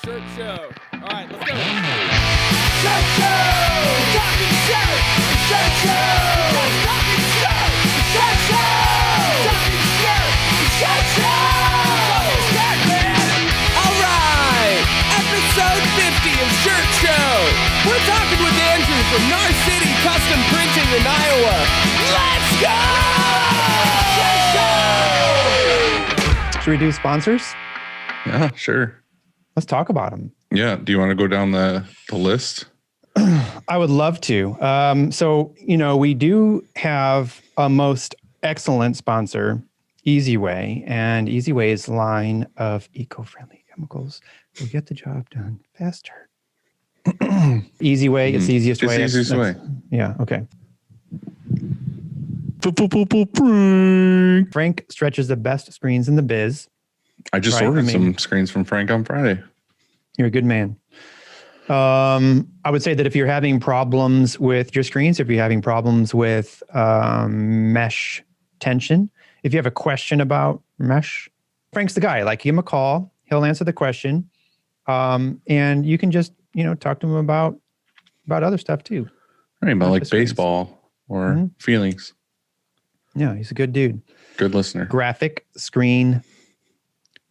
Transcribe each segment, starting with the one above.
Shirt show. All right, let's go. Shirt show! Talking shirt! Shirt show! Talking shirt! Shirt show! Talking shirt! Shirt show! Shirt, man! All right, episode 50 of Shirt Show. We're talking with Andrew from Gnar City Custom Printing in Iowa. Let's go! Shirt show! Should we do sponsors? Yeah, sure. Let's talk about them. Yeah. Do you want to go down the list? I would love to. So, we do have a most excellent sponsor, Easy Way, and Easy Way's line of eco-friendly chemicals will get the job done faster. Easy Way, it's the easiest way. It's the easiest way. Yeah, okay. Frank stretches the best screens in the biz. I just ordered some screens from Frank on Friday. You're a good man. I would say that if you're having problems with your screens, if you're having problems with mesh tension, if you have a question about mesh, Frank's the guy. Like, give him a call. He'll answer the question. And you can just, talk to him about other stuff too. Right, about like baseball or feelings. Yeah, he's a good dude. Good listener. Graphic screen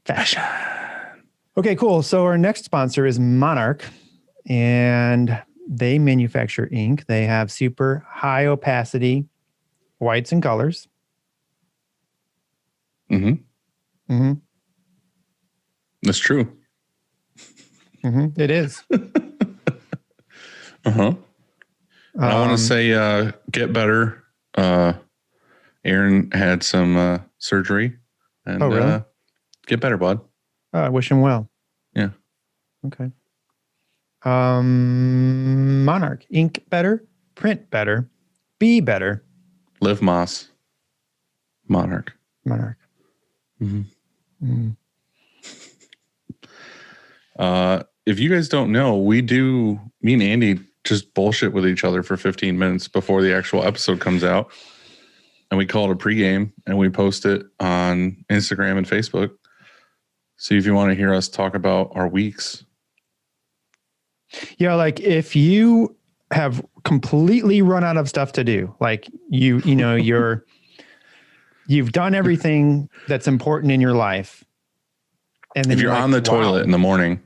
fashion. Okay, cool. So our next sponsor is Monarch, and they manufacture ink. They have super high opacity whites and colors. That's true. It is. I want to say, get better. Aaron had some surgery, and really? Get better, bud. I wish him well. Yeah. Okay. Monarch, ink better, print better, be better. Live Moss. Monarch. If you guys don't know, me and Andy just bullshit with each other for 15 minutes before the actual episode comes out. And we call it a pregame, and we post it on Instagram and Facebook. So if you want to hear us talk about our weeks. Yeah, like if you have completely run out of stuff to do, like you've done everything that's important in your life. And then if you're on the toilet in the morning.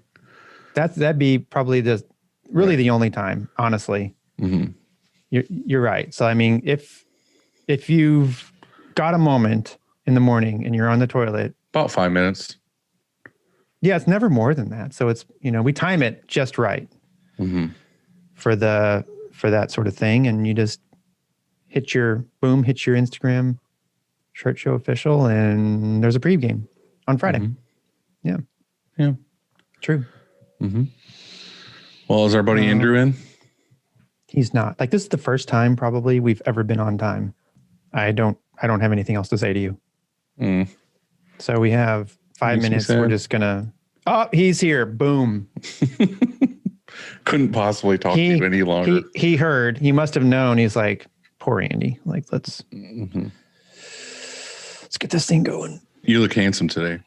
That'd be probably the only time, honestly. You're right. So I mean, if you've got a moment in the morning and you're on the toilet, about 5 minutes. Yeah, it's never more than that. So it's, we time it just right for that sort of thing. And you just hit your Instagram Shirt Show official, and there's a pregame on Friday. Yeah. True. Well, is our buddy Andrew in? He's not. Like, this is the first time probably we've ever been on time. I don't have anything else to say to you. So we have 5 minutes. We're just gonna. Oh, he's here! Boom. Couldn't possibly talk to you any longer. He heard. He must have known. He's like, poor Andy. Like, let's get this thing going. You look handsome today.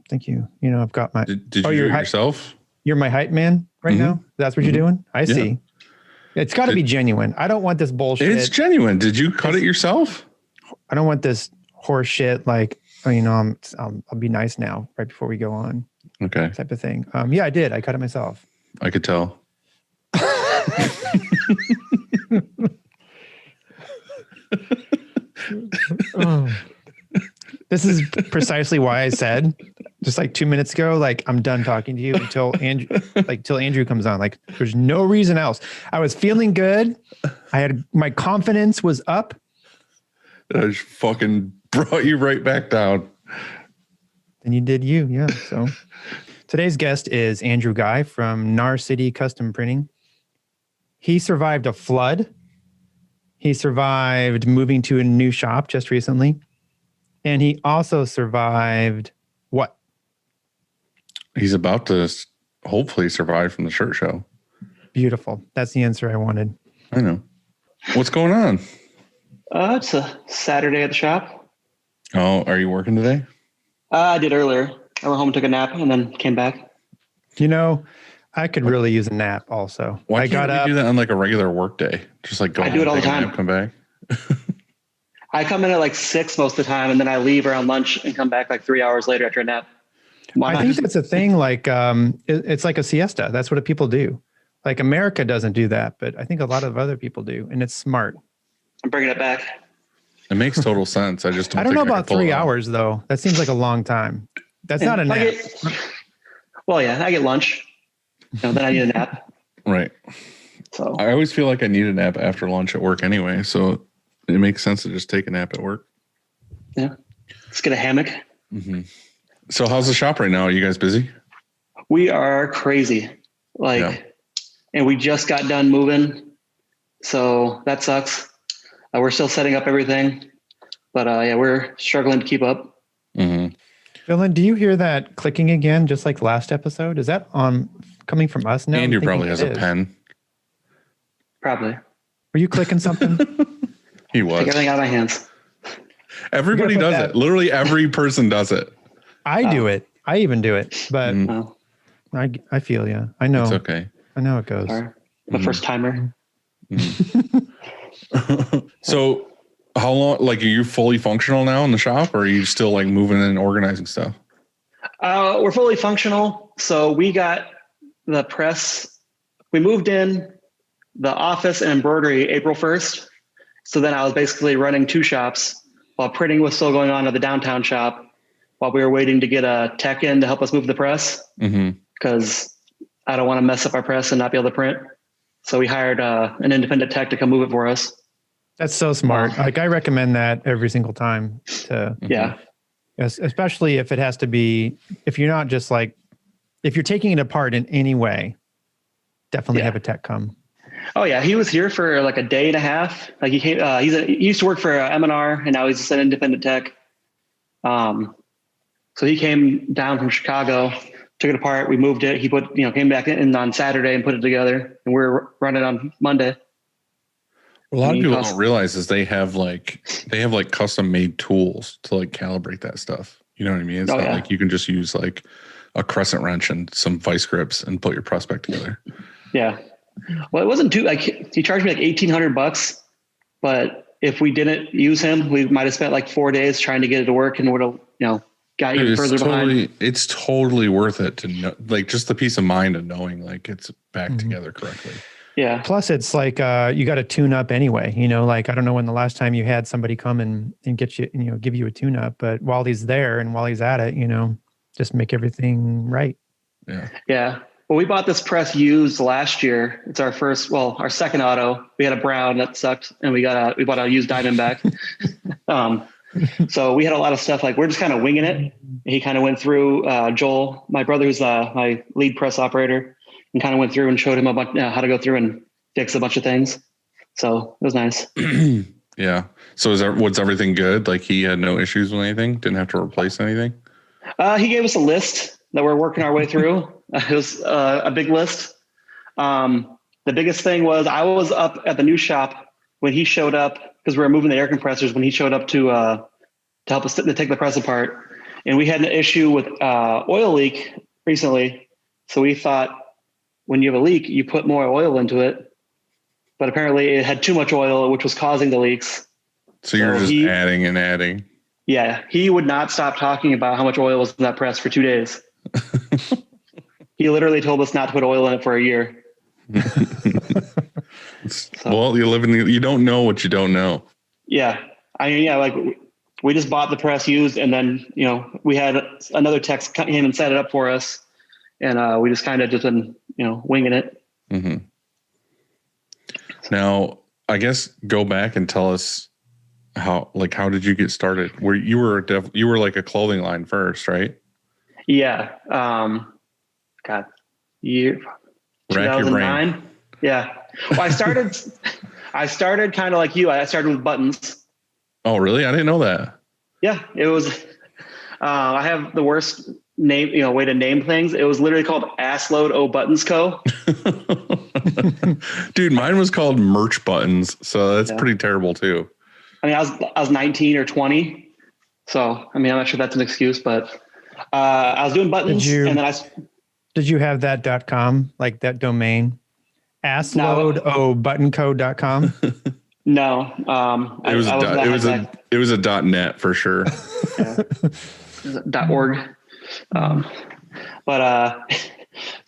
Thank you. I've got my. Did you do it yourself? You're my hype man right now. That's what you're doing. I see. It's got to be genuine. I don't want this bullshit. It's genuine. Did you cut it yourself? I don't want this horse shit. Like, I'll be nice now right before we go on. Okay. Type of thing. Yeah, I did. I cut it myself. I could tell. This is precisely why I said just like 2 minutes ago, like, I'm done talking to you until Andrew comes on. Like, there's no reason else. I was feeling good. My confidence was up. I just fucking brought you right back down. And you did you. Yeah. So today's guest is Andrew Guy from Gnar City Custom Printing. He survived a flood. He survived moving to a new shop just recently. And he also survived what? He's about to hopefully survive from the shirt show. Beautiful. That's the answer I wanted. I know. What's going on? It's a Saturday at the shop. Oh, are you working today? I did earlier. I went home, took a nap, and then came back. You know, I could really use a nap also. Why I can't got we up. do that on like a regular work day? Just like go I do it all the take a time. nap, come back. I come in at like 6 most of the time, and then I leave around lunch and come back like 3 hours later after a nap. Why I not think just- that's a thing. Like, it's like a siesta. That's what people do. Like America doesn't do that, but I think a lot of other people do, and it's smart. I'm bringing it back. It makes total sense. I just I don't know think about could pull 3 it off. hours though. That seems like a long time. That's not a I nap. I get lunch. Then I need a nap. Right. So I always feel like I need a nap after lunch at work anyway, so it makes sense to just take a nap at work. yeah, let's get a hammock. So how's the shop right now? Are you guys busy? We are crazy. And we just got done moving. So that sucks. We're still setting up everything, but we're struggling to keep up. Mm-hmm. Dylan, do you hear that clicking again, just like last episode? Is that coming from us now? Andrew I'm thinking probably has it a is. pen. Probably. Were you clicking something? He Take was. everything out of my hands. Everybody You gotta put does that- it. Literally every person does it. I do it. I even do it, but Oh, I feel you. I know. It's okay. I know it goes. sorry. The first timer. So how long, like, are you fully functional now in the shop, or are you still like moving and organizing stuff? We're fully functional. So we got the press. We moved in the office and embroidery April 1st. So then I was basically running 2 shops while printing was still going on at the downtown shop while we were waiting to get a tech in to help us move the press, because I don't want to mess up our press and not be able to print. So we hired an independent tech to come move it for us. That's so smart. Wow. Like I recommend that every single time Yeah. especially if it has to be, if you're not just like, if you're taking it apart in any way, definitely Yeah. have a tech come. Oh yeah. He was here for like a day and a half. Like he came, he used to work for M&R and now he's just an independent tech. So he came down from Chicago, took it apart. We moved it. He came back in on Saturday and put it together, and we're running on Monday. A lot of people don't realize is they have like custom made tools to like calibrate that stuff. You know what I mean? It's not like you can just use like a crescent wrench and some vice grips and put your press back together. Yeah. Well, it wasn't too like he charged me like $1,800, but if we didn't use him, we might have spent like 4 days trying to get it to work, and would have got even further behind. It's totally worth it to know, like just the peace of mind of knowing like it's back together correctly. Yeah. Plus it's like, you got to tune up anyway, like, I don't know when the last time you had somebody come and get you, give you a tune up, but while he's there and while he's at it, just make everything right. Yeah. Yeah. Well, we bought this press used last year. It's our second auto. We had a brown that sucked, and we bought a used Diamondback. So we had a lot of stuff, like we're just kind of winging it. He kind of went through, Joel, my brother, who's my lead press operator, and kind of went through and showed him a bunch, how to go through and fix a bunch of things. So it was nice. Yeah. So was everything good? Like he had no issues with anything? Didn't have to replace anything? He gave us a list that we're working our way through. It was a big list. The biggest thing was I was up at the new shop when he showed up, because we were moving the air compressors, when he showed up to help us to take the press apart. And we had an issue with oil leak recently. So we thought when you have a leak, you put more oil into it. But apparently it had too much oil, which was causing the leaks. So you're just adding and adding. Yeah. He would not stop talking about how much oil was in that press for 2 days. He literally told us not to put oil in it for a year. Well, you don't know what you don't know. Yeah. Like we just bought the press used, and then, we had another tech come in and set it up for us. And we just kind of been, winging it. Mm-hmm. Now, I guess go back and tell us how did you get started? You were like a clothing line first, right? Yeah. Year Rack your brain. 2009. Yeah. Well, I started kind of like you. I started with buttons. Oh, really? I didn't know that. Yeah, it was. I have the worst name, way to name things. It was literally called Assload O Buttons Co. Dude, mine was called Merch Buttons, so that's pretty terrible too. I mean, I was 19 or 20, so I'm not sure that's an excuse, but I was doing buttons, and then Did you have that .com, like that domain? Assload.buttoncode.com? No. It was a .net for sure. .org. So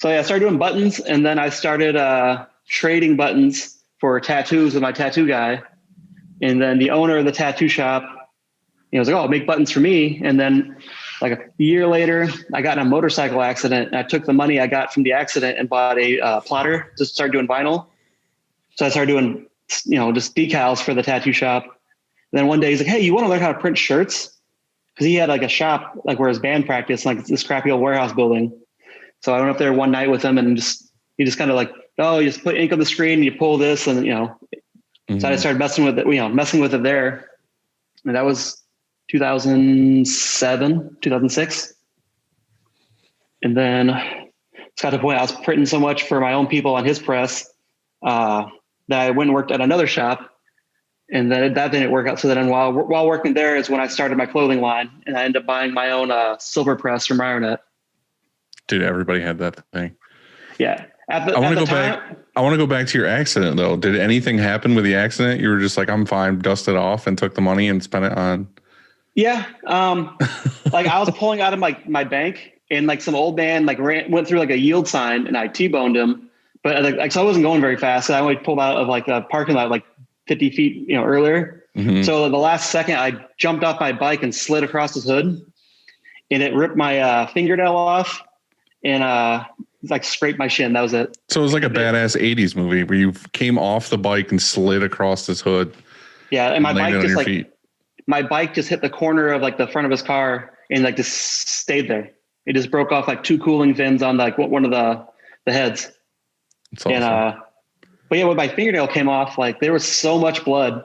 I started doing buttons, and then I started trading buttons for tattoos with my tattoo guy. And then the owner of the tattoo shop, was like, "Oh, make buttons for me." And then like a year later, I got in a motorcycle accident, and I took the money I got from the accident and bought a plotter to start doing vinyl. So I started doing, just decals for the tattoo shop. And then one day he's like, "Hey, you want to learn how to print shirts?" Because he had like a shop, like where his band practiced, like this crappy old warehouse building. So I went up there one night with him, and he just kind of like, "Oh, you just put ink on the screen, you pull this," and So I started messing with it there, and that was 2007, 2006. And then it's got to the point I was printing so much for my own people on his press that I went and worked at another shop, and then that didn't work out. So then while working there is when I started my clothing line, and I ended up buying my own silver press from Ryernet. Dude, everybody had that thing. Yeah. I want to go back to your accident though. Did anything happen with the accident? You were just like, "I'm fine," dusted off and took the money and spent it on. Yeah. Like I was pulling out of my bank, and like some old man went through like a yield sign, and I T-boned him. But so I wasn't going very fast. So I only pulled out of like a parking lot like 50 feet, earlier. Mm-hmm. So the last second I jumped off my bike and slid across his hood, and it ripped my fingernail off and like scraped my shin. That was it. So it was like a badass 80s movie where you came off the bike and slid across his hood. Yeah. And my bike just hit the corner of like the front of his car and like just stayed there. It just broke off like 2 cooling fins on like one of the heads. That's awesome. And but yeah, when my fingernail came off, like there was so much blood.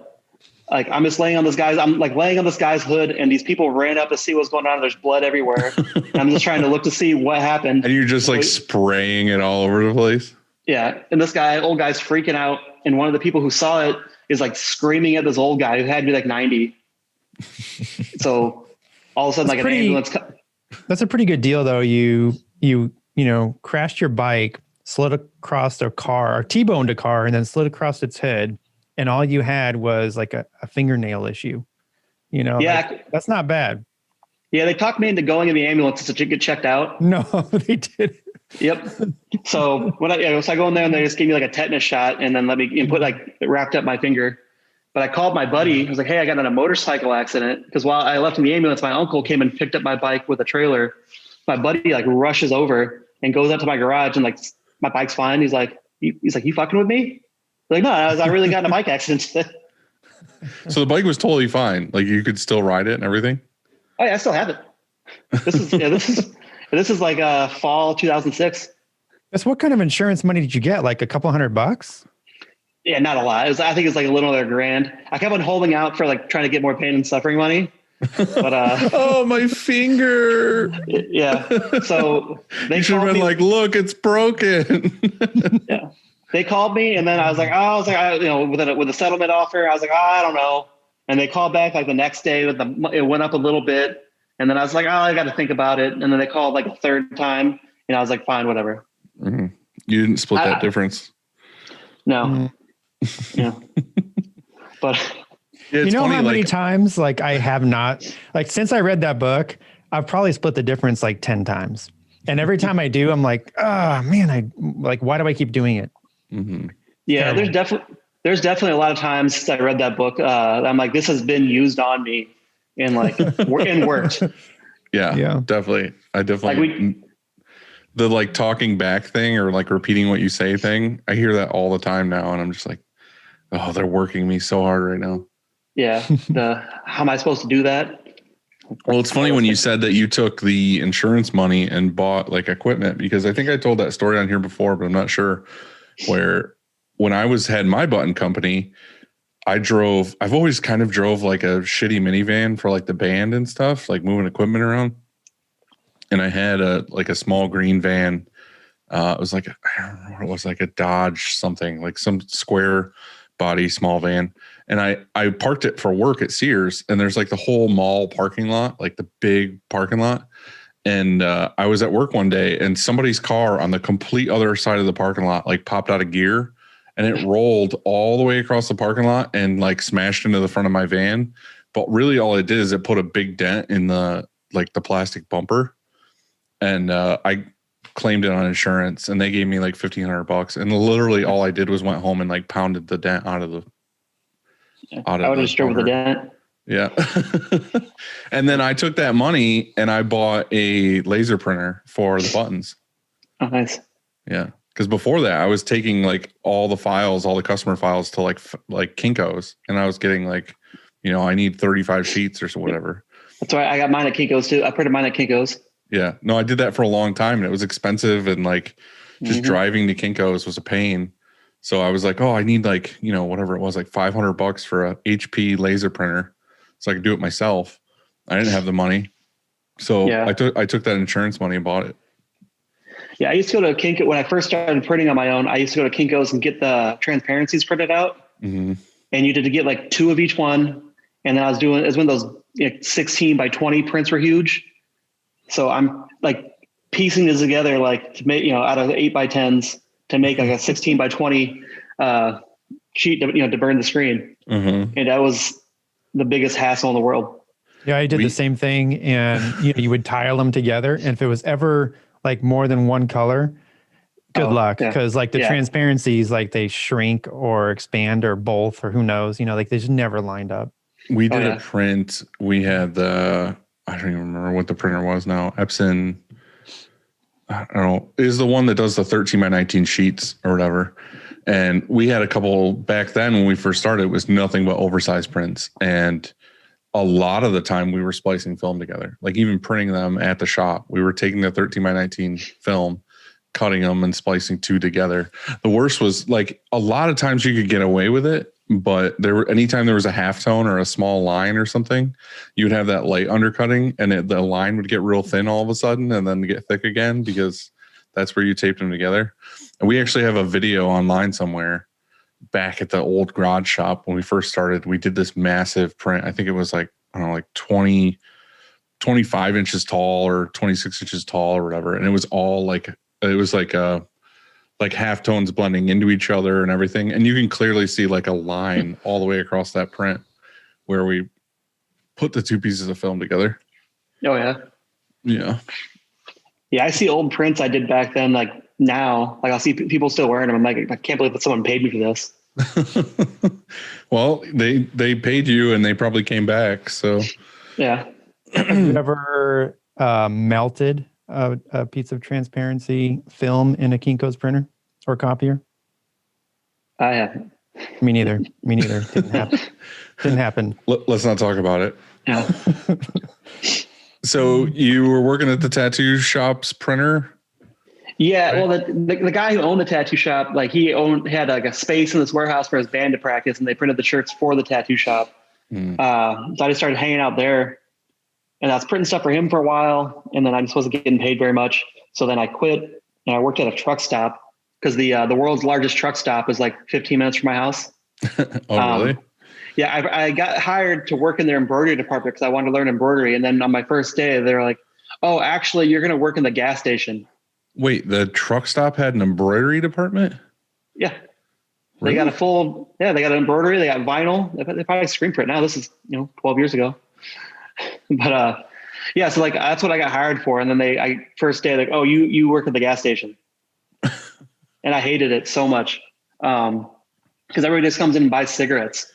Like I'm laying on this guy's hood, and these people ran up to see what's going on. There's blood everywhere. And I'm just trying to look to see what happened. And you're just like spraying it all over the place. Yeah. And this old guy's freaking out. And one of the people who saw it is like screaming at this old guy who had to be like 90. So all of a sudden, an ambulance. That's a pretty good deal though. You crashed your bike, slid across a car, or T-boned a car, and then slid across its head. And all you had was like a fingernail issue, Yeah, that's not bad. Yeah, they talked me into going in the ambulance to get checked out. No, they did. Yep. So when I go in there and they just gave me like a tetanus shot and then wrapped up my finger. But I called my buddy. I was like, "Hey, I got in a motorcycle accident." Because while I left in the ambulance, my uncle came and picked up my bike with a trailer. My buddy like rushes over and goes up to my garage and like, "My bike's fine." He's like, "You fucking with me?" Like, "No, I really got in a bike accident." So the bike was totally fine. Like you could still ride it and everything. Oh yeah, I still have it. This is like fall 2006. That's what kind of insurance money did you get? Like a couple $100? Yeah, not a lot. I think it's like a little under $1,000. I kept on holding out for like trying to get more pain and suffering money. But oh, my finger. Yeah. So they should have been like, "Look, it's broken." Yeah. They called me, and then I was like, with a settlement offer, I was like, I don't know. And they called back like the next day it went up a little bit. And then I was like, I got to think about it. And then they called like a third time, and I was like, fine, whatever. Mm-hmm. You didn't split that difference. No. Yeah. But you know funny, how many times like I have not, like since I read that book, I've probably split the difference like 10 times. And every time I do, I'm like, oh man, why do I keep doing it? Mm-hmm. Yeah, there's definitely a lot of times since I read that book, I'm like, this has been used on me and like and worked. Yeah, definitely. I definitely the like talking back thing or like repeating what you say thing. I hear that all the time now, and I'm just like, oh, they're working me so hard right now. Yeah, how am I supposed to do that? Well, it's funny when you said that you took the insurance money and bought like equipment, because I think I told that story on here before, but I'm not sure. Where when I had my button company, I've always kind of drove like a shitty minivan for like the band and stuff, like moving equipment around. And I had a small green van. It was like, I don't remember what it was, like a Dodge something, like some square body, small van. And I parked it for work at Sears, and there's like the whole mall parking lot, like the big parking lot. And I was at work one day and somebody's car on the complete other side of the parking lot like popped out of gear and it rolled all the way across the parking lot and like smashed into the front of my van. But really all it did is it put a big dent in the plastic bumper. And I claimed it on insurance and they gave me like $1,500. And literally all I did was went home and like pounded the dent out of the I would have just drove with the dent. Yeah. And then I took that money and I bought a laser printer for the buttons. Oh, nice. Yeah. Because before that, I was taking like all the files, all the customer files to like Kinko's, and I was getting like, I need 35 sheets or so whatever. That's why I got mine at Kinko's too. I printed mine at Kinko's. Yeah. No, I did that for a long time and it was expensive and like just driving to Kinko's was a pain. So I was like, oh, I need like, whatever it was, like $500 for a HP laser printer. So I could do it myself. I didn't have the money. So I took that insurance money and bought it. Yeah, I used to go to Kinko when I first started printing on my own. I used to go to Kinko's and get the transparencies printed out. Mm-hmm. And you did to get like 2 of each one. And then it was when those 16 by 20 prints were huge. So I'm like piecing this together like to make, out of 8 by 10s to make like a 16 by 20 sheet to burn the screen. Mm-hmm. And that was the biggest hassle in the world. Yeah, I did the same thing. And you would tile them together. And if it was ever like more than one color, good luck. Because like the transparencies, like they shrink or expand or both, or who knows, like they just never lined up. We did a print. We had I don't even remember what the printer was now. Epson, I don't know, is the one that does the 13 by 19 sheets or whatever. And we had a couple back then when we first started, it was nothing but oversized prints. And a lot of the time we were splicing film together, like even printing them at the shop. We were taking the 13 by 19 film, cutting them and splicing 2 together. The worst was like a lot of times you could get away with it, but anytime there was a halftone or a small line or something, you would have that light undercutting and the line would get real thin all of a sudden and then get thick again because that's where you taped them together. And we actually have a video online somewhere back at the old garage shop when we first started. We did this massive print. I think it was like, I don't know, like 25 inches tall or 26 inches tall or whatever. And it was all like, it was like halftones blending into each other and everything. And you can clearly see like a line all the way across that print where we put the 2 pieces of film together. Oh yeah. Yeah. Yeah. I see old prints I did back then. Like now, like I'll see people still wearing them. I'm like, I can't believe that someone paid me for this. Well, they paid you and they probably came back. So yeah. Have you ever melted a piece of transparency film in a Kinko's printer or copier? I haven't. Me neither. Didn't happen. Let's not talk about it. Yeah. So you were working at the tattoo shop's printer? Yeah. Right? Well, the guy who owned the tattoo shop, like had like a space in this warehouse for his band to practice, and they printed the shirts for the tattoo shop. So I just started hanging out there. And I was printing stuff for him for a while, and then I just wasn't getting paid very much. So then I quit, and I worked at a truck stop because the world's largest truck stop is like 15 minutes from my house. Oh, really? Yeah, I got hired to work in their embroidery department because I wanted to learn embroidery. And then on my first day, they were like, "Oh, actually, you're going to work in the gas station." Wait, the truck stop had an embroidery department? Yeah, really? They got they got an embroidery, they got vinyl. They probably screen print now. This is 12 years ago. But so like that's what I got hired for. And then first day like, "Oh, you work at the gas station." And I hated it so much because everybody just comes in and buys cigarettes.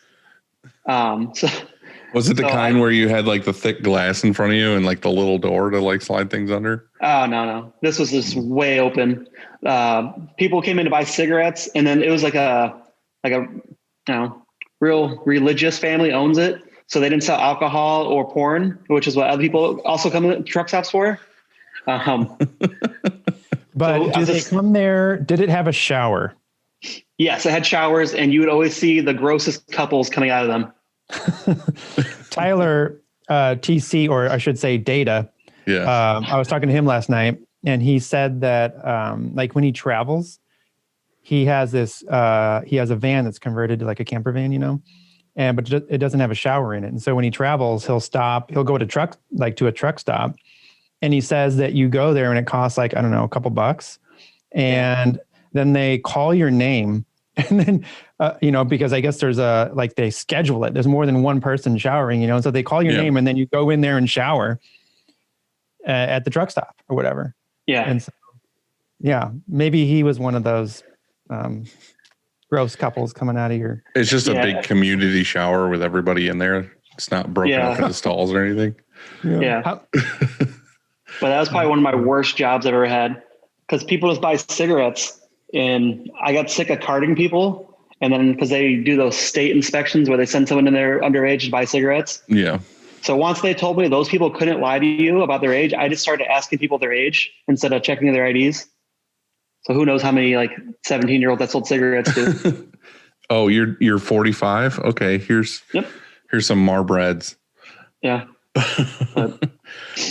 So was it the kind where you had like the thick glass in front of you and like the little door to like slide things under? Oh, no. This was just way open. People came in to buy cigarettes, and then it was like a real religious family owns it. So they didn't sell alcohol or porn, which is what other people also come to truck stops for. But did they come there? Did it have a shower? Yes, it had showers, and you would always see the grossest couples coming out of them. Tyler, TC, or I should say Data. Yeah. I was talking to him last night, and he said that like when he travels, he has a van that's converted to like a camper van, but it doesn't have a shower in it. And so when he travels, he'll go to a truck stop, And he says that you go there and it costs like, I don't know, a couple bucks. And then they call your name. And then, because I guess there's they schedule it. There's more than one person showering, and so they call your name and then you go in there and shower at the truck stop or whatever. Yeah. And so, maybe he was one of those gross couples coming out of your. It's just a big community shower with everybody in there. It's not broken up into stalls or anything. Yeah. But that was probably one of my worst jobs I've ever had, because people just buy cigarettes, and I got sick of carding people. And then because they do those state inspections where they send someone in there underage to buy cigarettes. Yeah. So once they told me those people couldn't lie to you about their age, I just started asking people their age instead of checking their IDs. So who knows how many 17-year-olds that sold cigarettes to. Oh, you're 45? Okay, here's some Marbreds. Yeah.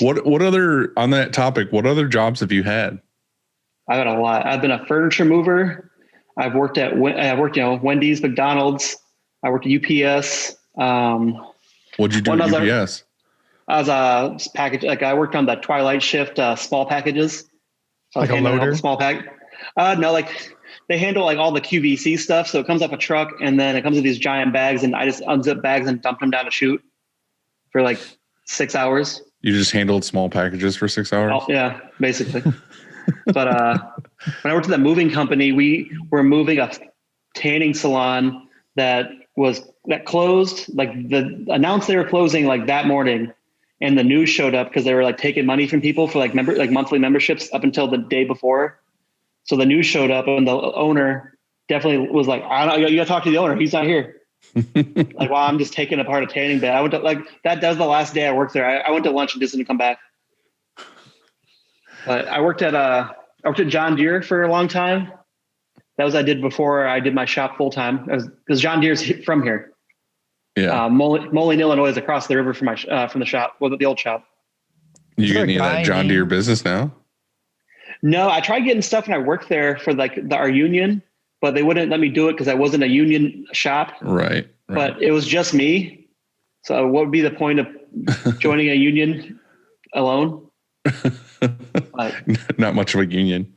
What other, on that topic, what other jobs have you had? I got a lot. I've been a furniture mover. I've worked Wendy's, McDonald's. I worked at UPS. What'd you do at UPS? I was a package. I worked on the twilight shift, small packages. So like a loader? Small pack. No, they handle all the QVC stuff. So it comes off a truck and then it comes with these giant bags, and I just unzip bags and dump them down a chute for 6 hours. You just handled small packages for 6 hours? Oh, yeah, basically. But when I worked at that moving company, we were moving a tanning salon that closed. The announced they were closing that morning, and the news showed up because they were taking money from people for monthly memberships up until the day before. So the news showed up, and the owner definitely was like, "I don't know, you got to talk to the owner. He's not here." Well, I'm just taking apart a tanning bed. I went to that was the last day I worked there. I went to lunch and just didn't come back. But I worked at John Deere for a long time. That was what I did before I did my shop full time. Because John Deere's from here. Yeah. Moline, Illinois is across the river from the shop, the old shop. You get any of that John Deere business now? No, I tried getting stuff when I worked there for our union, but they wouldn't let me do it because I wasn't a union shop. Right. But it was just me. So what would be the point of joining a union alone? Not much of a union.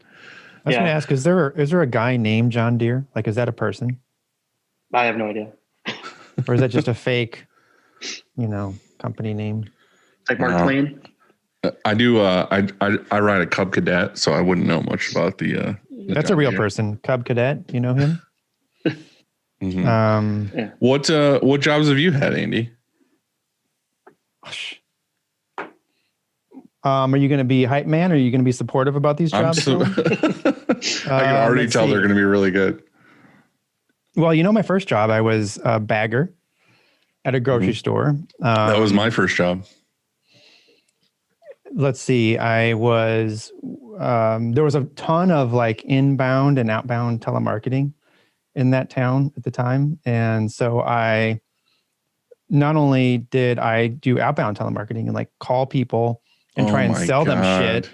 I was going to ask, is there a guy named John Deere? Is that a person? I have no idea. Or is that just a fake, company name? Like Mark Twain? I do. I ride a Cub Cadet, so I wouldn't know much about the That's John a real Deere person. Cub Cadet. You know him? Mm-hmm. What jobs have you had, Andy? Are you going to be hype man? Or are you going to be supportive about these jobs? I can already tell they're going to be really good. Well, my first job, I was a bagger at a grocery store. That was my first job. Let's see. I was, there was a ton of inbound and outbound telemarketing in that town at the time. And so not only did I do outbound telemarketing and call people and try and sell them shit.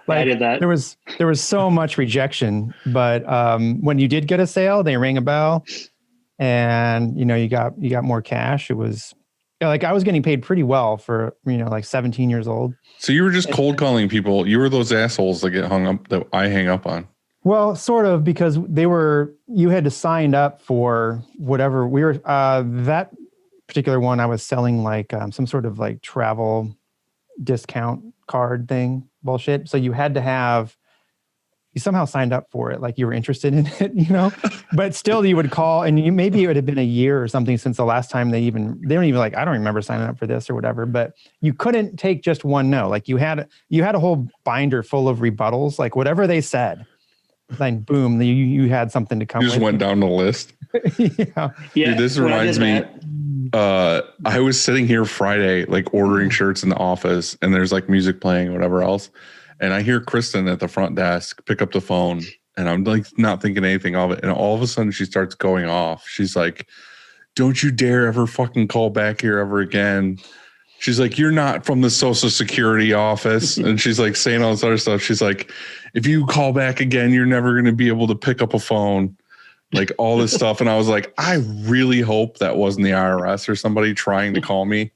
I did that. There was so much rejection, but when you did get a sale, they rang a bell, and you got more cash. It was I was getting paid pretty well for 17 years old. So you were just cold calling people. You were those assholes that get hung up that I hang up on. Well, sort of, because you had to sign up for whatever we were. That particular one, I was selling some sort of travel discount card thing bullshit. So you had to you somehow signed up for it. You were interested in it, but still you would call, and maybe it would have been a year or something since the last time they don't even I don't remember signing up for this or whatever, but you couldn't take just one no. You had a whole binder full of rebuttals, whatever they said, boom, you had something to come with. You just went down the list. Yeah. Dude, this reminds me. I was sitting here Friday, ordering shirts in the office, and there's music playing or whatever else. And I hear Kristen at the front desk pick up the phone, and I'm not thinking anything of it. And all of a sudden she starts going off. She's like, "Don't you dare ever fucking call back here ever again." She's like, "You're not from the Social Security office." And she's saying all this other stuff. She's like, "If you call back again, you're never going to be able to pick up a phone." All this stuff. And I was like, I really hope that wasn't the IRS or somebody trying to call me,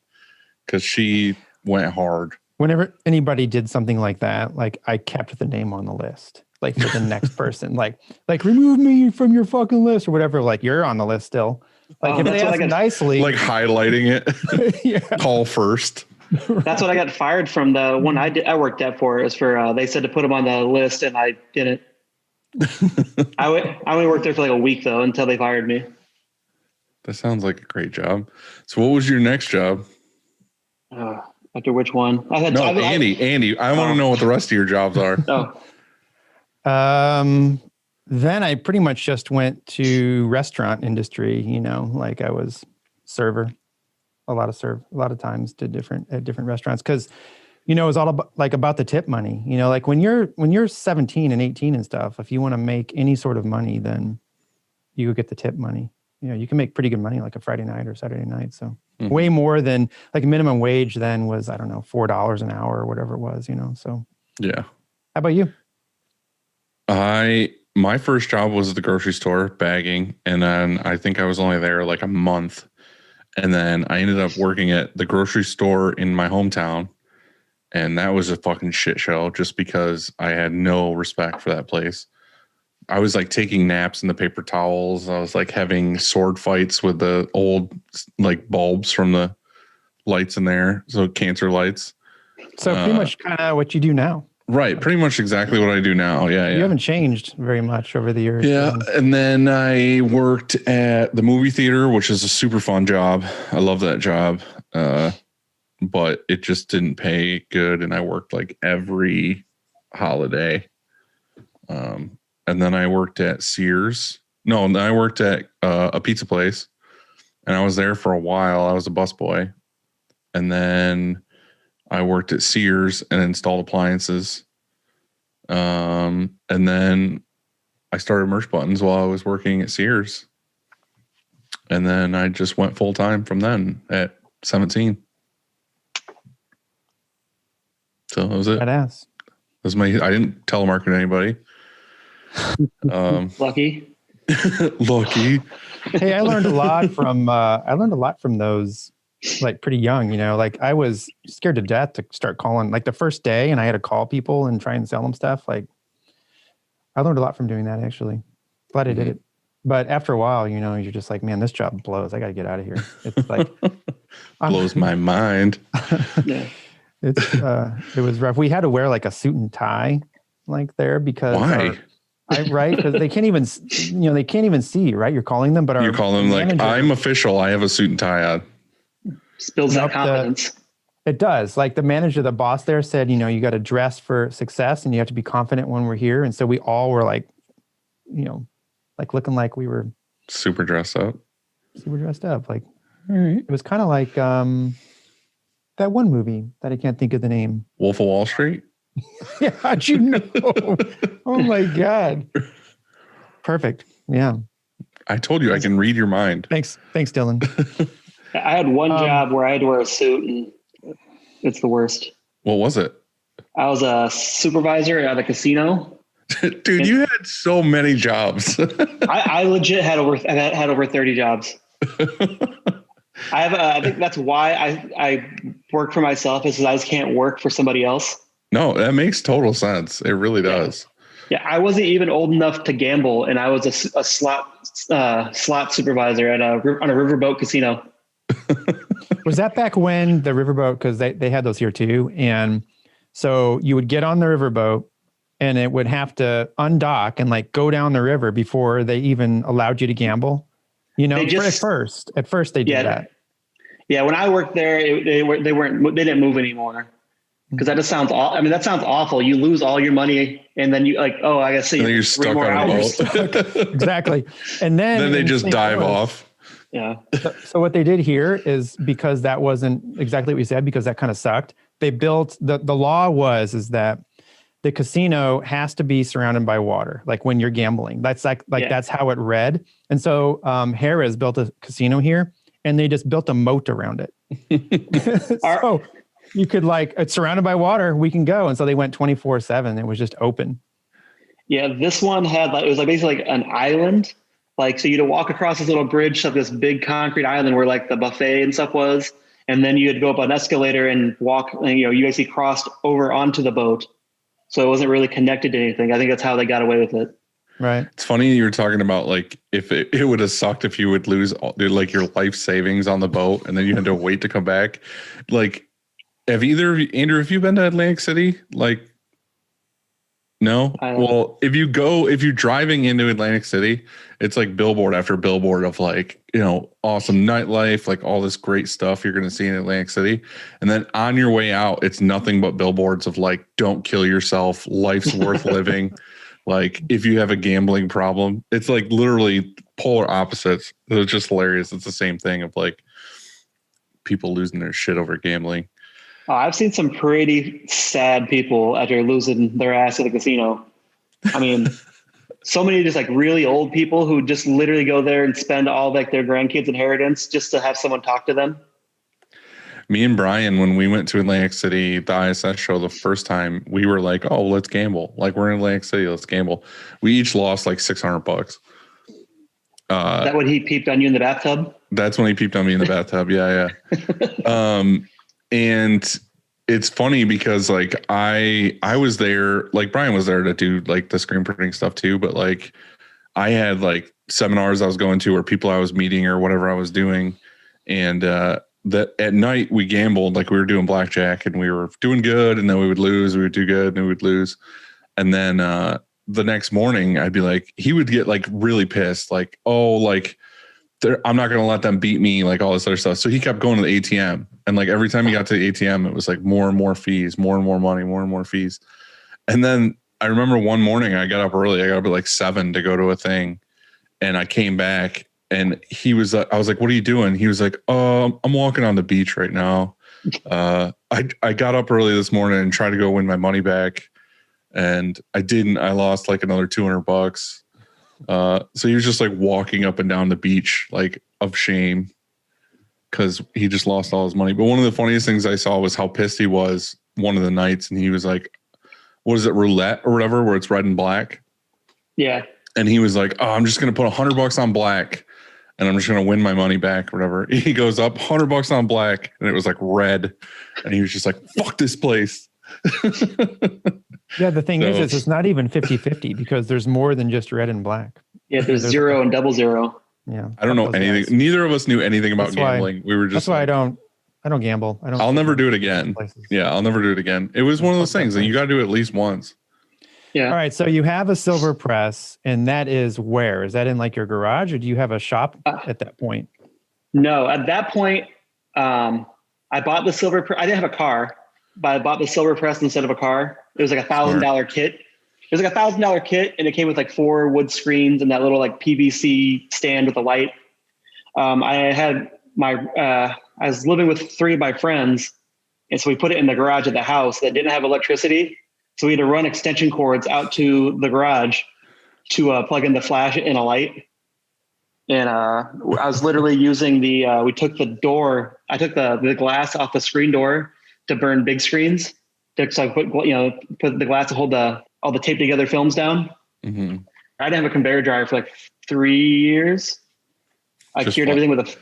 because she went hard. whenever anybody did something like that, like I kept the name on the list, like for the next person, like remove me from your fucking list or whatever. Like you're on the list still. Like if they ask nicely, like highlighting it, yeah. Call first. That's what I got fired from. The one I worked at for is for, they said to put them on the list and I didn't. I only worked there for like a week though, until they fired me. That sounds like a great job. So what was your next job? After which one? Andy, I want to know what the rest of your jobs are. Then I pretty much just went to restaurant industry, like I was server, a lot of times at different restaurants. Cause it was all about the tip money, like when you're 17 and 18 and stuff, if you want to make any sort of money, then you get the tip money. You can make pretty good money like a Friday night or Saturday night. So way more than like minimum wage then was, I don't know, $4 an hour or whatever it was, so. Yeah. How about you? My first job was at the grocery store bagging. And then I think I was only there like a month. And then I ended up working at the grocery store in my hometown. And that was a fucking shit show just because I had no respect for that place. I was like taking naps in the paper towels. I was like having sword fights with the old like bulbs from the lights in there. So cancer lights. So pretty much kind of what you do now. Right. Pretty much exactly what I do now. Yeah. You haven't changed very much over the years. Yeah. And then I worked at the movie theater, which is a super fun job. I love that job. But it just didn't pay good. And I worked like every holiday. And then I worked at Sears. No, I worked at a pizza place. And I was there for a while. I was a busboy. And then I worked at Sears and installed appliances. And then I started merch buttons while I was working at Sears. And then I just went full time from then at 17. So that was it. Badass. I didn't telemarket anybody. Lucky. Lucky. Hey, I learned a lot from those, like pretty young, like I was scared to death to start calling like the first day, and I had to call people and try and sell them stuff. Like I learned a lot from doing that, actually. Glad I did it. But after a while, you're just like, man, this job blows. I got to get out of here. It's like blows my mind. Yeah. It was rough. We had to wear like a suit and tie like there because why? Right? Because they can't even see, right? You're calling them, but you call them like, I'm official. I have a suit and tie on. Spills that confidence. It does. Like the manager, the boss there said, you got to dress for success and you have to be confident when we're here. And so we all were like, like looking like we were super dressed up. Like, all right. It was kind of like that one movie that I can't think of the name. Wolf of Wall Street? Yeah, how'd you know? Oh my God. Perfect. Yeah. I told you I can read your mind. Thanks, Dylan. I had one job where I had to wear a suit, and it's the worst. What was it? I was a supervisor at a casino. Dude, you had so many jobs. I legit had over 30 jobs. I think that's why I work for myself, is I just can't work for somebody else. No, that makes total sense. It really does. Yeah, I wasn't even old enough to gamble, and I was a slot supervisor on a riverboat casino. Was that back when the riverboat, because they had those here too, and so you would get on the riverboat and it would have to undock and like go down the river before they even allowed you to gamble. At first they did that. Yeah, when I worked there, they didn't move anymore. Because that just sounds awful. I mean, that sounds awful. You lose all your money, and then you like, oh, I guess you're stuck on a boat. Exactly. And then they just dive off. Yeah. So what they did here is, because that wasn't exactly what we said, because that kind of sucked. They built the law is that the casino has to be surrounded by water, like when you're gambling. That's that's how it read. And so Harrah's built a casino here, and they just built a moat around it. So you could it's surrounded by water, we can go. And so they went 24/7. It was just open. Yeah. This one had it was basically an island. So you'd walk across this little bridge to this big concrete island where the buffet and stuff was. and then you had to go up an escalator and walk, and, you actually crossed over onto the boat. So it wasn't really connected to anything. I think that's how they got away with it. Right. It's funny you were talking about like if it would have sucked if you would lose like your life savings on the boat and then you had to wait to come back. Like, Andrew, have you been to Atlantic City? Like, no. Well, if you're driving into Atlantic City, it's like billboard after billboard of like, awesome nightlife, like all this great stuff you're going to see in Atlantic City. And then on your way out, it's nothing but billboards of like, don't kill yourself. Life's worth living. Like if you have a gambling problem, it's like literally polar opposites. It's just hilarious. It's the same thing of like people losing their shit over gambling. I've seen some pretty sad people after losing their ass at the casino. I mean, so many just like really old people who just literally go there and spend all like their grandkids' inheritance just to have someone talk to them. Me and Brian, when we went to Atlantic City, the ISS show the first time, we were like, oh, let's gamble. Like we're in Atlantic City, let's gamble. We each lost like $600. Is that when he peeped on you in the bathtub? That's when he peeped on me in the bathtub. Yeah. And it's funny because like I was there, like Brian was there to do like the screen printing stuff too. But like I had like seminars I was going to or people I was meeting or whatever I was doing. And that at night we gambled, like we were doing blackjack and we were doing good. And then we would lose, we would do good and we would lose. And then the next morning I'd be like, he would get like really pissed. Like, oh, like I'm not going to let them beat me, like all this other stuff. So he kept going to the ATM. And like every time he got to the ATM, it was like more and more fees, more and more money, more and more fees. And then I remember one morning I got up early. I got up at like 7 to go to a thing. And I came back and he was, I was like, what are you doing? He was like, oh, I'm walking on the beach right now. I got up early this morning and tried to go win my money back. And I didn't. I lost like another $200. So he was just like walking up and down the beach, like of shame because he just lost all his money. But one of the funniest things I saw was how pissed he was one of the nights. And he was like, what is it, roulette or whatever, where it's red and black? Yeah. And he was like, oh, I'm just going to put $100 on black and I'm just going to win my money back or whatever. He goes up $100 on black and it was like red. And he was just like, fuck this place. Yeah, the thing is it's not even 50-50 because there's more than just red and black. Yeah, there's 0 and double 0. Yeah. I don't know anything. Guys. Neither of us knew anything about gambling. We were just that's why I don't gamble. I'll never do it again. Yeah, I'll never do it again. It was one of those things and you got to do it at least once. Yeah. All right. So you have a silver press and that is where? Is that in like your garage or do you have a shop at that point? No, at that point, I bought the silver press. I didn't have a car, but I bought the silver press instead of a car. It was like $1,000 kit. It was like $1,000 kit and it came with like 4 wood screens and that little like PVC stand with a light. I was living with 3 of my friends. And so we put it in the garage at the house that didn't have electricity. So we had to run extension cords out to the garage to plug in the flash in a light. And I was literally using we took the door, I took the glass off the screen door to burn big screens. So I put the glass to hold all the tape together films down. Mm-hmm. I didn't have a conveyor dryer for like 3 years. I cured everything with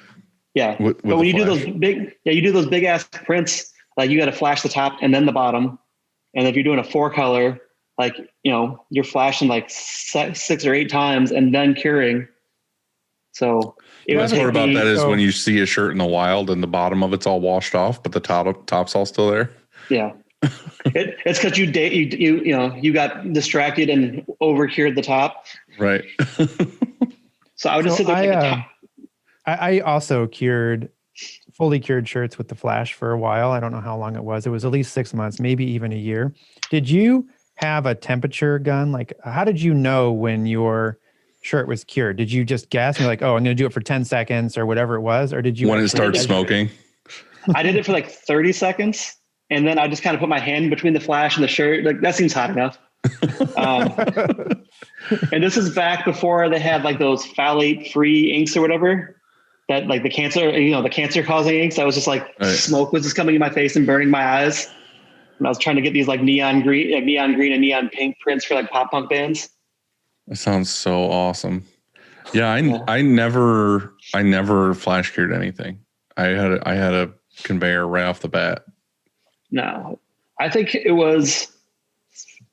but when you do those big ass prints, like you got to flash the top and then the bottom. And if you're doing a 4-color, like, you're flashing like 6 or 8 times and then curing. So the best part about that is when you see a shirt in the wild and the bottom of it's all washed off, but the top's all still there. Yeah. It's because you got distracted and over cured the top. Right. So I would just sit there. I also fully cured shirts with the flash for a while. I don't know how long it was. It was at least 6 months, maybe even a year. Did you have a temperature gun? Like, how did you know when your shirt was cured? Did you just guess? And you're like, oh, I'm going to do it for 10 seconds or whatever it was? Or did you? When it starts smoking? I did it for like 30 seconds. And then I just kind of put my hand between the flash and the shirt. Like, that seems hot enough. And this is back before they had like those phthalate-free inks or whatever. That like the cancer causing inks. I was just like, Smoke was just coming in my face and burning my eyes. And I was trying to get these like neon green and neon pink prints for like pop punk bands. That sounds so awesome. Yeah. I never flash cured anything. I had a conveyor right off the bat? No, I think it was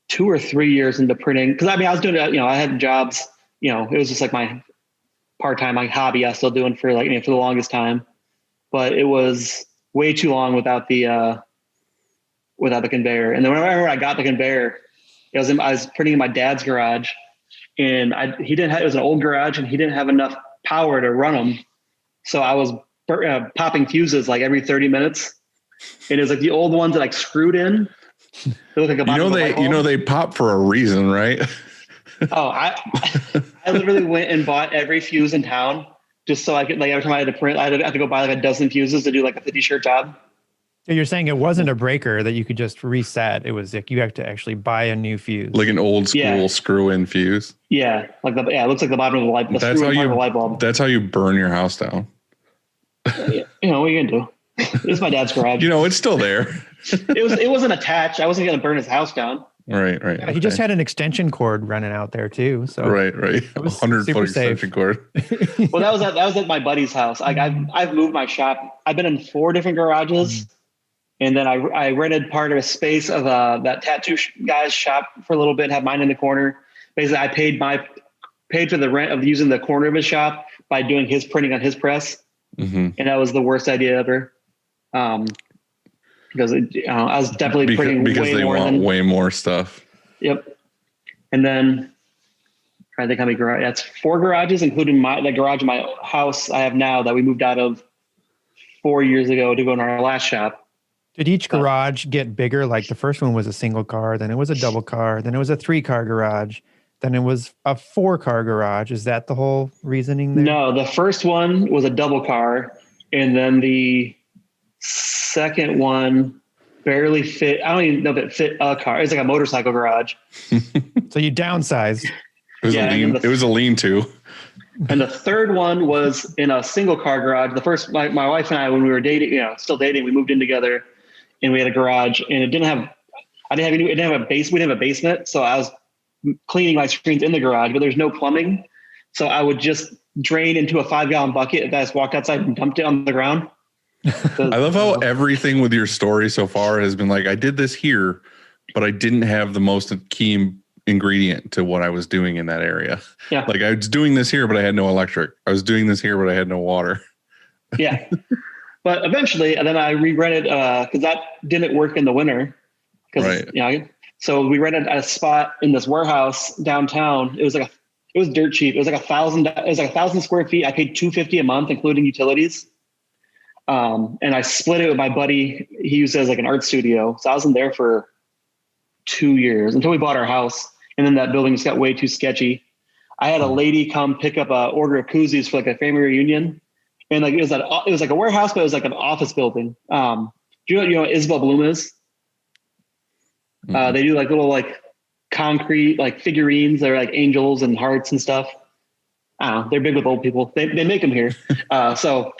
2 or 3 years into printing. Cause I mean, I was doing it, I had jobs, it was just like my part-time, like hobby I was still doing for for the longest time, but it was way too long without the conveyor. And then whenever I got the conveyor, I was printing in my dad's garage, and it was an old garage, and he didn't have enough power to run them. So I was popping fuses like every 30 minutes. And it was like the old ones that like screwed in. They look like they pop for a reason, right? Oh, I literally went and bought every fuse in town just so I could, like, every time I had to print, I had to go buy like a dozen fuses to do like a 50 shirt job. So you're saying it wasn't a breaker that you could just reset. It was like you have to actually buy a new fuse. Like an old school screw-in fuse. Yeah. It looks like the bottom of the light bulb. That's how you burn your house down. What are you gonna do? It's my dad's garage. It's still there. It wasn't attached. I wasn't gonna burn his house down. Right. Yeah, he just had an extension cord running out there too. So right. 100-foot extension cord. Well, that was at my buddy's house. I've moved my shop. I've been in 4 different garages, and then I rented part of a space of that tattoo guy's shop for a little bit. Had mine in the corner. Basically, I paid for the rent of using the corner of his shop by doing his printing on his press, and that was the worst idea ever. Because I was definitely printing way more stuff. Yep. And then I think how many garages? That's 4 garages, including the garage in my house I have now that we moved out of 4 years ago to go in our last shop. Did each garage get bigger? Like the first one was a single car, then it was a double car, then it was a 3-car garage, then it was a 4-car garage. Is that the whole reasoning there? No, the first one was a double car, and then the second one barely fit. I don't even know if it fit a car. It's like a motorcycle garage. So you downsized. It was a lean-to. And the third one was in a single car garage. The first, my wife and I, when we were dating, still dating, we moved in together, and we had a garage, and it didn't have a base. We didn't have a basement. So I was cleaning my screens in the garage, but there's no plumbing. So I would just drain into a 5-gallon bucket that I just walked outside and dumped it on the ground. I love how everything with your story so far has been like, I did this here, but I didn't have the most key ingredient to what I was doing in that area. Yeah. Like I was doing this here, but I had no electric. I was doing this here, but I had no water. Yeah. But eventually, and then I re-rented, because that didn't work in the winter. Right. So we rented a spot in this warehouse downtown. It was dirt cheap. It was like 1,000 square feet. I paid $250 a month, including utilities. And I split it with my buddy. He used it as like an art studio. So I was in there for 2 years until we bought our house. And then that building just got way too sketchy. I had a lady come pick up an order of koozies for like a family reunion. And like, it was like a warehouse, but it was like an office building. Do you know what Isabel Bloom is? They do like little like concrete, like figurines. They're like angels and hearts and stuff. I don't know. They're big with old people. They make them here. So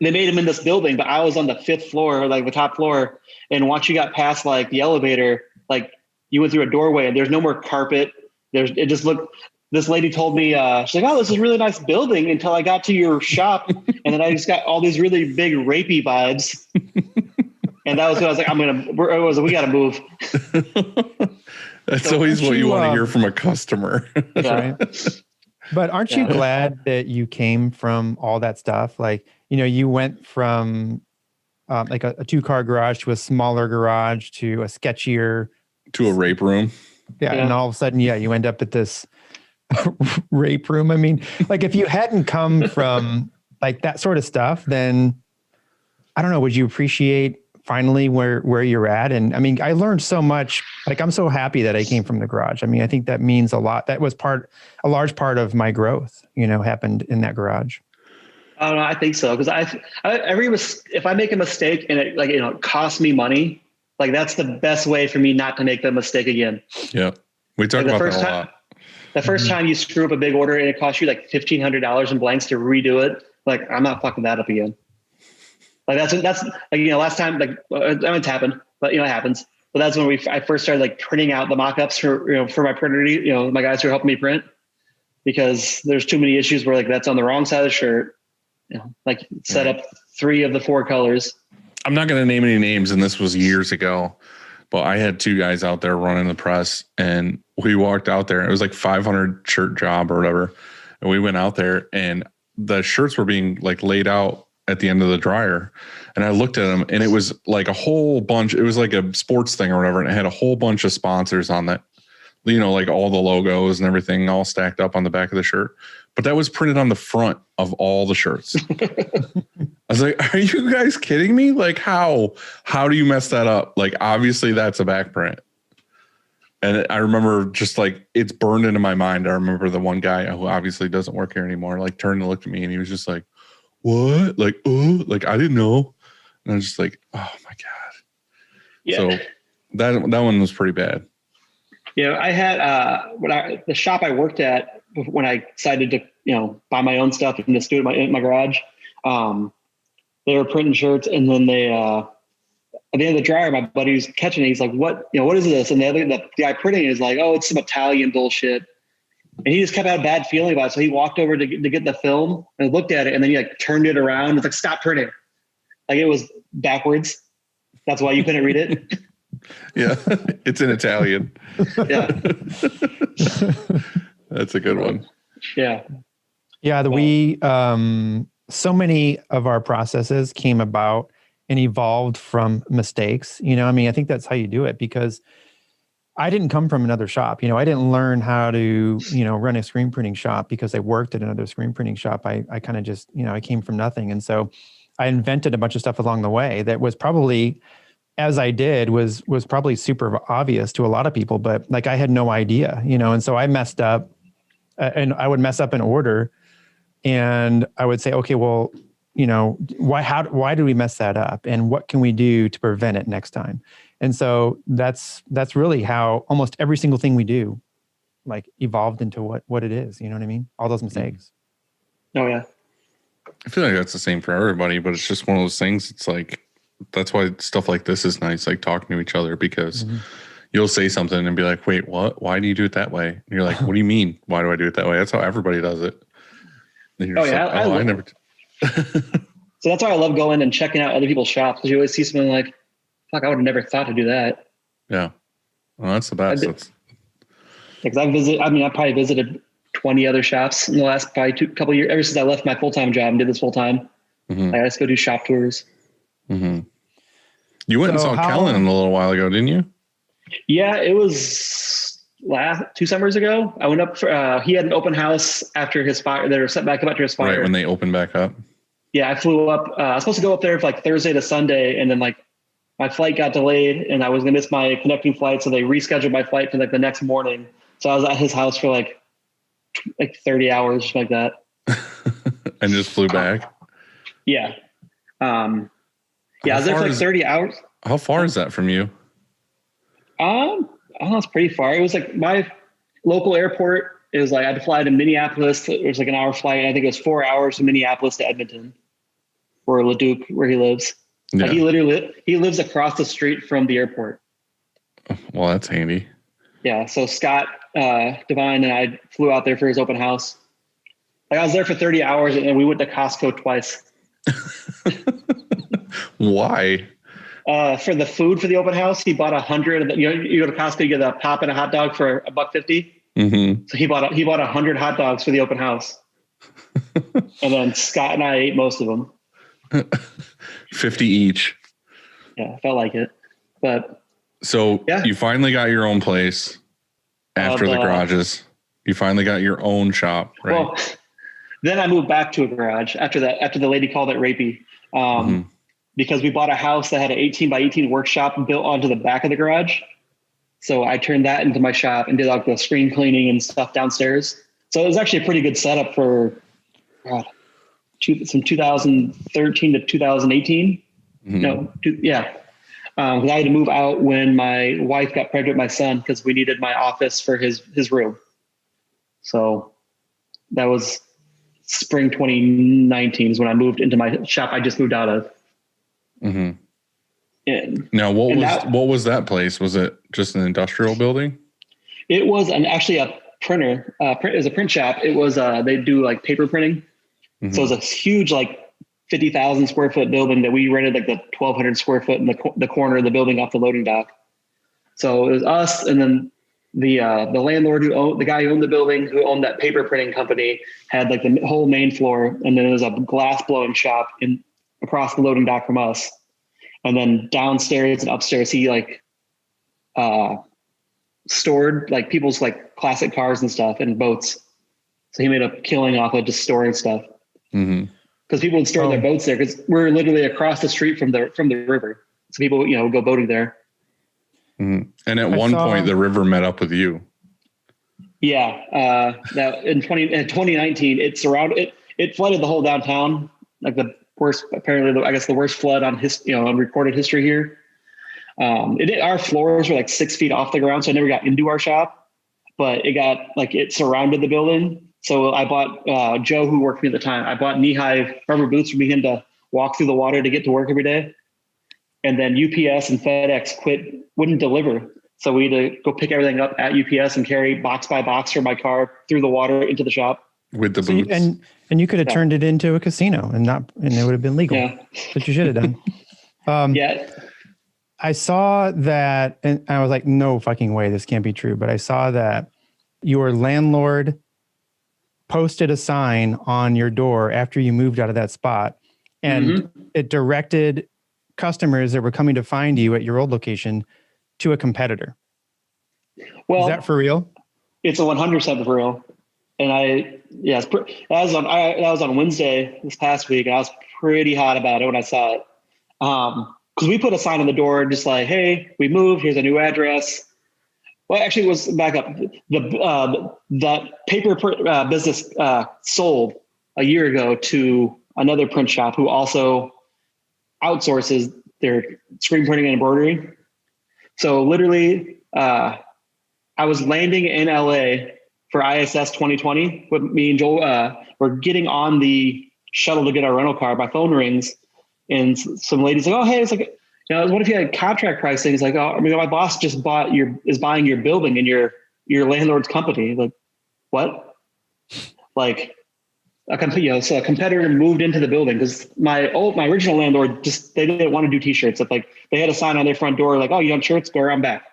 they made them in this building, but I was on the 5th floor, like the top floor. And once you got past like the elevator, like you went through a doorway and there's no more carpet. It just looked, this lady told me, she's like, oh, this is a really nice building until I got to your shop. And then I just got all these really big rapey vibes. And that was when I was like, we got to move. That's always what you want to hear from a customer. Right. But aren't you glad that you came from all that stuff? Like, you went from like a 2-car garage to a smaller garage to a sketchier. To a rape room. Yeah. And all of a sudden, you end up at this rape room. I mean, like if you hadn't come from like that sort of stuff, then I don't know, would you appreciate finally where you're at? And I mean, I learned so much. Like, I'm so happy that I came from the garage. I mean, I think that means a lot. That was a large part of my growth, happened in that garage. I don't know. I think so. Cause if I make a mistake and it costs me money, like that's the best way for me not to make the mistake again. Yeah. We talk about that a lot. The first time you screw up a big order and it costs you like $1,500 in blanks to redo it, like I'm not fucking that up again. Like that's like, last time, like it's happened, but it happens. But that's when I first started like printing out the mock-ups for my printer, my guys who are helping me print, because there's too many issues where like that's on the wrong side of the shirt, like set up 3 of the 4 colors. I'm not going to name any names, and this was years ago, but I had 2 guys out there running the press, and we walked out there. It was like 500 shirt job or whatever. And we went out there, and the shirts were being like laid out at the end of the dryer. And I looked at them, and it was like a whole bunch. It was like a sports thing or whatever. And it had a whole bunch of sponsors on that, you know, like all the logos and everything all stacked up on the back of the shirt. But that was printed on the front of all the shirts. I was like, are you guys kidding me? Like, how do you mess that up? Like, obviously that's a back print. And I remember just like, it's burned into my mind. I remember the one guy who obviously doesn't work here anymore, like turned and looked at me, and he was just like, what? Like, oh, like, I didn't know. And I was just like, oh my God. Yeah. So that one was pretty bad. Yeah. I had, the shop I worked at when I decided to, you know, buy my own stuff and just do it in my garage. They were printing shirts, and then they, at the end of the dryer, my buddy was catching it. He's like, what is this? And the guy printing it is like, oh, it's some Italian bullshit. And he just kept having a bad feeling about it. So he walked over to get the film and looked at it, and then he like turned it around. It's like, stop printing. Like, it was backwards. That's why you couldn't read it. Yeah. It's in Italian. Yeah. That's a good one. Yeah. Yeah. So many of our processes came about and evolved from mistakes. You know, I mean, I think that's how you do it, because I didn't come from another shop. You know, I didn't learn how to, you know, run a screen printing shop because I worked at another screen printing shop. I kind of just, you know, I came from nothing. And so I invented a bunch of stuff along the way that was probably, as I did, was probably super obvious to a lot of people, but like I had no idea, you know, and so I messed up, and I would mess up an order, and I would say, okay, well, you know, why did we mess that up? And what can we do to prevent it next time? And so that's really how almost every single thing we do like evolved into what it is. You know what I mean? All those mistakes. Oh yeah. I feel like that's the same for everybody, but it's just one of those things. It's like, that's why stuff like this is nice, like talking to each other, because you'll say something and be like, wait, what? Why do you do it that way? And you're like, what do you mean? Why do I do it that way? That's how everybody does it. And you're yeah. like, I never. So that's why I love going and checking out other people's shops, because you always see something like, fuck, I would have never thought to do that. Yeah. Well, that's the best. Because I probably visited 20 other shops in the last probably couple of years, ever since I left my full-time job and did this full-time. I just go do shop tours. You went and saw Kellen a little while ago, didn't you? Yeah, it was 2 summers ago. I went up for, he had an open house after his fire. They were set back up after his fire. Right, when they opened back up. Yeah, I flew up. I was supposed to go up there for like Thursday to Sunday, and then like my flight got delayed, and I was gonna miss my connecting flight, so they rescheduled my flight for like the next morning. So I was at his house for like 30 hours, just like that. And just flew back. Yeah. Yeah, I was there for like 30 hours. How far is that from you? I don't know, it's pretty far. It was like my local airport is like, I had to fly to Minneapolis. It was like an hour flight. I think it was 4 hours from Minneapolis to Edmonton, or Leduc, where he lives. Yeah. Like he lives across the street from the airport. Well, that's handy. Yeah. So Scott Devine and I flew out there for his open house. Like, I was there for 30 hours, and we went to Costco twice. Why? For the food for the open house, he bought 100. You go to Costco, you get a pop and a hot dog for $1.50. So he bought 100 hot dogs for the open house. And then Scott and I ate most of them. 50 each. Yeah, I felt like it. But so yeah. You finally got your own place after the garages. You finally got your own shop, right? Well, then I moved back to a garage after that, after the lady called it rapey. Because we bought a house that had an 18 by 18 workshop built onto the back of the garage. So I turned that into my shop and did like the screen cleaning and stuff downstairs. So it was actually a pretty good setup for from 2013 to 2018. I had to move out when my wife got pregnant with my son, because we needed my office for his room. So that was spring 2019 is when I moved into my shop I just moved out of. Now, what was that place? Was it just an industrial building? It was actually a printer. It was a print shop. It was they do like paper printing. So it was a huge like 50,000 square foot building that we rented like the 1,200 square foot in the corner of the building off the loading dock. So it was us, and then the landlord the guy who owned the building, who owned that paper printing company, had like the whole main floor, and then there was a glass blowing shop across the loading dock from us. And then downstairs and upstairs, he like stored like people's like classic cars and stuff and boats. So he made a killing off of just storing stuff. Mm-hmm. Because people would store their boats there, because we're literally across the street from the river. So people, would go boating there. Mm-hmm. And at one point, the river met up with you. Yeah, that in 2019, it flooded the whole downtown, like the worst, apparently, I guess the worst flood on on recorded history here. Our floors were like 6 feet off the ground, so I never got into our shop, but it surrounded the building. So I bought Joe, who worked for me at the time. I bought knee-high rubber boots for him to walk through the water to get to work every day. And then UPS and FedEx wouldn't deliver. So we had to go pick everything up at UPS and carry box by box from my car through the water into the shop. With the boots. And you could have turned it into a casino and it would have been legal. Yeah. But you should have done. Yeah. I saw that and I was like, no fucking way, this can't be true. But I saw that your landlord posted a sign on your door after you moved out of that spot, and it directed customers that were coming to find you at your old location to a competitor. Well, is that for real? It's a 100% for real. And that was on Wednesday this past week. And I was pretty hot about it when I saw it. Because we put a sign on the door just like, hey, we moved, here's a new address. Well, actually, it was back up. The paper business sold a year ago to another print shop who also outsources their screen printing and embroidery. So literally, I was landing in LA for ISS 2020. With me and Joel, we're getting on the shuttle to get our rental car. My phone rings, and some lady's like, "Oh, hey, it's like." What if you had contract pricing? It's like, my boss just is buying your building and your landlord's company. Like, what? Like, so a competitor moved into the building because my original landlord they didn't want to do t-shirts. It's like they had a sign on their front door like, oh, you want shirts? Go around back.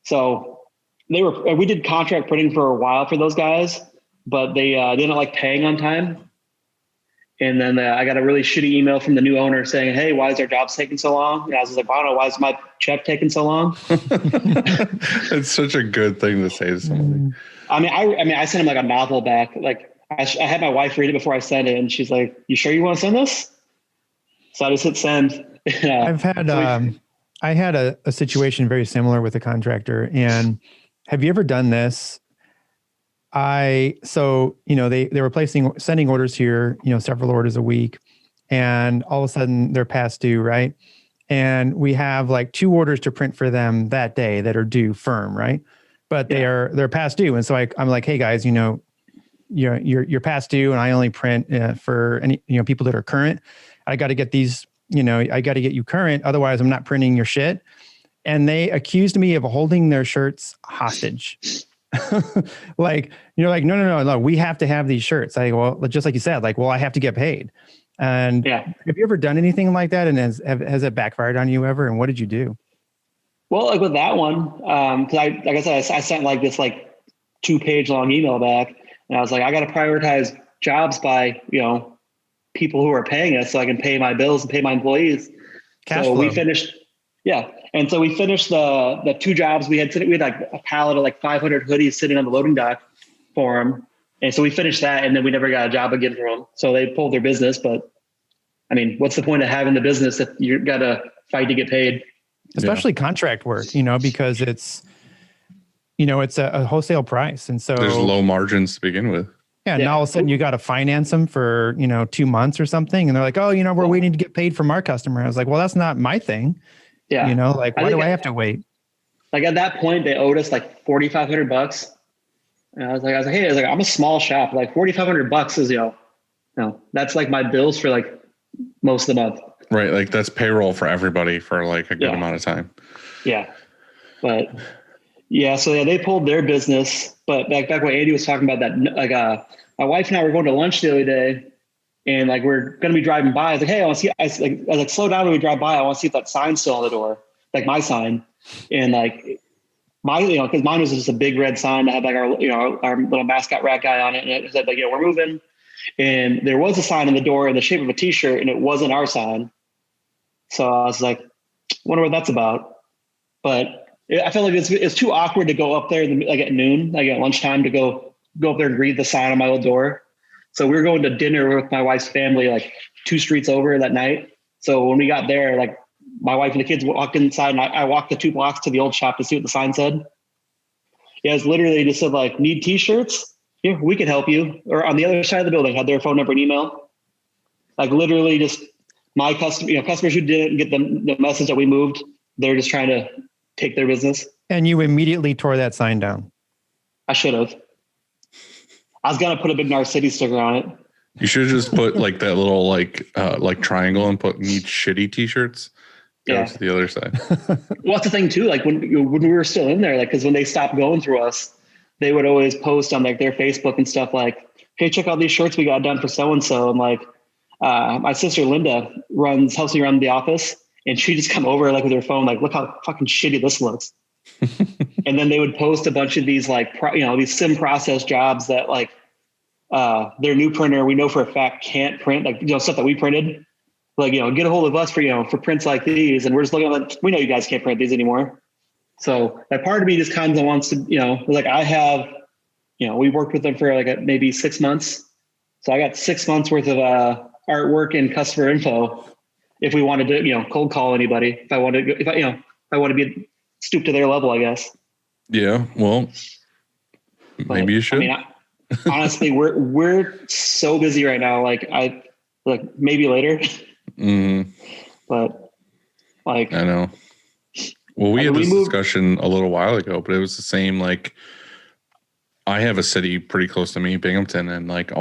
So we did contract printing for a while for those guys, but they didn't like paying on time. And then I got a really shitty email from the new owner saying, hey, why is our jobs taking so long? And I was like, I don't know, why is my check taking so long? It's such a good thing to say to somebody. I sent him like a novel back. Like I had my wife read it before I sent it. And she's like, you sure you want to send this? So I just hit send. I had a situation very similar with a contractor. And have you ever done this? They were sending orders here, several orders a week, and all of a sudden they're past due, right? And we have like 2 orders to print for them that day that are due firm, right? But they're past due. And so I'm like, hey guys, you're past due, and I only print for any, people that are current. I got to get these, I got to get you current. Otherwise I'm not printing your shit. And they accused me of holding their shirts hostage. Like, no, we have to have these shirts. Well, just like you said, I have to get paid. And have you ever done anything like that? And has it backfired on you ever? And what did you do? Well, like with that one, cause I sent like this 2-page long email back, and I was like, I got to prioritize jobs by, people who are paying us so I can pay my bills and pay my employees. Cash flow. We finished. Yeah. And so we finished the 2 jobs we had. We had like a pallet of 500 hoodies sitting on the loading dock for them. And so we finished that, and then we never got a job again from them. So they pulled their business. But I mean, what's the point of having the business if you got to fight to get paid? Especially contract work, because it's, it's a wholesale price. And so there's low margins to begin with. Yeah. And all of a sudden you got to finance them for, 2 months or something. And they're like, oh, we're waiting to get paid from our customer. I was like, well, that's not my thing. Yeah. Why do I have to wait? Like at that point, they owed us $4,500. And I was like, hey, I'm a small shop. $4,500 is, that's my bills for most of the month. Right. That's payroll for everybody for a good amount of time. Yeah. But so they pulled their business. But back when Andy was talking about that, my wife and I were going to lunch the other day, And like, we're going to be driving by. I was like, hey, I want to see, I was like, slow down when we drive by. I want to see if that sign's still on the door, like my sign. And like cause mine was just a big red sign that had like our little mascot rat guy on it. And it said like, we're moving. And there was a sign on the door in the shape of a t-shirt, and it wasn't our sign. So I was like, wonder what that's about. But I felt like it's too awkward to go up there like at noon, like at lunchtime, to go up there and read the sign on my old door. So we were going to dinner with my wife's family, like 2 streets over that night. So when we got there, like my wife and the kids walked inside, and I walked the 2 blocks to the old shop to see what the sign said. Yeah, it's literally just said like, need t-shirts? Yeah, we can help you. Or on the other side of the building, had their phone number and email. Like literally just my customers who didn't get the message that we moved, they're just trying to take their business. And you immediately tore that sign down. I should have. I was going to put a big Gnar City sticker on it. You should have just put like that little like triangle and put need shitty t-shirts. Go to the other side. Well, that's the thing too. Like when we were still in there, like, cause when they stopped going through us, they would always post on like their Facebook and stuff like, hey, check out these shirts we got done for so-and-so. And like, my sister Linda helps me run the office, and she just come over like with her phone, like, look how fucking shitty this looks. And then they would post a bunch of these like, these sim process jobs that like, their new printer, we know for a fact can't print, like, stuff that we printed. Like, get a hold of us for prints like these. And we're just looking at, we know you guys can't print these anymore. So that part of me just kind of wants to, like I have, we worked with them for like maybe 6 months. So I got 6 months worth of artwork and customer info. If we wanted to, cold call anybody, if I want to be stoop to their level, I guess. Yeah. Well, maybe you should. I mean, honestly, we're so busy right now. Like maybe later. Mm-hmm. But like, I know. Well, we had this discussion a little while ago, but it was the same. Like, I have a city pretty close to me, Binghamton, and like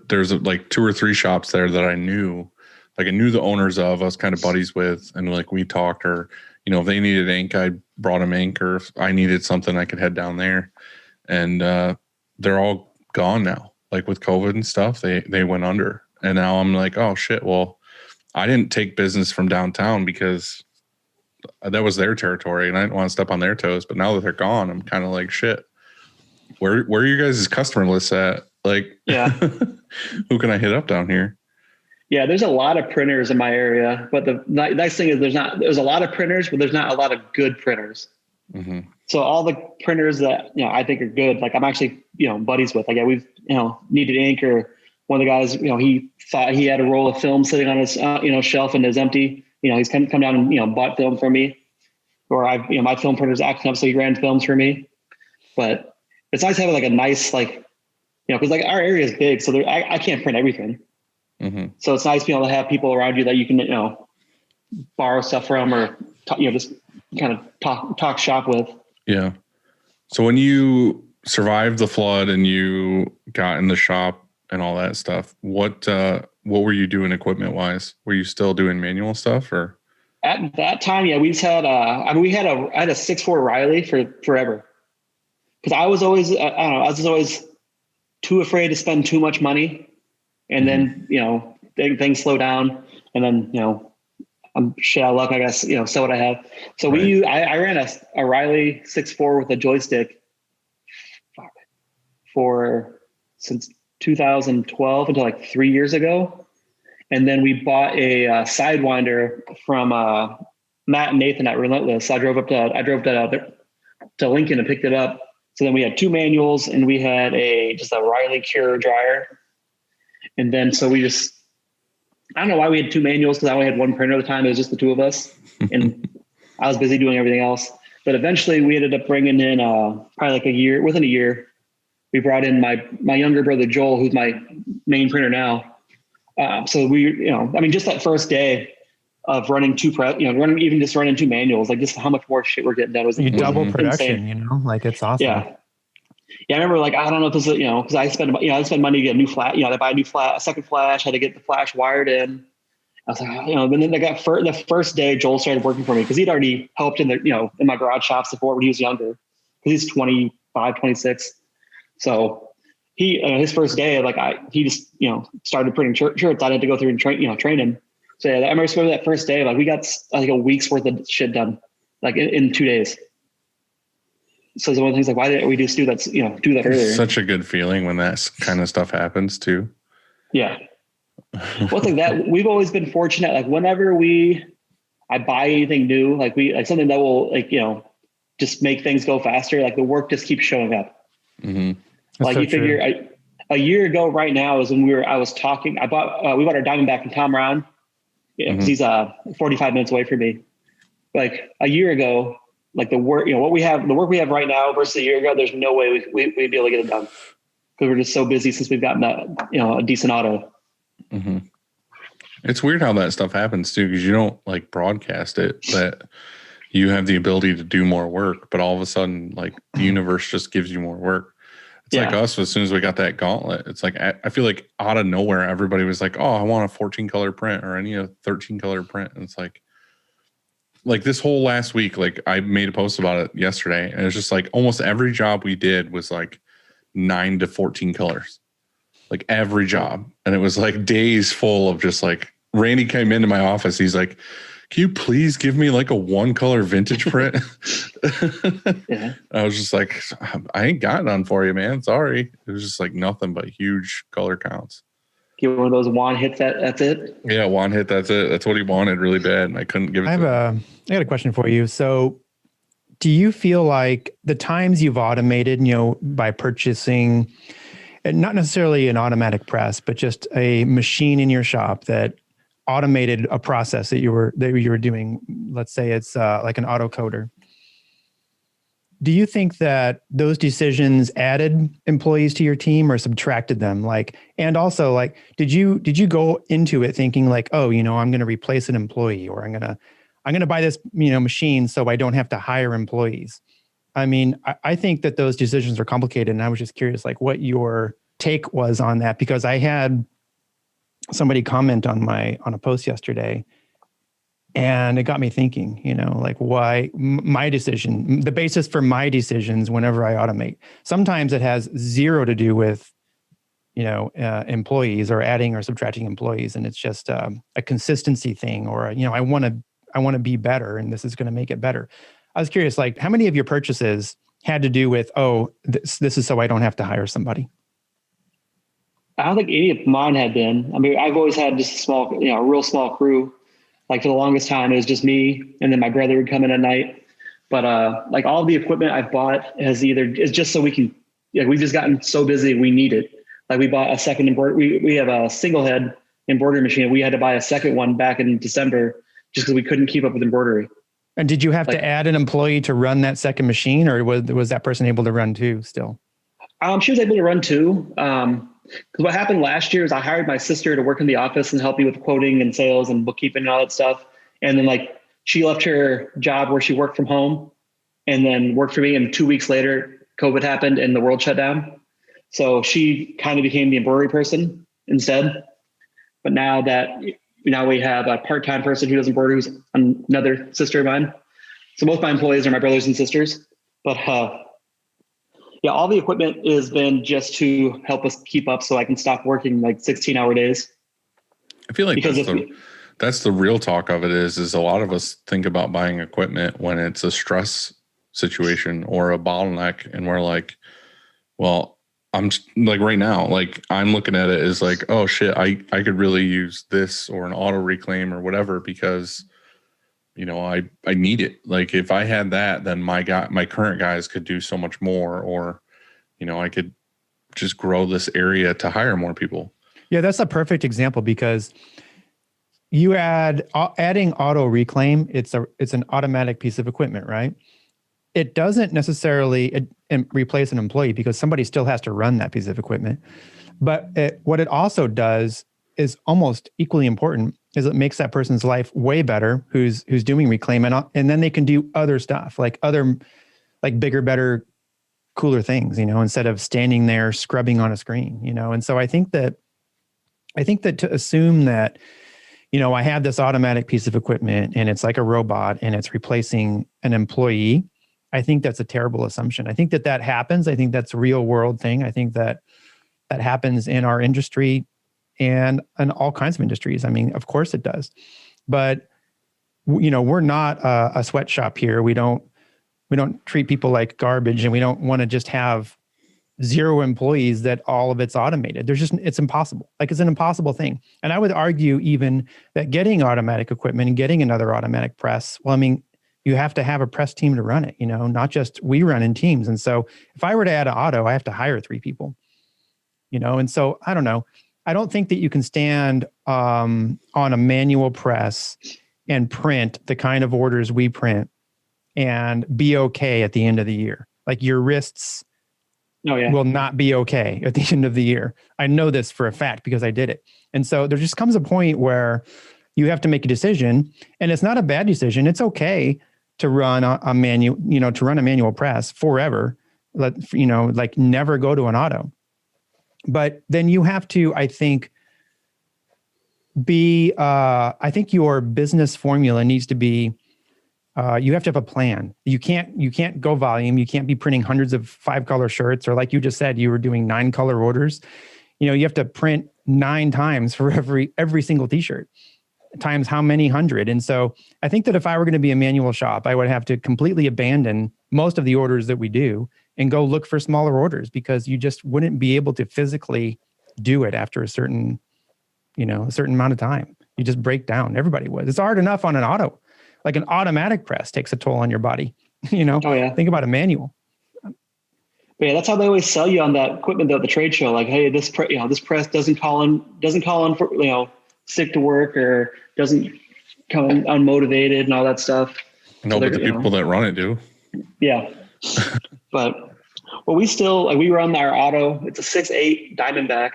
there's like 2 or 3 shops there that I knew. Like I knew the owners of, I was kind of buddies with, and like we talked, or if they needed ink, I brought them ink, or if I needed something, I could head down there. And they're all gone now. Like with COVID and stuff, they went under. And now I'm like, oh shit, well, I didn't take business from downtown because that was their territory and I didn't want to step on their toes. But now that they're gone, I'm kind of like, shit, where are you guys' customer lists at? Like, yeah, who can I hit up down here? Yeah, there's a lot of printers in my area, but the nice thing is there's a lot of printers, but there's not a lot of good printers. Mm-hmm. So all the printers that, I think are good, like I'm actually, buddies with, like, we've, needed ink, or one of the guys, he thought he had a roll of film sitting on his, shelf and is empty. He's come down and, bought film for me, or my film printer's acting up, so he ran films for me. But it's nice having like a nice, like, cause like our area is big, so I can't print everything. Mm-hmm. So it's nice being able to have people around you that you can, borrow stuff from, or, just kind of talk shop with. Yeah. So when you survived the flood and you got in the shop and all that stuff, what were you doing equipment wise? Were you still doing manual stuff, or? At that time, yeah, we just had I had a 6.4 Riley for forever. Cause I was always, I was just always too afraid to spend too much money. And then, things slow down, and then, I'm shit out of luck, I guess, sell what I have. So right. I ran a Riley 6.4 with a joystick since 2012 until like 3 years ago. And then we bought a Sidewinder from Matt and Nathan at Relentless. So I drove to Lincoln and picked it up. So then we had 2 manuals, and we had just a Riley Cure dryer. And then, so we just, I don't know why we had 2 manuals, because I only had 1 printer at the time. It was just the 2 of us, and I was busy doing everything else. But eventually we ended up bringing in, probably like within a year, we brought in my younger brother, Joel, who's my main printer now. So we, just that first day of running 2 running 2 manuals, like just how much more shit we're getting done. You double production, insane. Like it's awesome. Yeah. Yeah, I remember, like, I don't know if this is, because I spend money to get a new flash, to buy a second flash, had to get the flash wired in. I was like, and then the first day Joel started working for me, because he'd already helped in the, in my garage shops before when he was younger, because he's 25, 26. So he his first day, like he just started printing shirts. I had to go through and train him. So yeah, I remember that first day, like we got like a week's worth of shit done, like in 2 days. So it's one of the things like, why didn't we just do that? Do that earlier. It's such a good feeling when that kind of stuff happens too. Yeah. One thing that we've always been fortunate, like whenever I buy anything new, like something that will just make things go faster. Like the work just keeps showing up. Mm-hmm. Like so you figure a year ago right now is when we bought our Diamondback from Tom Round. Yeah. Mm-hmm. He's 45 minutes away from me. Like a year ago, like the work, the work we have right now versus a year ago, there's no way we'd be able to get it done because we're just so busy since we've gotten a decent auto. Mm-hmm. It's weird how that stuff happens too, because you don't like broadcast it that you have the ability to do more work, but all of a sudden, like the universe just gives you more work. It's like us, as soon as we got that gauntlet, it's like, I feel like out of nowhere, everybody was like, oh, I want a 14 color print or I need a 13 color print. And it's like this whole last week, like I made a post about it yesterday, and it's just like almost every job we did was like 9 to 14 colors, like every job. And it was like days full of just like, Randy came into my office. He's like, can you please give me like a 1 color vintage print? Yeah. I was just like, I ain't got none for you, man. Sorry. It was just like nothing but huge color counts. Get one of those wand hits. That's it. Yeah, wand hit. That's it. That's what he wanted really bad, and I couldn't give it. I got a question for you. So, do you feel like the times you've automated, by purchasing, and not necessarily an automatic press, but just a machine in your shop that automated a process that you were doing? Let's say it's like an autocoder. Do you think that those decisions added employees to your team or subtracted them? And also did you go into it thinking like, oh, I'm going to replace an employee, or I'm going to buy this, machine so I don't have to hire employees? I mean, I think that those decisions are complicated, and I was just curious, like what your take was on that, because I had somebody comment on a post yesterday, and it got me thinking, why my decision, the basis for my decisions whenever I automate. Sometimes it has zero to do with, employees or adding or subtracting employees. And it's just a consistency thing, or, I want to be better, and this is going to make it better. I was curious, how many of your purchases had to do with, this is so I don't have to hire somebody? I don't think any of mine had been. I mean, I've always had just a small, a real small crew. Like for the longest time, it was just me, and then my brother would come in at night. But all the equipment I've bought is just so we can. We've just gotten so busy, we need it. Like we bought a second embroidery. We have a single head embroidery machine. We had to buy a second one back in December just because we couldn't keep up with embroidery. And did you have to add an employee to run that second machine, or was that person able to run too still? She was able to run too. Because what happened last year is I hired my sister to work in the office and help me with quoting and sales and bookkeeping and all that stuff. And then she left her job where she worked from home and then worked for me. And 2 weeks later, COVID happened and the world shut down. So she kind of became the embroidery person instead. But now we have a part-time person who does embroidery, who's another sister of mine. So most of my employees are my brothers and sisters. But yeah, all the equipment has been just to help us keep up so I can stop working 16-hour days. I feel like that's the real talk of it is a lot of us think about buying equipment when it's a stress situation or a bottleneck. And we're like, well, I'm right now, I'm looking at it as oh shit, I could really use this or an auto reclaim or whatever because I need it. If I had that, then my current guys could do so much more, or, I could just grow this area to hire more people. Yeah, that's a perfect example because you adding auto reclaim. It's an automatic piece of equipment, right? It doesn't necessarily replace an employee because somebody still has to run that piece of equipment. But what it also does is almost equally important is it makes that person's life way better who's doing reclaim, and then they can do other stuff, bigger, better, cooler things, instead of standing there scrubbing on a screen, And so I think that to assume that, I have this automatic piece of equipment and it's like a robot and it's replacing an employee, I think that's a terrible assumption. I think that happens. I think that's a real world thing. I think that that happens in our industry and in all kinds of industries. I mean, of course it does, but we're not a sweatshop here. We don't treat people like garbage, and we don't want to just have 0 employees that all of it's automated. It's impossible. Like, it's an impossible thing. And I would argue even that getting automatic equipment and getting another automatic press, well, I mean, you have to have a press team to run it, not just we run in teams. And so if I were to add an auto, I have to hire 3 people, and so I don't know. I don't think that you can stand on a manual press and print the kind of orders we print and be okay at the end of the year. Like, your wrists will not be okay at the end of the year. I know this for a fact because I did it. And so there just comes a point where you have to make a decision, and it's not a bad decision. It's okay to run a manual, to run a manual press forever, like never go to an auto. But then you have to, I think, I think your business formula needs to be, you have to have a plan. You can't go volume. You can't be printing hundreds of 5-color shirts, or like you just said, you were doing 9-color orders. You have to print 9 times for every single t-shirt, times how many hundred. And so I think that if I were going to be a manual shop, I would have to completely abandon most of the orders that we do and go look for smaller orders, because you just wouldn't be able to physically do it after a certain amount of time. You just break down. Everybody would. It's hard enough on an auto. Like, an automatic press takes a toll on your body. Oh, yeah. Think about a manual. But yeah, that's how they always sell you on that equipment at the trade show. Like, hey, this press doesn't call in for sick to work, or doesn't come in unmotivated and all that stuff. No, but the people that run it do. Yeah, but we still we run our auto. It's a 6.8 Diamondback,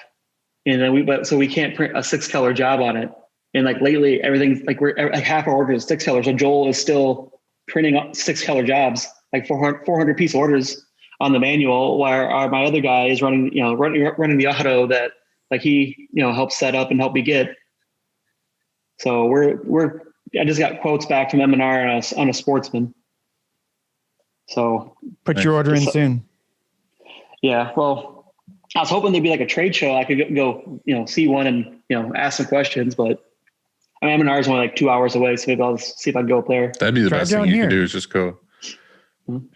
and then so we can't print a 6-color job on it. And like lately, everything's like we're like half our orders is 6-color. So Joel is still printing up 6-color jobs, like 400 piece orders on the manual, while my other guy is running the auto that like he helps set up and help me get. So I just got quotes back from M&R on a Sportsman. So put your order in soon. Yeah, well, I was hoping there'd be like a trade show. I could go see one and ask some questions, but I mean, M&R is only like 2 hours away, so maybe I'll see if I can go up there. That'd be the best thing you can do, is just go.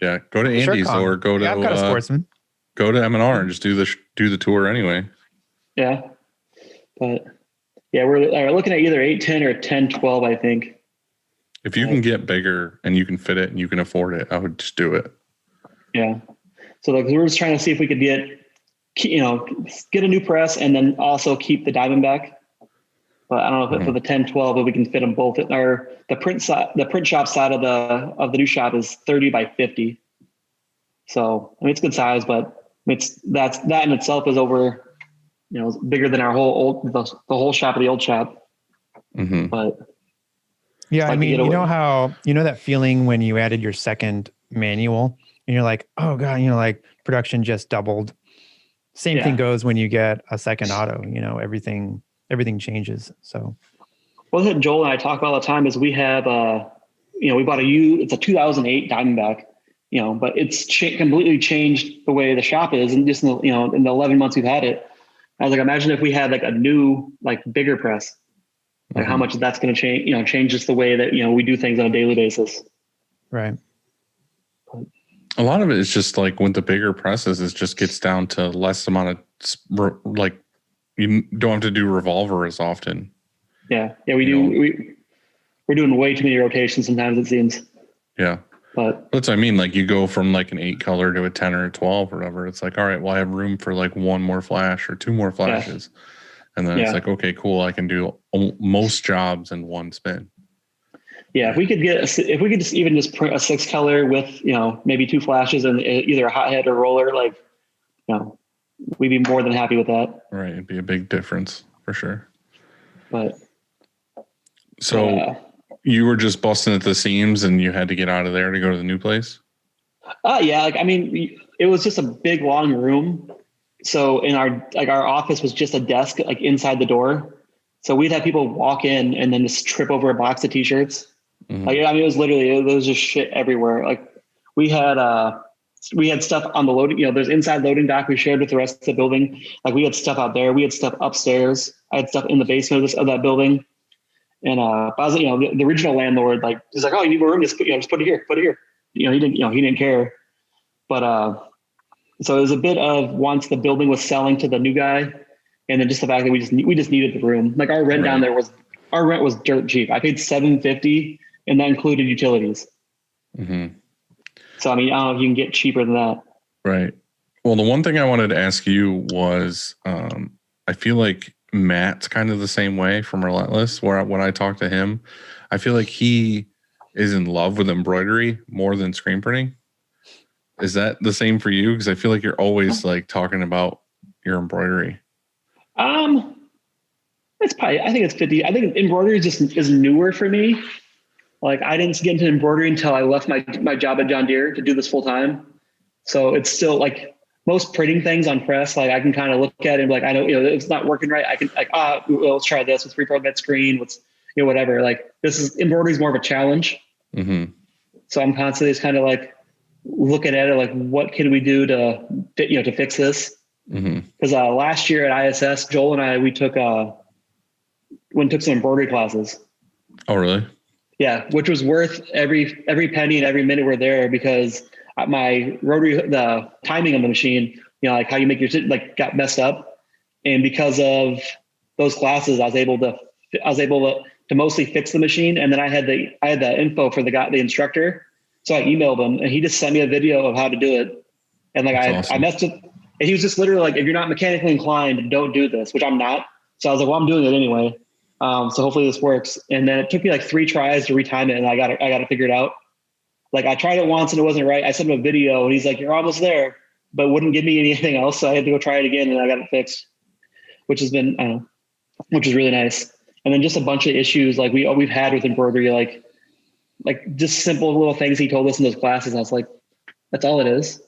Yeah, go to Andy's or go to I've got a Sportsman. Go to M&R and just do the tour anyway. Yeah, but yeah, we're looking at either 810 or 1012, I think. If you can get bigger and you can fit it and you can afford it, I would just do it. Yeah. So like we're just trying to see if we could get a new press and then also keep the Diamondback. But I don't know if for the 1012, if we can fit them both. The print shop side of the new shop is 30 by 50. So I mean, it's good size, but that in itself is over, bigger than our the whole shop of the old shop. Mm-hmm. But yeah, I mean, that feeling when you added your second manual and you're like, oh God, like production just doubled. Same thing goes when you get a second auto, everything changes. So one thing Joel and I talk about all the time is we have, we bought it's a 2008 Diamondback, but it's completely changed the way the shop is. And just, in the 11 months we've had it, I was like, imagine if we had like a new, like bigger press, like how much that's going to change, change just the way that, we do things on a daily basis. Right. A lot of it is just like with the bigger presses, it just gets down to less amount of like, you don't have to do revolver as often. Yeah. Yeah. We're doing way too many rotations sometimes, it seems. Yeah. But that's what I mean. Like you go from like an 8-color to a 10 or a 12 or whatever. It's like, all right, well, I have room for like 1 more flash or 2 more flashes. Yeah. And then it's like, okay, cool. I can do most jobs in 1 spin. Yeah. If we could just print a 6-color with, maybe 2 flashes and either a hothead or roller, like, we'd be more than happy with that. Right. It'd be a big difference for sure. But so you were just busting at the seams and you had to get out of there to go to the new place? Yeah. Like, I mean, it was just a big, long room. So in our office was just a desk, like inside the door. So we'd have people walk in and then just trip over a box of t-shirts. Mm-hmm. Like, I mean, it was just shit everywhere. Like we had, we had stuff on the loading, there's inside loading dock we shared with the rest of the building. Like we had stuff out there. We had stuff upstairs. I had stuff in the basement of that building. And I was, the original landlord, like, he's like, oh, you need more room? Just put it here. He didn't care. But so it was a bit of once the building was selling to the new guy, and then just the fact that we just needed the room. Like our rent down there was dirt cheap. I paid $750, and that included utilities. Mm-hmm. So, I mean, I don't know if you can get cheaper than that. Right. Well, the one thing I wanted to ask you was, I feel like Matt's kind of the same way from Relentless, where when I talk to him, I feel like he is in love with embroidery more than screen printing. Is that the same for you? Because I feel like you're always like talking about your embroidery. It's probably, I think it's 50. I think embroidery is newer for me. Like I didn't get into embroidery until I left my job at John Deere to do this full time. So it's still like most printing things on press. Like I can kind of look at it and be like, I know, it's not working right. I can like, let's try this. Let's reprogram that screen. Let's, whatever. Like embroidery is more of a challenge. Mm-hmm. So I'm constantly just kind of like looking at it, like what can we do to fix this? Because last year at ISS, Joel and I, we took some embroidery classes. Oh, really? Yeah, which was worth every penny and every minute we're there, because my rotary, the timing of the machine, like how you make your, like got messed up. And because of those classes, I was able to mostly fix the machine. And then I had the info for the instructor. So I emailed him and he just sent me a video of how to do it. And like, awesome. I messed up, and he was just literally like, if you're not mechanically inclined, don't do this, which I'm not. So I was like, well, I'm doing it anyway. So hopefully this works. And then it took me like 3 tries to retime it, and I got it figured out. Like I tried it once and it wasn't right. I sent him a video and he's like, you're almost there, but wouldn't give me anything else. So I had to go try it again, and I got it fixed, which is really nice. And then just a bunch of issues like we've had with embroidery, like just simple little things he told us in those classes. I was like, that's all it is.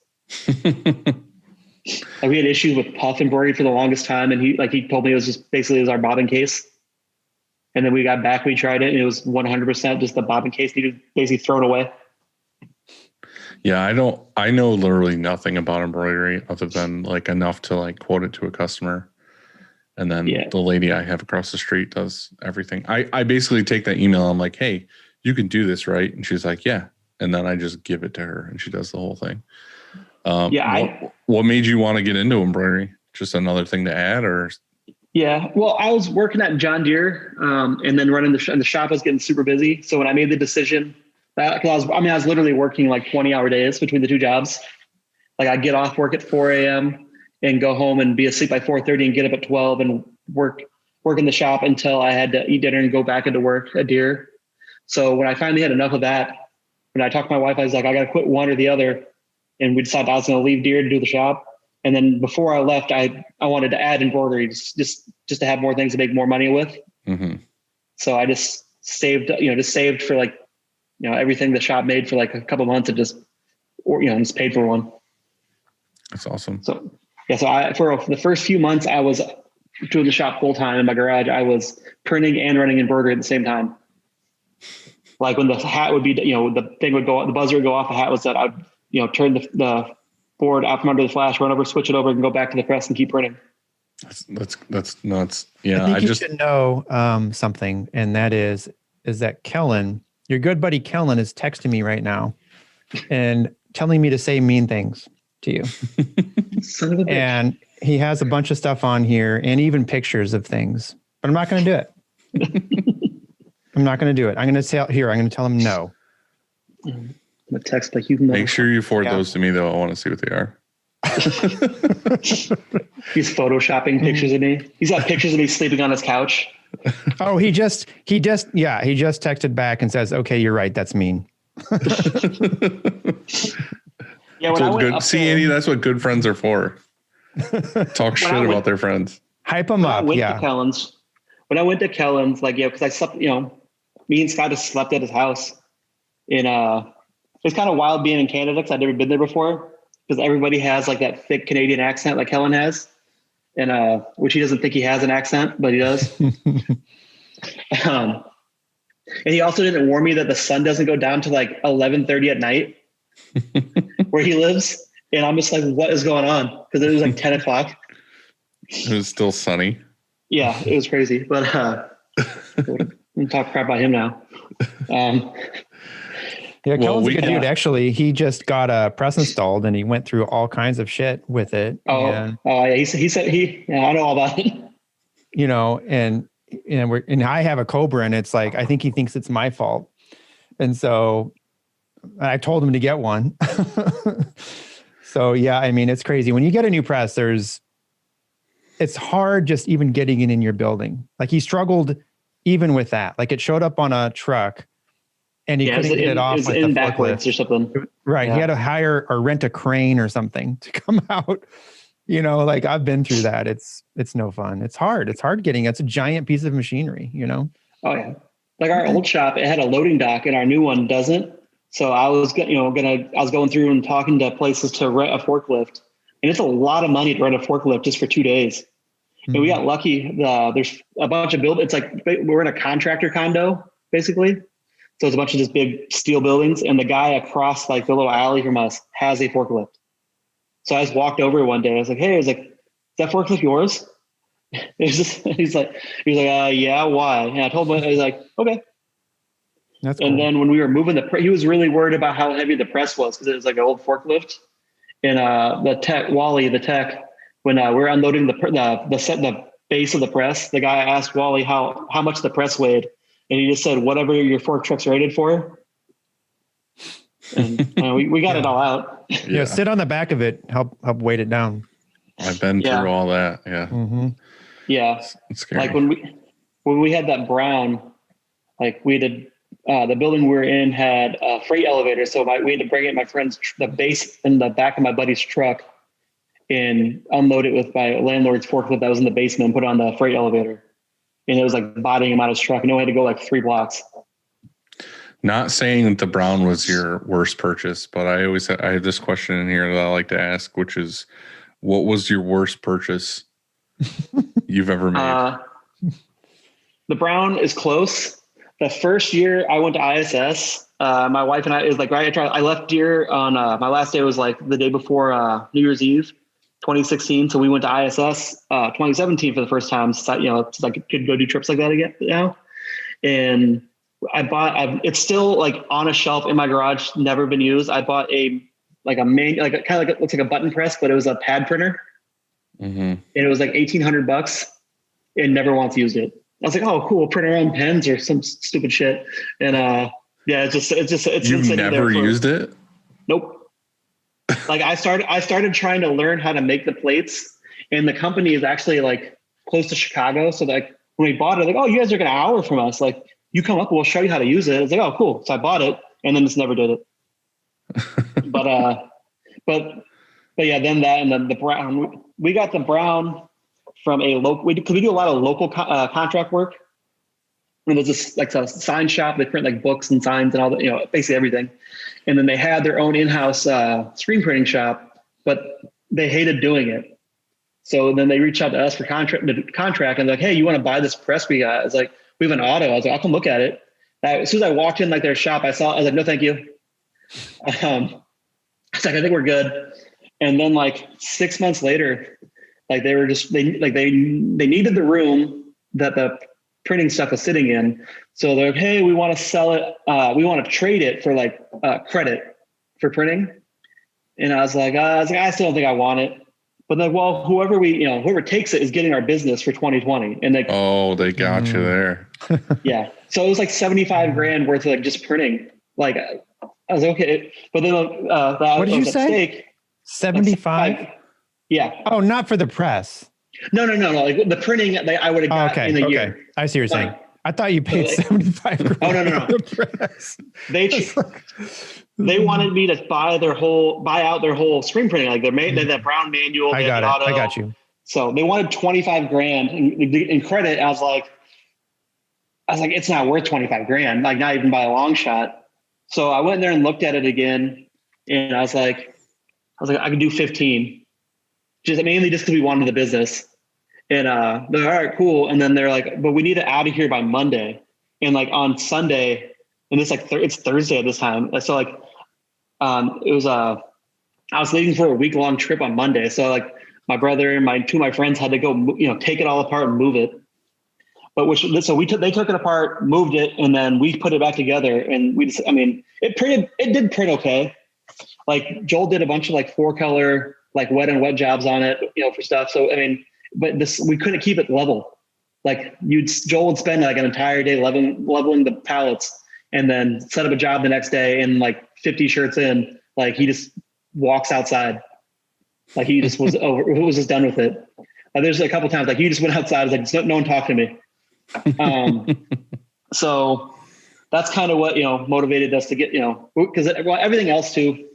Like we had issues with puff embroidery for the longest time. And he told me it was just basically our bobbin case. And then we got back, we tried it, and it was 100% just the bobbin case needed basically thrown away. Yeah, I know literally nothing about embroidery other than like enough to like quote it to a customer. And then the lady I have across the street does everything. I basically take that email. I'm like, hey, you can do this, right? And she's like, yeah. And then I just give it to her and she does the whole thing. What made you want to get into embroidery? Just another thing to add, or? Yeah, well, I was working at John Deere, and then running the shop was getting super busy. So when I made the decision, I was literally working like 20-hour days between the 2 jobs. Like I'd get off work at 4 a.m. and go home and be asleep by 4:30 and get up at 12 and work in the shop until I had to eat dinner and go back into work at Deere. So when I finally had enough of that, when I talked to my wife, I was like, I got to quit one or the other. And we decided I was going to leave Deere to do the shop. And then before I left, I wanted to add embroidery just to have more things to make more money with. Mm-hmm. So I just saved for like, everything the shop made for like a couple months and just paid for one. That's awesome. So for the first few months I was doing the shop full time in my garage. I was printing and running embroidery at the same time. Like when the hat would be, the thing would go, the buzzer would go off, the hat was set, I'd, turn the board out from under the flash, run over, switch it over, and go back to the press and keep printing. That's nuts. Yeah. I think you should know something, and that is that Kellen, your good buddy Kellen, is texting me right now and telling me to say mean things to you. Son of a bitch. And he has a bunch of stuff on here and even pictures of things, but I'm not going to do it. I'm not going to do it. I'm going to tell him no. I'm a text like you can make sure you forward those to me though. I want to see what they are. He's photoshopping pictures of me. He's got pictures of me sleeping on his couch. Oh, he just texted back and says, okay, you're right. That's mean. Yeah. When I went up see, Andy, that's what good friends are for. Talk shit about their friends. Hype them up. When I went to Kellen's, like, because I slept, me and Scott just slept at his house. And it's kind of wild being in Canada because I'd never been there before, because everybody has like that thick Canadian accent like Kellen has, and which he doesn't think he has an accent, but he does. And he also didn't warn me that the sun doesn't go down to like 11:30 at night. where he lives. And I'm just like, what is going on? Because it was like 10 o'clock. It was still sunny. Yeah, it was crazy. But I'm talk crap about him now. Yeah, Kellen's a good yeah. dude. Actually, he just got a press installed and he went through all kinds of shit with it. Yeah. He said I know all about it. You know, and I have a Cobra, and it's like I think he thinks it's my fault, and so I told him to get one. So yeah, I mean, it's crazy when you get a new press. It's hard just even getting it in your building. Like he struggled even with that. Like it showed up on a truck. And he couldn't get it off with the backwards or something. Right. Yeah. He had to hire or rent a crane or something to come out. You know, like I've been through that. It's no fun. It's hard. It's hard getting. It's a giant piece of machinery, you know? Oh yeah. Like our old shop, it had a loading dock and our new one doesn't. So I was, I was going through and talking to places to rent a forklift, and it's a lot of money to rent a forklift just for 2 days. Mm-hmm. And we got lucky. There's a bunch of it's like we're in a contractor condo basically. So it's a bunch of just big steel buildings, and the guy across like the little alley from us has a forklift. So I just walked over one day. I was like, "Hey," I was like, "Is that forklift yours?" He's like, "Yeah, why?" And I told him, I was like, "Okay." That's cool. And then when we were moving he was really worried about how heavy the press was because it was like an old forklift. And Wally, the tech, when we were unloading the base of the press, the guy asked Wally how much the press weighed. And he just said, whatever your fork truck's rated for. And we got it all out. Yeah, sit on the back of it, help weight it down. I've been through all that. Yeah. Mm-hmm. Yeah. It's scary. Like when we had that brown, like we did, the building we were in had a freight elevator. So we had to bring it my friend's, the base in the back of my buddy's truck and unload it with my landlord's forklift that was in the basement and put it on the freight elevator. And it was like bodying him out of his truck. And I had to go like 3 blocks. Not saying that the brown was your worst purchase, but I have this question in here that I like to ask, which is, what was your worst purchase you've ever made? The brown is close. The first year I went to ISS, my wife and I, it was like right. I left Deere on my last day was like the day before New Year's Eve. 2016. So we went to ISS 2017 for the first time. So, it's like could go do trips like that again now. And it's still like on a shelf in my garage, never been used. I bought it looks like a button press, but it was a pad printer. Mm-hmm. And it was like $1,800 and never once used it. I was like, oh, cool. Print our own pens or some stupid shit. And it's You've never used it? Nope. Like I started trying to learn how to make the plates, and the company is actually like close to Chicago. So like when we bought it, like, oh, you guys are going to hour from us. Like you come up, we'll show you how to use it. I was like, oh, cool. So I bought it and then just never did it. but yeah, then that, and then the brown, we got the brown from a local, we do a lot of local contract work. And there's this like a sign shop. They print like books and signs and all the, basically everything. And then they had their own in-house screen printing shop, but they hated doing it. So then they reached out to us for contract, and they're like, hey, you want to buy this press we got? I was like, we have an auto. I was like, I'll come look at it. As soon as I walked in like their shop, I was like, no, thank you. I was like, I think we're good. And then like 6 months later, like they needed the room that the printing stuff was sitting in. So they're like, hey, we want to sell it. We want to trade it for like credit for printing. And I was like, I still don't think I want it. But like, well, whoever takes it is getting our business for 2020. And they got you there. Yeah. So it was like $75,000 worth of like just printing. Like I was okay. But then what did you say? 75? Yeah. Oh, not for the press. No. Like the printing I would have got in a year. I see what you're saying. I thought you paid $75,000. Oh, no. The press. They wanted me to buy out their whole screen printing. Like that brown manual. I got you. So they wanted $25,000 in credit. I was like, it's not worth $25,000. Like not even by a long shot. So I went there and looked at it again, and I was like, I can do 15. Just mainly just because we wanted the business. And they're like, all right, cool. And then they're like, but we need it out of here by Monday. And like on Sunday, and it's like it's Thursday at this time. So like it was I was leaving for a week-long trip on Monday. So like my brother and two of my friends had to go, take it all apart and move it. But they took it apart, moved it, and then we put it back together. And it did print okay. Like Joel did a bunch of like 4-color, like wet and wet jobs on it, for stuff. So, but we couldn't keep it level. Like Joel would spend like an entire day leveling the pallets and then set up a job the next day, and like 50 shirts in, like he just walks outside. Like he just was just done with it. There's a couple times like he just went outside. It's like, no one talked to me. So that's kind of what, motivated us to get, because everything else too,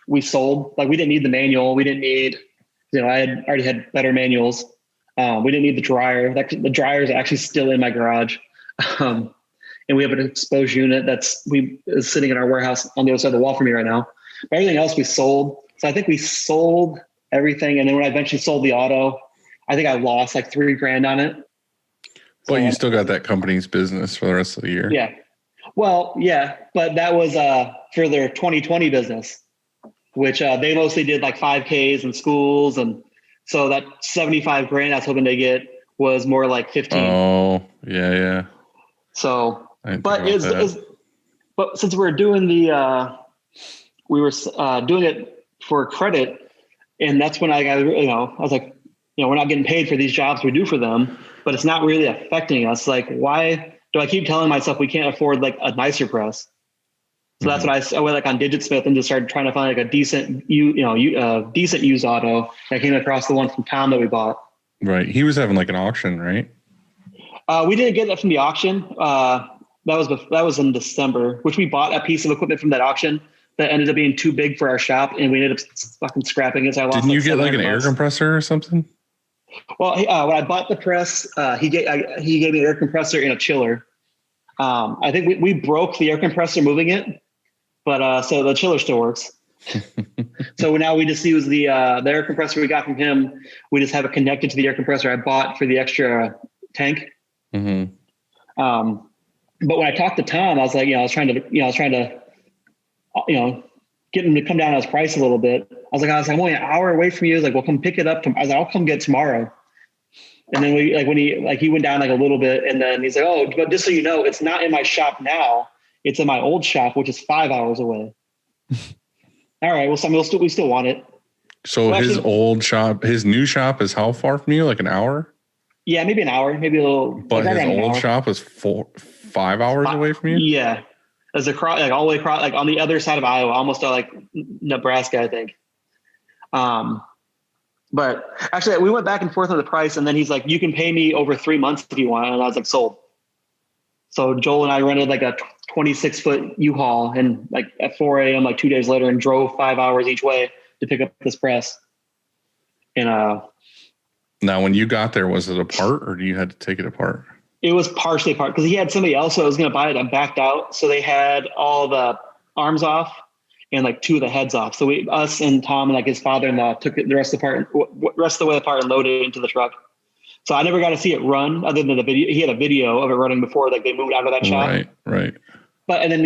we sold. Like we didn't need the manual. We didn't need, I had already had better manuals. We didn't need the dryer. The dryer is actually still in my garage. And we have an exposed unit is sitting in our warehouse on the other side of the wall for me right now. But everything else we sold. So I think we sold everything. And then when I eventually sold the auto, I think I lost like $3,000 on it. Well, you still got that company's business for the rest of the year. Yeah. Well, yeah, but that was for their 2020 business, which they mostly did like 5Ks in schools. And so that $75,000 I was hoping to get was more like 15. Oh, yeah. So, but since we're doing we were doing it for credit, and that's when I was like, we're not getting paid for these jobs we do for them, but it's not really affecting us. Like, why do I keep telling myself we can't afford like a nicer press? So that's what I went like on DigitSmith and just started trying to find like a decent, decent used auto. I came across the one from Tom that we bought. Right. He was having like an auction, right? We didn't get that from the auction. That was in December, which we bought a piece of equipment from that auction that ended up being too big for our shop, and we ended up fucking scrapping it. So I lost. Didn't you get like an air compressor or something? Well, when I bought the press, he gave me an air compressor and a chiller. I think we broke the air compressor moving it, but so the chiller still works. So now we just use the air compressor we got from him. We just have it connected to the air compressor I bought for the extra tank. Mm-hmm. But when I talked to Tom, I was like, I was trying to get him to come down on his price a little bit. I was like, I'm only an hour away from you. He was like, well, come pick it up. I was like, I'll come get it tomorrow. And then he went down like a little bit, and then he's like, oh, but just so you know, it's not in my shop now. It's in my old shop, which is 5 hours away. All right. Well, we still want it. So his new shop is how far from you? Like an hour? Yeah, maybe an hour, maybe a little. But his old shop is 5 hours away from you? Yeah. As across, like all the way across, like on the other side of Iowa, almost like Nebraska, I think. But actually we went back and forth on the price, and then he's like, you can pay me over 3 months if you want. And I was like, sold. So Joel and I rented like a 26-foot U-Haul, and like at 4 a.m., like 2 days later, and drove 5 hours each way to pick up this press. And now when you got there, was it apart, or you had to take it apart? It was partially apart because he had somebody else that was going to buy it and backed out. So they had all the arms off and like 2 of the heads off. So us and Tom and like his father-in-law took the rest of the way apart and loaded it into the truck. So I never got to see it run other than the video. He had a video of it running before like they moved out of that shop. Right. But and then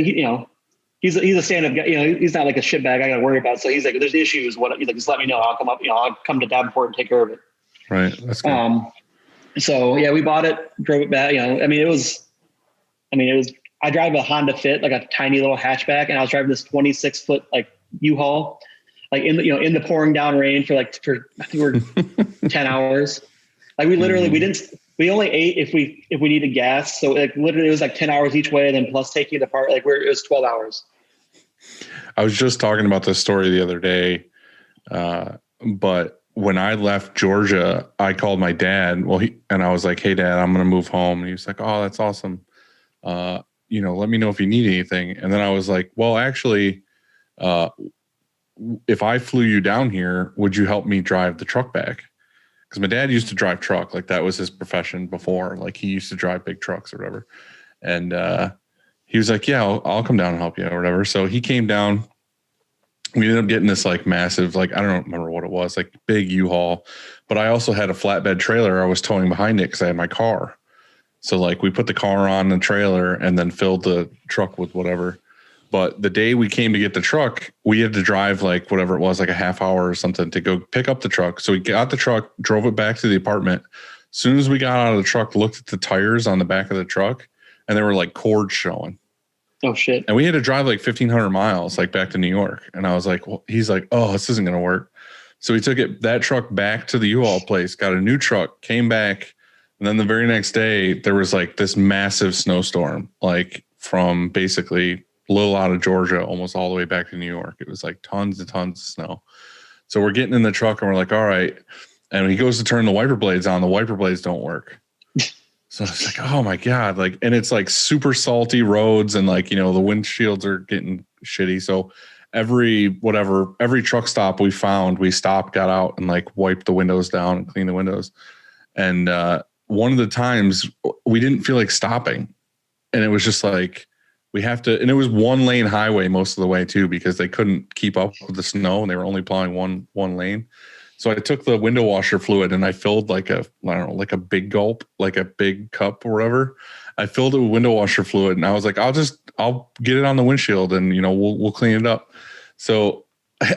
he's a stand-up guy. He's not like a shitbag I got to worry about. So he's like, if there's issues, he's like, just let me know. I'll come up. I'll come to Davenport and take care of it. Right. That's good. So yeah, we bought it, drove it back. I drive a Honda Fit, like a tiny little hatchback, and I was driving this 26-foot like U-Haul, like in the pouring down rain for I think we're 10 hours. Like we literally, we only ate if we needed gas. So like literally it was like 10 hours each way, then plus taking it apart, like it was 12 hours. I was just talking about this story the other day. But when I left Georgia, I called my dad. And I was like, hey dad, I'm going to move home. And he was like, oh, that's awesome. Let me know if you need anything. And then I was like, well, actually, if I flew you down here, would you help me drive the truck back? Because my dad used to drive truck. Like that was his profession before. Like he used to drive big trucks or whatever. And he was like, yeah, I'll come down and help you or whatever. So he came down. We ended up getting this like massive, like, I don't remember what it was, like big U-Haul, but I also had a flatbed trailer I was towing behind it because I had my car. So like we put the car on the trailer and then filled the truck with whatever. But the day we came to get the truck, we had to drive like whatever it was, like a half hour or something to go pick up the truck. So we got the truck, drove it back to the apartment. As soon as we got out of the truck, looked at the tires on the back of the truck, and there were like cords showing. Oh shit. And we had to drive like 1,500 miles, like back to New York. And I was like, well, he's like, oh, this isn't going to work. So we took that truck back to the U-Haul place, got a new truck, came back. And then the very next day, there was like this massive snowstorm, like from basically Little out of Georgia, almost all the way back to New York. It was like tons and tons of snow. So we're getting in the truck and we're like, all right. And he goes to turn the wiper blades on. The wiper blades don't work. So it's like, oh my God. Like, and it's like super salty roads and like, you know, the windshields are getting shitty. So every truck stop we found, we stopped, got out and like wiped the windows down and cleaned the windows. And one of the times we didn't feel like stopping. And it was just like, we have to, and it was 1-lane highway most of the way too, because they couldn't keep up with the snow and they were only plowing one lane. So I took the window washer fluid and I filled like a big gulp, like a big cup or whatever. I filled it with window washer fluid and I was like, I'll get it on the windshield and, you know, we'll clean it up. So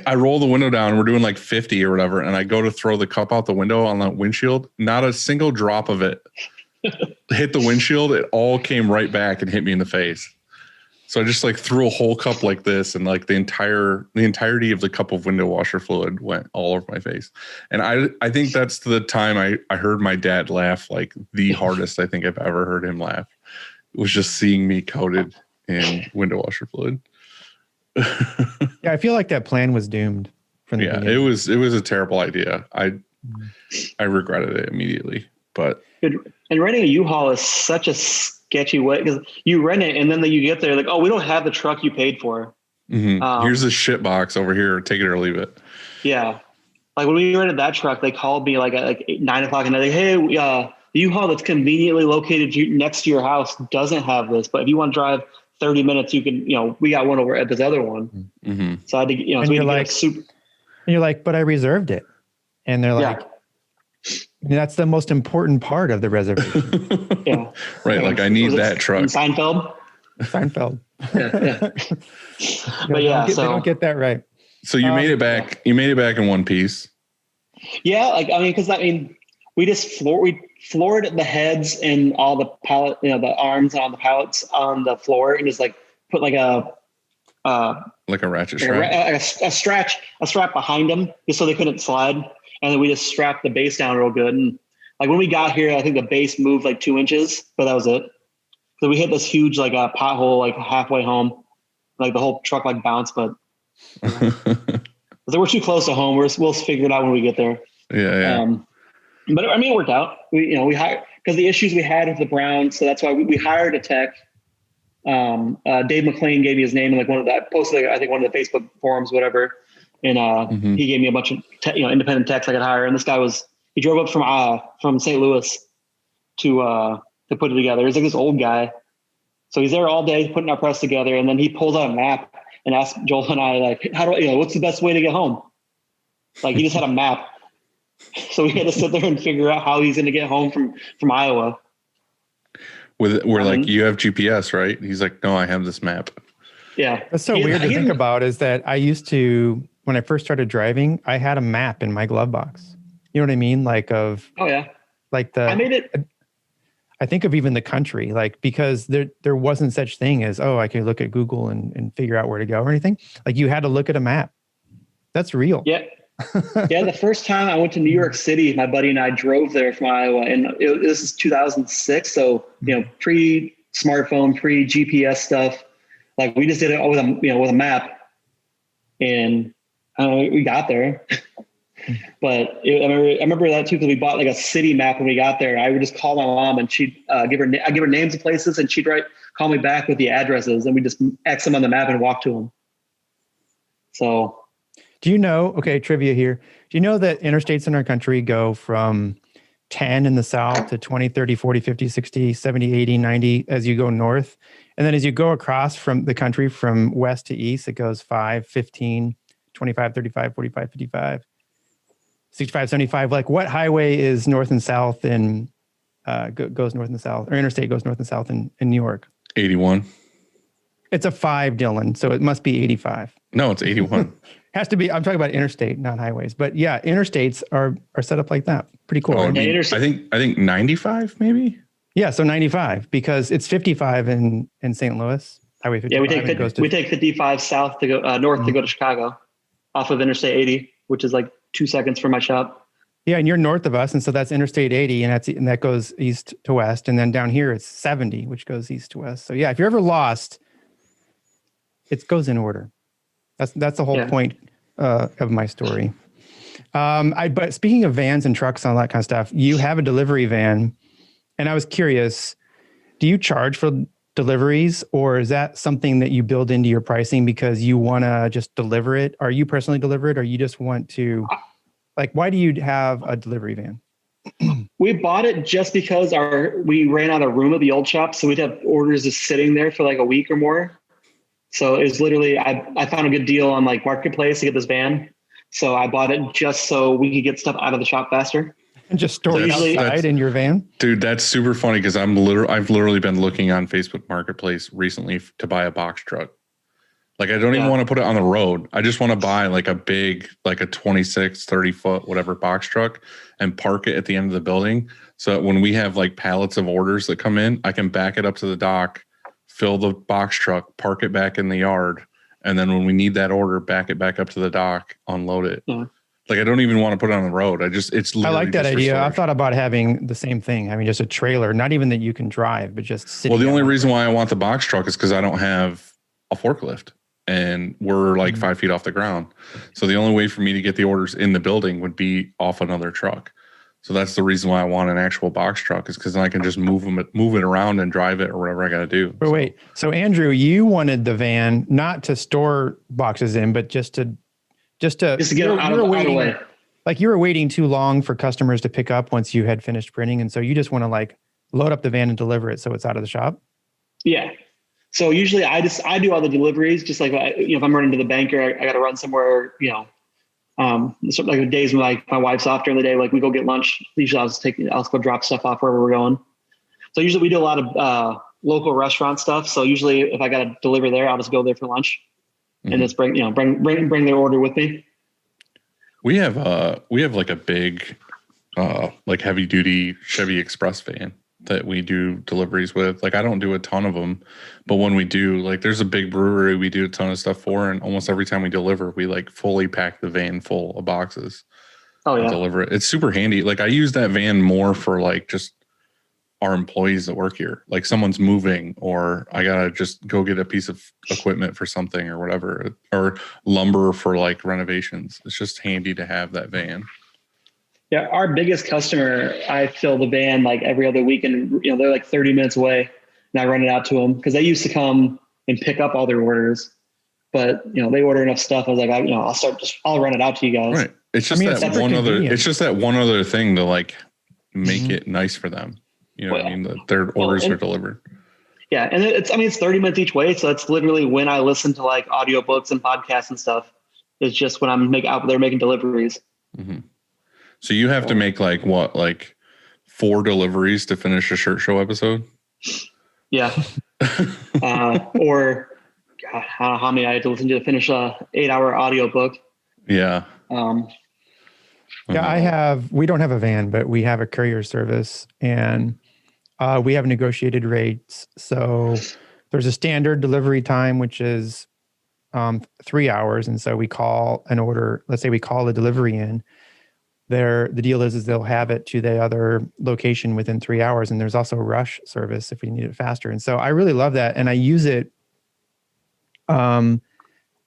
I roll the window down and we're doing like 50 or whatever. And I go to throw the cup out the window on that windshield. Not a single drop of it hit the windshield. It all came right back and hit me in the face. So I just like threw a whole cup like this and like the entirety of the cup of window washer fluid went all over my face. And I think that's the time I heard my dad laugh like the hardest I think I've ever heard him laugh. It was just seeing me coated in window washer fluid. Yeah, I feel like that plan was doomed from the beginning. It was a terrible idea. I regretted it immediately. But and renting a U-Haul is such a sketchy way because you rent it and then you get there like, oh, we don't have the truck you paid for. Mm-hmm. Here's a shit box over here. Take it or leave it. Yeah. Like when we rented that truck, they called me like at 9 o'clock and they're like, hey, the U-Haul that's conveniently located next to your house doesn't have this, but if you want to drive 30 minutes, you can, you know, we got one over at this other one. Mm-hmm. So I had to, you know, and so you're like, and you're like, but I reserved it. And they're like, that's the most important part of the reservation. Yeah. Right. Like I need that truck. Seinfeld. Yeah. But yeah, they don't get that right. So you made it back. You made it back in one piece. Yeah. Like, I mean, cause we just floored the heads and all the pallet, you know, the arms on the pallets on the floor and just like put like a ratchet strap, a strap behind them just so they couldn't slide. And then we just strapped the base down real good. And like when we got here, I think the base moved like 2 inches, but that was it. So we hit this huge like a pothole like halfway home, like the whole truck like bounced, but we're too close to home. We'll figure it out when we get there. Yeah. But I mean, it worked out. We hired because the issues we had with the Browns, so that's why we hired a tech. Dave McLean gave me his name and like I posted I think one of the Facebook forums, whatever. And he gave me a bunch of independent techs I could hire. And this guy he drove up from St. Louis to put it together. He's like this old guy. So he's there all day putting our press together. And then he pulls out a map and asked Joel and I, like, what's the best way to get home? Like he just had a map. So we had to sit there and figure out how he's going to get home from Iowa. Like, you have GPS, right? He's like, no, I have this map. Yeah. That's so weird to think about is that I used to, when I first started driving, I had a map in my glove box. You know what I mean? Like I made it. I think of even the country, like, because there wasn't such thing as, I can look at Google and figure out where to go or anything. Like you had to look at a map. That's real. Yeah. Yeah. The first time I went to New York City, my buddy and I drove there from Iowa and this is 2006. So, pre-smartphone, pre-GPS stuff. Like we just did it with a map and we got there. But I remember that too, because we bought like a city map when we got there. I would just call my mom and she'd give her names of places and she'd call me back with the addresses and we just X them on the map and walk to them. So. Do you know, trivia here. Do you know that interstates in our country go from 10 in the south to 20, 30, 40, 50, 60, 70, 80, 90 as you go north? And then as you go across from the country from west to east, it goes 5, 15, 25, 35, 45, 55, 65, 75. Like what highway is north and south and goes north and south, or interstate goes north and south in New York? 81. It's a 5, Dylan. So it must be 85. No, it's 81. Has to be. I'm talking about interstate, not highways. But yeah, interstates are set up like that. Pretty cool. Oh, Right? I think 95 maybe. Yeah, so 95 because it's 55 in St. Louis. Highway 55. Yeah, we take 55 south to go north to go to Chicago, off of Interstate 80, which is like 2 seconds from my shop. Yeah, and you're north of us, and so that's Interstate 80, and that goes east to west, and then down here it's 70, which goes east to west. So yeah, if you're ever lost, it goes in order. That's the whole point of my story. But speaking of vans and trucks and all that kind of stuff, you have a delivery van, and I was curious, do you charge for deliveries, or is that something that you build into your pricing because you want to just deliver it? Are you personally deliver it, or you just want to, like, why do you have a delivery van? We bought it just because we ran out of room at the old shop, so we'd have orders just sitting there for like a week or more. So it was literally, I found a good deal on like Marketplace to get this van. So I bought it just so we could get stuff out of the shop faster. And just store it outside in your van? Dude, that's super funny because I've literally been looking on Facebook Marketplace recently to buy a box truck. Like I don't even want to put it on the road. I just want to buy like a big, like a 26, 30 foot, whatever box truck and park it at the end of the building. So that when we have like pallets of orders that come in, I can back it up to the dock, fill the box truck, park it back in the yard. And then when we need that order, back it back up to the dock, unload it. Yeah. Like I don't even want to put it on the road. I like that idea. I thought about having the same thing. I mean, just a trailer, not even that you can drive, but just sitting. Well, the only reason why I want the box truck is because I don't have a forklift and we're like 5 feet off the ground. So the only way for me to get the orders in the building would be off another truck. So that's the reason why I want an actual box truck is because then I can just move it around and drive it or whatever I got to do. But wait, so Andrew, you wanted the van not to store boxes in, but just to get them out of the way. Like you were waiting too long for customers to pick up once you had finished printing, and so you just want to like load up the van and deliver it so it's out of the shop. Yeah. So usually I do all the deliveries, just like if I'm running to the bank or I got to run somewhere, sort of like the days when like my wife's off during the day, like we go get lunch. Usually I'll go drop stuff off wherever we're going. So usually we do a lot of local restaurant stuff. So usually if I got to deliver there, I'll just go there for lunch and just bring their order with me. We have like a big like heavy duty Chevy Express van that we do deliveries with. Like I don't do a ton of them, but when we do, like there's a big brewery we do a ton of stuff for, and almost every time we deliver, we like fully pack the van full of boxes. Oh yeah, deliver it. It's super handy. Like I use that van more for like just our employees that work here. Like someone's moving, or I gotta just go get a piece of equipment for something or whatever, or lumber for like renovations. It's just handy to have that van. Yeah, our biggest customer, I fill the van like every other week, and they're like 30 minutes away, and I run it out to them because they used to come and pick up all their orders, but they order enough stuff. I was like, I'll run it out to you guys. Right. It's just It's just that one other thing to like make it nice for them. You know what I mean? That their orders are delivered. Yeah, and it's 30 minutes each way, so it's literally when I listen to like audiobooks and podcasts and stuff. It's just when I'm out there making deliveries. Mm-hmm. So you have to make like 4 deliveries to finish a Shirt Show episode? Yeah. Or God, how many I had to listen to finish a 8-hour audiobook. Yeah. We don't have a van, but we have a courier service, and we have negotiated rates. So there's a standard delivery time, which is 3 hours. And so we call an order, let's say we call a delivery in. The deal is they'll have it to the other location within 3 hours. And there's also rush service if we need it faster. And so I really love that. And I use it a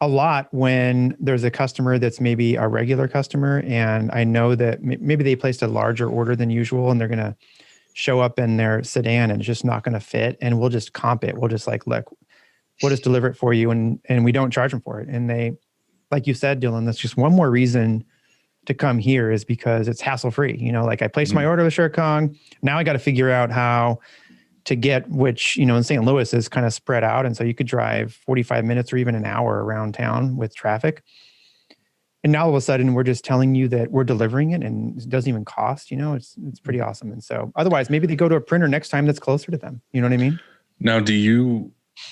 lot when there's a customer that's maybe a regular customer. And I know that maybe they placed a larger order than usual, and they're going to show up in their sedan and it's just not going to fit. And we'll just comp it. We'll just like, look, we'll just deliver it for you. And we don't charge them for it. And they, like you said, Dylan, that's just one more reason to come here is because it's hassle-free. Like I placed my order with SureCon. Now I got to figure out how to get, which, in St. Louis is kind of spread out. And so you could drive 45 minutes or even an hour around town with traffic. And now all of a sudden we're just telling you that we're delivering it and it doesn't even cost, it's pretty awesome. And so otherwise maybe they go to a printer next time that's closer to them. You know what I mean? Now, do you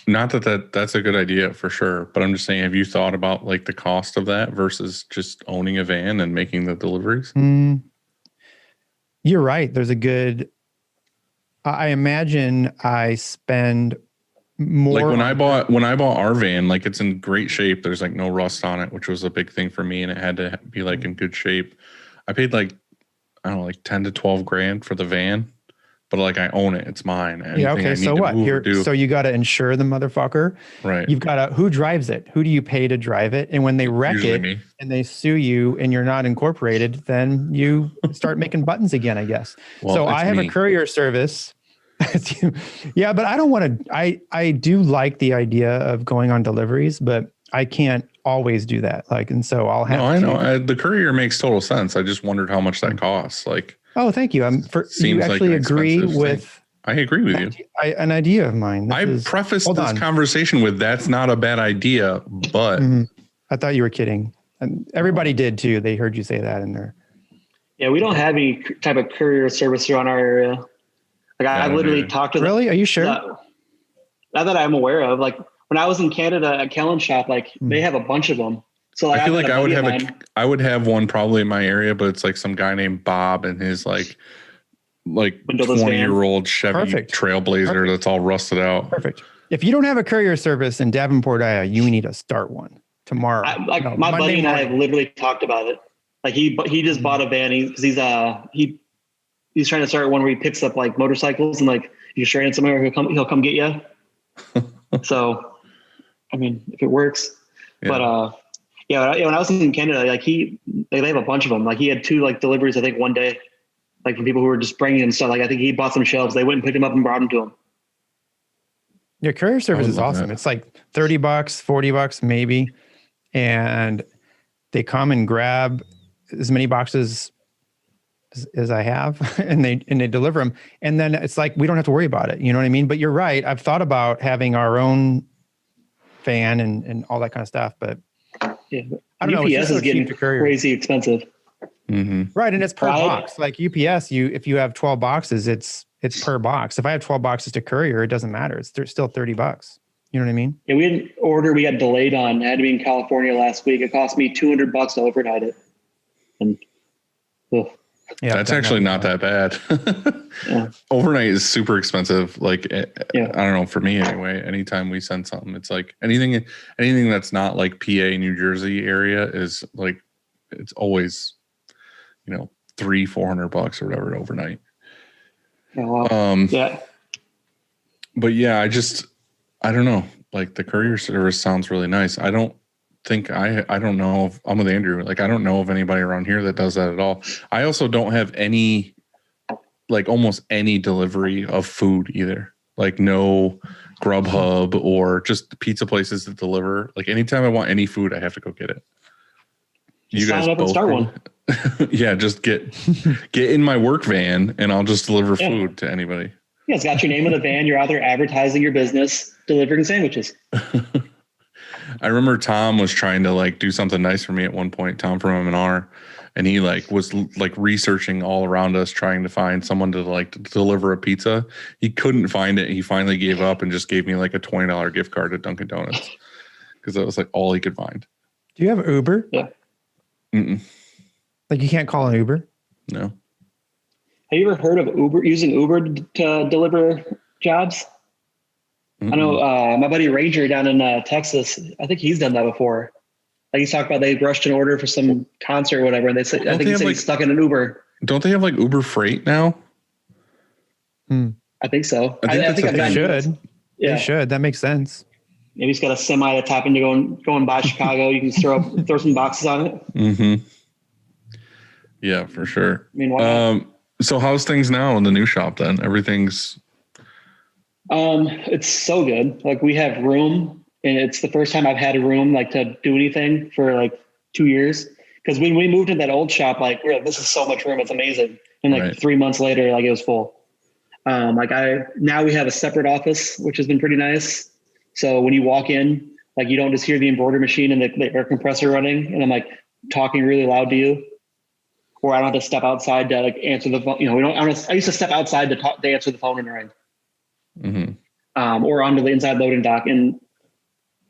not that's a good idea for sure, but I'm just saying, have you thought about like the cost of that versus just owning a van and making the deliveries? You're right. There's a good, I imagine I spend more. Like when I bought our van, like it's in great shape. There's like no rust on it, which was a big thing for me. And it had to be like in good shape. I paid like, I don't know, like 10 to 12 grand for the van, but like I own it. It's mine. Yeah. Okay. So what? So you got to insure the motherfucker. Right. You've got to, who drives it? Who do you pay to drive it? And when they wreck Usually it me. and they sue you and you're not incorporated, then you start making buttons again, I guess. Well, so it's I have me. a courier service. Yeah, but I don't want to, I do like the idea of going on deliveries, but I can't always do that. Like, and so I'll have I know. The courier makes total sense. I just wondered how much that costs. Like, oh, thank you. You Seems like actually an agree expensive with thing. I agree with you. an idea of mine. I prefaced this conversation with that's not a bad idea, but I thought you were kidding. And everybody did too. They heard you say that in there. Yeah, we don't have any type of courier service around our area. Like I literally talked to them. Really? Are you sure? Not that I'm aware of. Like when I was in Canada at Kellen Shop, like they have a bunch of them. So like, I feel like I would have one probably in my area, but it's like some guy named Bob and his like windowless 20-year-old Chevy Trailblazer that's all rusted out. Perfect. If you don't have a courier service in Davenport, Iowa, you need to start one tomorrow. My buddy and I have literally talked about it. Like he just bought a van because he's trying to start one where he picks up like motorcycles and like you straight in somewhere, he'll come get you. So, I mean, if it works, but when I was in Canada, like they have a bunch of them. Like he had 2 like deliveries, I think one day, like from people who were just bringing him stuff. Like I think he bought some shelves. They went and picked them up and brought them to him. Your courier service is awesome. It's like $30, $40 maybe. And they come and grab as many boxes as I have and they deliver them. And then it's like, we don't have to worry about it. You know what I mean? But you're right. I've thought about having our own van and all that kind of stuff, but yeah, I don't know. UPS is getting crazy expensive. Mm-hmm. Right. And it's per box. Like UPS, if you have 12 boxes, it's per box. If I have 12 boxes to courier, it doesn't matter. It's still $30. You know what I mean? Yeah, we had an order we got delayed on. It had to be in California last week. It cost me $200 to overnight it. And yeah, that's actually not that bad. Yeah. Overnight is super expensive. Like, I don't know, for me anyway, anytime we send something, it's like anything that's not like PA, New Jersey area is like, it's always, $300-400 or whatever overnight. Yeah. But yeah, I don't know. Like the courier service sounds really nice. I don't know if I'm with Andrew. Like, I don't know of anybody around here that does that at all. I also don't have any, like almost any delivery of food either. Like no Grubhub or just pizza places that deliver. Like anytime I want any food, I have to go get it. You guys sign up and start one. Yeah, just get in my work van and I'll just deliver food to anybody. Yeah, it's got your name on the van. You're out there advertising your business, delivering sandwiches. I remember Tom was trying to like do something nice for me at one point, Tom from M&R, and he like was like researching all around us trying to find someone to like deliver a pizza. He couldn't find it. He finally gave up and just gave me like a $20 gift card at Dunkin' Donuts because that was like all he could find. Do you have Uber? Yeah. Mm-mm. Like you can't call an Uber? No. Have you ever heard of using Uber to deliver jobs? Mm-mm. I know my buddy Ranger down in Texas, I think he's done that before. Like he's talked about they rushed an order for some concert or whatever, and they said he's stuck in an Uber. Don't they have like Uber Freight now? I think so. I think they should. Yeah. They should. That makes sense. Maybe he's got a semi to tap into going by Chicago. You can throw some boxes on it. Mm-hmm. Yeah, for sure. I mean, why not? So how's things now in the new shop then? Everything's it's so good. Like we have room, and it's the first time I've had a room like to do anything for like 2 years. Because when we moved to that old shop, like we're like, this is so much room, it's amazing. And like 3 months later, like it was full. Now we have a separate office, which has been pretty nice. So when you walk in, like you don't just hear the embroidery machine and the air compressor running, and I'm like talking really loud to you. Or I don't have to step outside to like answer the phone. I used to step outside to answer the phone and ring. Mm-hmm. or onto the inside loading dock. And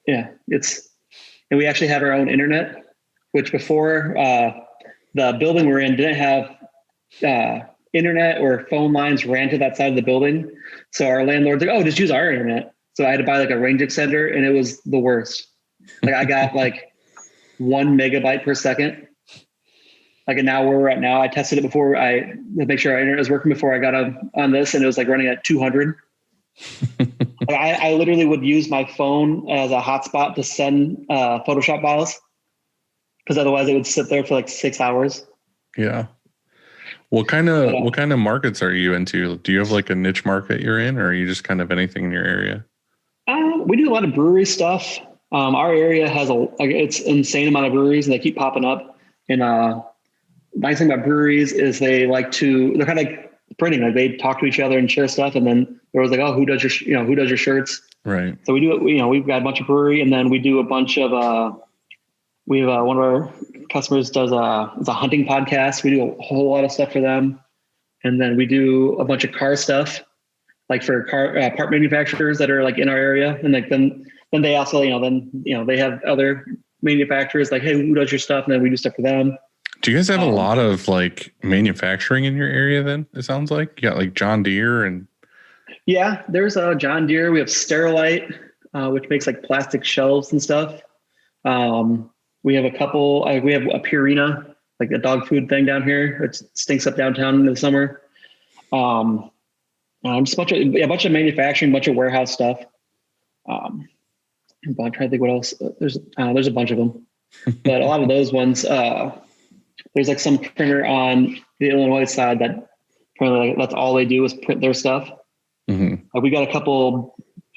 yeah, and we actually have our own internet, which before the building we're in didn't have internet or phone lines ran to that side of the building. So our landlord's like, oh, just use our internet. So I had to buy like a range extender, and it was the worst. Like I got like 1 megabyte per second. Like, and now where we're at now, I tested it before to make sure our internet was working before I got on this, and it was like running at 200. Like I literally would use my phone as a hotspot to send Photoshop files, because otherwise it would sit there for like 6 hours. Yeah. What kind of markets are you into? Do you have like a niche market you're in, or are you just kind of anything in your area? We do a lot of brewery stuff. Our area has it's insane amount of breweries, and they keep popping up. And nice thing about breweries is they're kind of like printing. Like they talk to each other and share stuff. And then there was like, oh, who does your shirts? Right. So we do it. We've got a bunch of brewery, and then we do a bunch of. We have one of our customers does it's a hunting podcast. We do a whole lot of stuff for them, and then we do a bunch of car stuff, like for car part manufacturers that are like in our area, and like then they also they have other manufacturers like, hey, who does your stuff, and then we do stuff for them. Do you guys have a lot of like manufacturing in your area? Then it sounds like you got like John Deere and. Yeah, there's a John Deere. We have Sterilite, which makes like plastic shelves and stuff. We have a couple. We have a Purina, like a dog food thing down here. It stinks up downtown in the summer. Just a bunch of manufacturing, bunch of warehouse stuff. I'm trying to think what else. There's a bunch of them, but a lot of those ones. There's like some printer on the Illinois side that apparently that's all they do is print their stuff. Mm-hmm. We got a couple.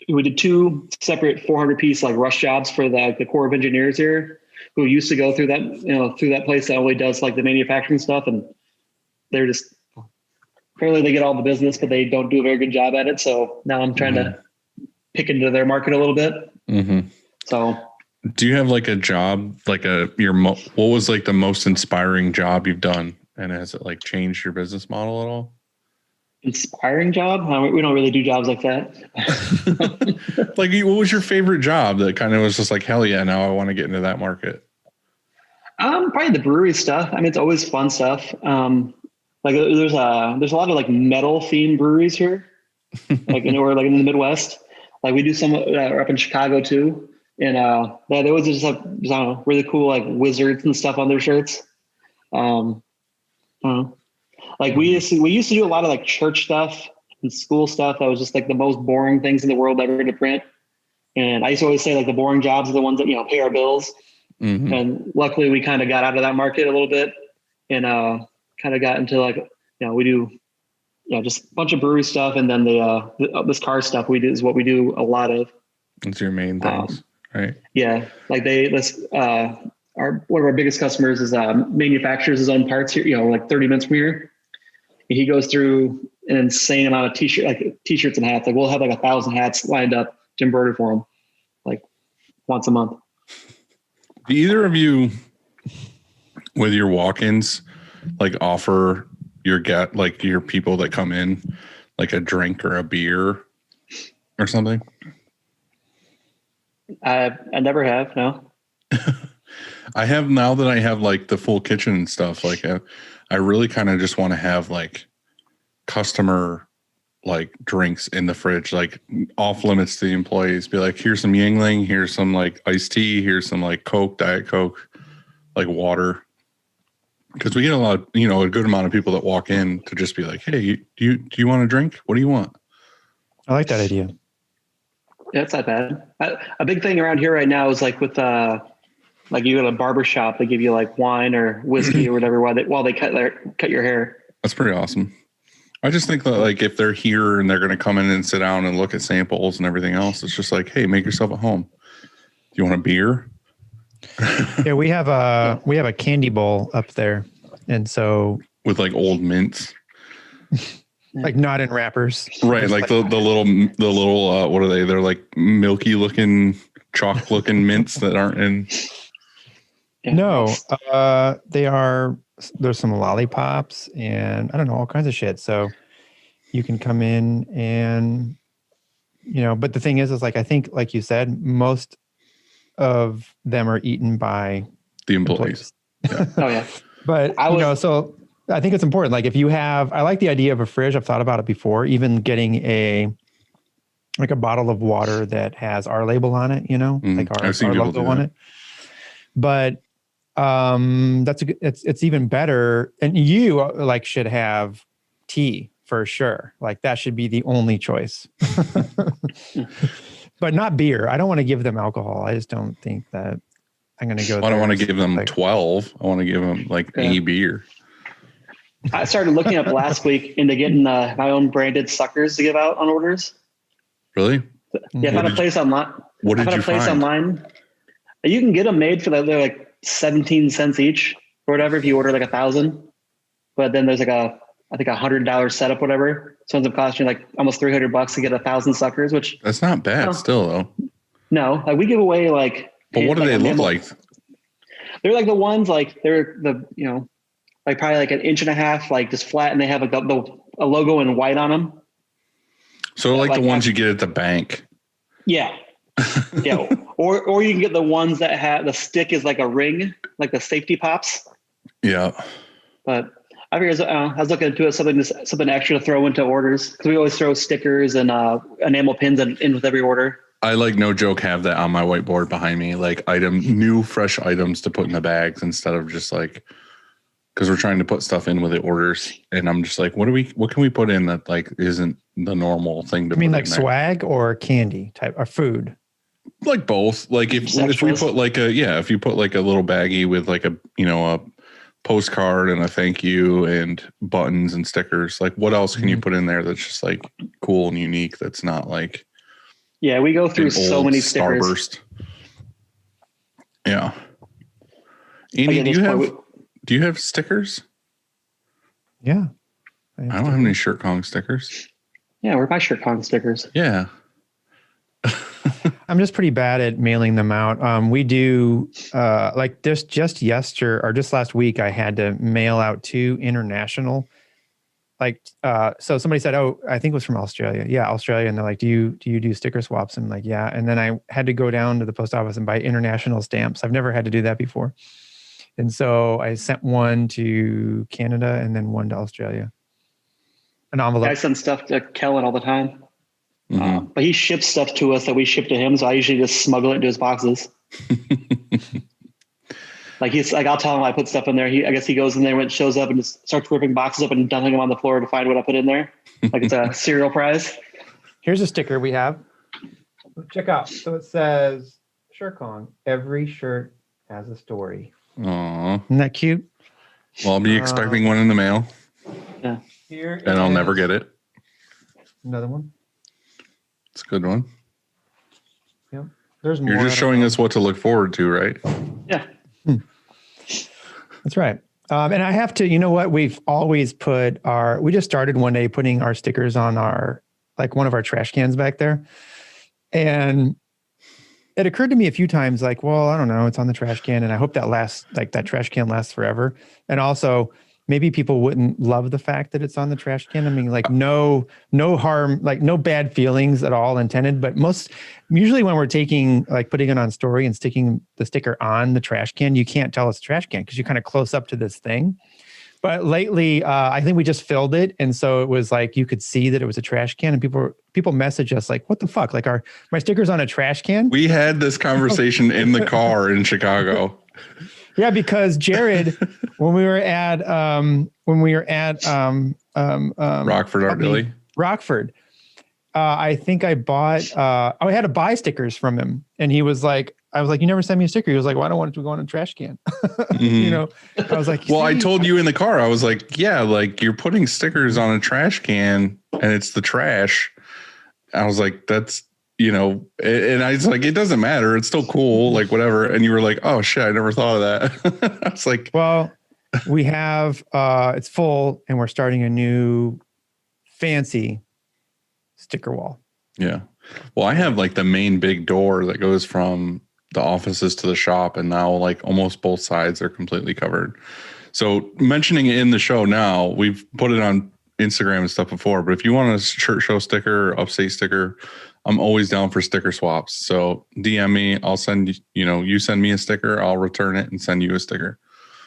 We did 2 separate 400-piece like rush jobs for the Corps of Engineers here, who used to go through that place that only does like the manufacturing stuff, and they're just apparently they get all the business, but they don't do a very good job at it. So now I'm trying to pick into their market a little bit. Mm-hmm. So, do you have like a job, like what was like the most inspiring job you've done, and has it like changed your business model at all? Inspiring job? We don't really do jobs like that. Like, what was your favorite job that kind of was just like, hell yeah, now I want to get into that market? Probably the brewery stuff. I mean, it's always fun stuff. Like there's a lot of like metal themed breweries here, like in the Midwest. Like we do some up in Chicago too, and they always just have really cool like wizards and stuff on their shirts. I don't know. Like we used to do a lot of like church stuff and school stuff that was just like the most boring things in the world ever to print. And I used to always say like the boring jobs are the ones that pay our bills. Mm-hmm. And luckily we kind of got out of that market a little bit and kind of got into like we do just a bunch of brewery stuff, and then this car stuff we do is what we do a lot of. It's your main things, right? Yeah, like one of our biggest customers is manufactures his own parts here, like 30 minutes from here. And he goes through an insane amount of t-shirts and hats. Like we'll have like 1,000 hats lined up to embroider for him, like once a month. Do either of you, with your walk-ins, like offer your people that come in like a drink or a beer or something? I never have, no. I have now that I have like the full kitchen and stuff. Like I really kind of just want to have like customer like drinks in the fridge, like off limits to the employees. Be like, here's some Yingling, here's some like iced tea, here's some like Coke, Diet Coke, like water. Because we get a good amount of people that walk in to just be like, hey, do you want a drink? What do you want? I like that idea. Yeah, it's not bad. A big thing around here right now is like with like you go to a barber shop, they give you like wine or whiskey or whatever while they cut your hair. That's pretty awesome. I just think that like if they're here and they're going to come in and sit down and look at samples and everything else, it's just like, hey, make yourself at home. Do you want a beer? Yeah, we have a candy bowl up there, and so with like old mints, like not in wrappers, right? Like the little what are they? They're like milky looking, chalk looking mints that aren't in. No, they are. There's some lollipops and I don't know, all kinds of shit. So you can come in and but the thing is like, I think, like you said, most of them are eaten by the employees. Yeah. Oh yeah. But, so I think it's important. Like if you have, I like the idea of a fridge. I've thought about it before, even getting a bottle of water that has our label on it, like our logo on it. But it's even better. And you like should have tea for sure. Like that should be the only choice, but not beer. I don't want to give them alcohol. I just don't think that I'm going to go. I don't want to give them 12. I want to give them a beer. I started looking up last week into getting my own branded suckers to give out on orders. Really? Yeah, I found a place online. What did you find? Online. You can get them made for they're like 17 cents each or whatever if you order like 1,000. But then there's like I think $100 setup, whatever. So it ends up costing like almost $300 to get 1,000 suckers, which that's not bad still though. No, like we give away like. But what do they look like? They're like the ones like they're the like probably like 1.5 inches, like just flat, and they have a logo in white on them. So like the ones you get at the bank. Yeah. Yeah. Or you can get the ones that have the stick is like a ring, like the safety pops. Yeah. But I figured I was looking into it, something extra to throw into orders, because we always throw stickers and enamel pins in with every order. I no joke have that on my whiteboard behind me, like new fresh items to put in the bags instead of just like, because we're trying to put stuff in with the orders, and I'm just like, what can we put in that like isn't the normal thing to? I mean, like swag or candy type or food? Like both. Like if we put if you put like a little baggie with like a postcard and a thank you and buttons and stickers, like what else can you put in there that's just like cool and unique? That's not like. Yeah, we go through so many stickers. Starburst. Yeah. Andy, do you have stickers? Yeah. I don't have any Shirt Kong stickers. Yeah, where are my Shirt Kong stickers? Yeah. I'm just pretty bad at mailing them out. We do like just yesterday or just last week, I had to mail out 2 international. Like, so somebody said, "Oh, I think it was from Australia." Yeah, Australia. And they're like, do you do sticker swaps? I'm like, yeah. And then I had to go down to the post office and buy international stamps. I've never had to do that before. And so I sent one to Canada and then one to Australia. An envelope. I send stuff to Kellen all the time. Mm-hmm. But he ships stuff to us that we ship to him. So I usually just smuggle it into his boxes. Like I'll tell him I put stuff in there. I guess he goes in there when it shows up and just starts ripping boxes up and dumping them on the floor to find what I put in there. Like it's a cereal prize. Here's a sticker we have. Check out. So it says, Shirt Kong, every shirt has a story. Aww. Isn't that cute? Well, I'll be expecting one in the mail. Yeah. And I'll never get it. Another one. It's a good one. Yep. There's more. You're just showing us what to look forward to, right? Yeah. That's right. And I have to, you know what? We've always we just started one day putting our stickers on one of our trash cans back there. And it occurred to me a few times, like, well, I don't know, it's on the trash can. And I hope that trash can lasts forever. And also maybe people wouldn't love the fact that it's on the trash can. I mean, like no harm, like no bad feelings at all intended, but usually when we're putting it on story and sticking the sticker on the trash can, you can't tell it's a trash can because you're kind of close up to this thing. But lately, I think we just filled it. And so it was like, you could see that it was a trash can, and people message us like, what the fuck? Like my sticker's on a trash can? We had this conversation in the car in Chicago. Yeah, because Jared, when we were at Rockford Art Daily. Rockford, I think I bought. I had to buy stickers from him, and he was like, "I was like, you never sent me a sticker." He was like, "Well, I don't want it to go in a trash can." I was like, "Well, I told you in the car. I was like, yeah, like you're putting stickers on a trash can, and it's the trash." I was like, "That's." And I was like, it doesn't matter. It's still cool, like whatever. And you were like, oh shit, I never thought of that. I was like, well, we have, it's full and we're starting a new fancy sticker wall. Yeah. Well, I have like the main big door that goes from the offices to the shop. And now like almost both sides are completely covered. So mentioning it in the show now, we've put it on Instagram and stuff before, but if you want a shirt show sticker, upstate sticker, I'm always down for sticker swaps. So DM me, I'll send you send me a sticker, I'll return it and send you a sticker.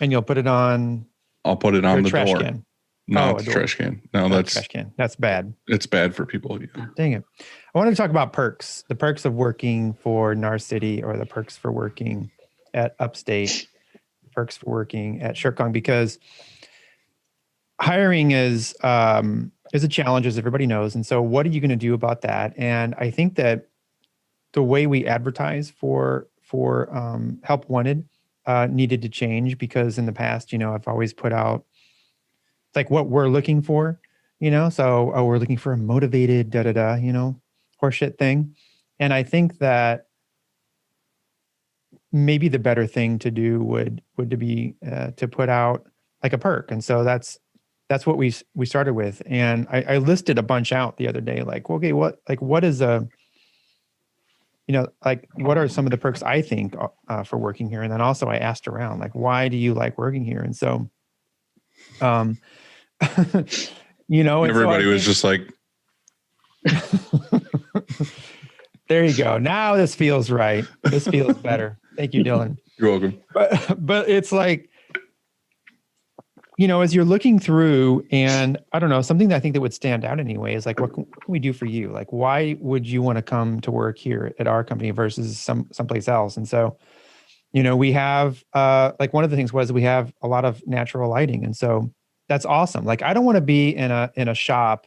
And you'll put it on. I'll put it on the trash door. Can. Not the trash can. No, that's trash can. That's bad. It's bad for people. Yeah. Dang it. I wanted to talk about perks, the perks of working for Gnar City, or the perks for working at Upstate, perks for working at Shirkong, because hiring is a challenge, as everybody knows. And so what are you going to do about that? And I think that the way we advertise for Help Wanted needed to change, because in the past, I've always put out like what we're looking for, so we're looking for a motivated horseshit thing. And I think that maybe the better thing to do would be to put out like a perk. And so that's what we started with. And I listed a bunch out the other day, like, okay, what is what are some of the perks I think for working here? And then also I asked around, like, why do you like working here? And so, everybody was just like, there you go. Now this feels right. This feels better. Thank you, Dylan. You're welcome. But it's like, as you're looking through, and I don't know, something that I think that would stand out anyway is like, what can we do for you? Like, why would you want to come to work here at our company versus someplace else? And so, we have, like, one of the things was we have a lot of natural lighting. And so that's awesome. Like, I don't want to be in a shop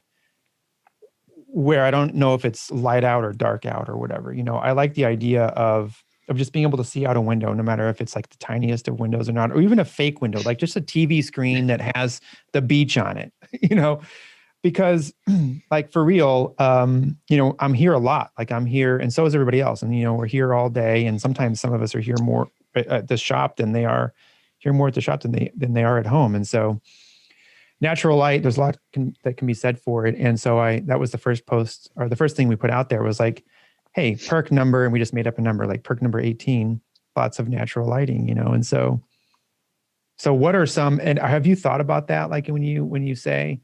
where I don't know if it's light out or dark out or whatever. I like the idea of just being able to see out a window, no matter if it's like the tiniest of windows or not, or even a fake window, like just a TV screen that has the beach on it, because like for real, I'm here a lot. Like I'm here, and so is everybody else. And, we're here all day. And sometimes some of us are here more at the shop than they are here more at the shop than they are at home. And so natural light, there's a lot that can be said for it. And so that was the first post, or the first thing we put out there was like, hey, perk number, and we just made up a number, like perk number 18, lots of natural lighting, and so what are some, and have you thought about that? Like when you say,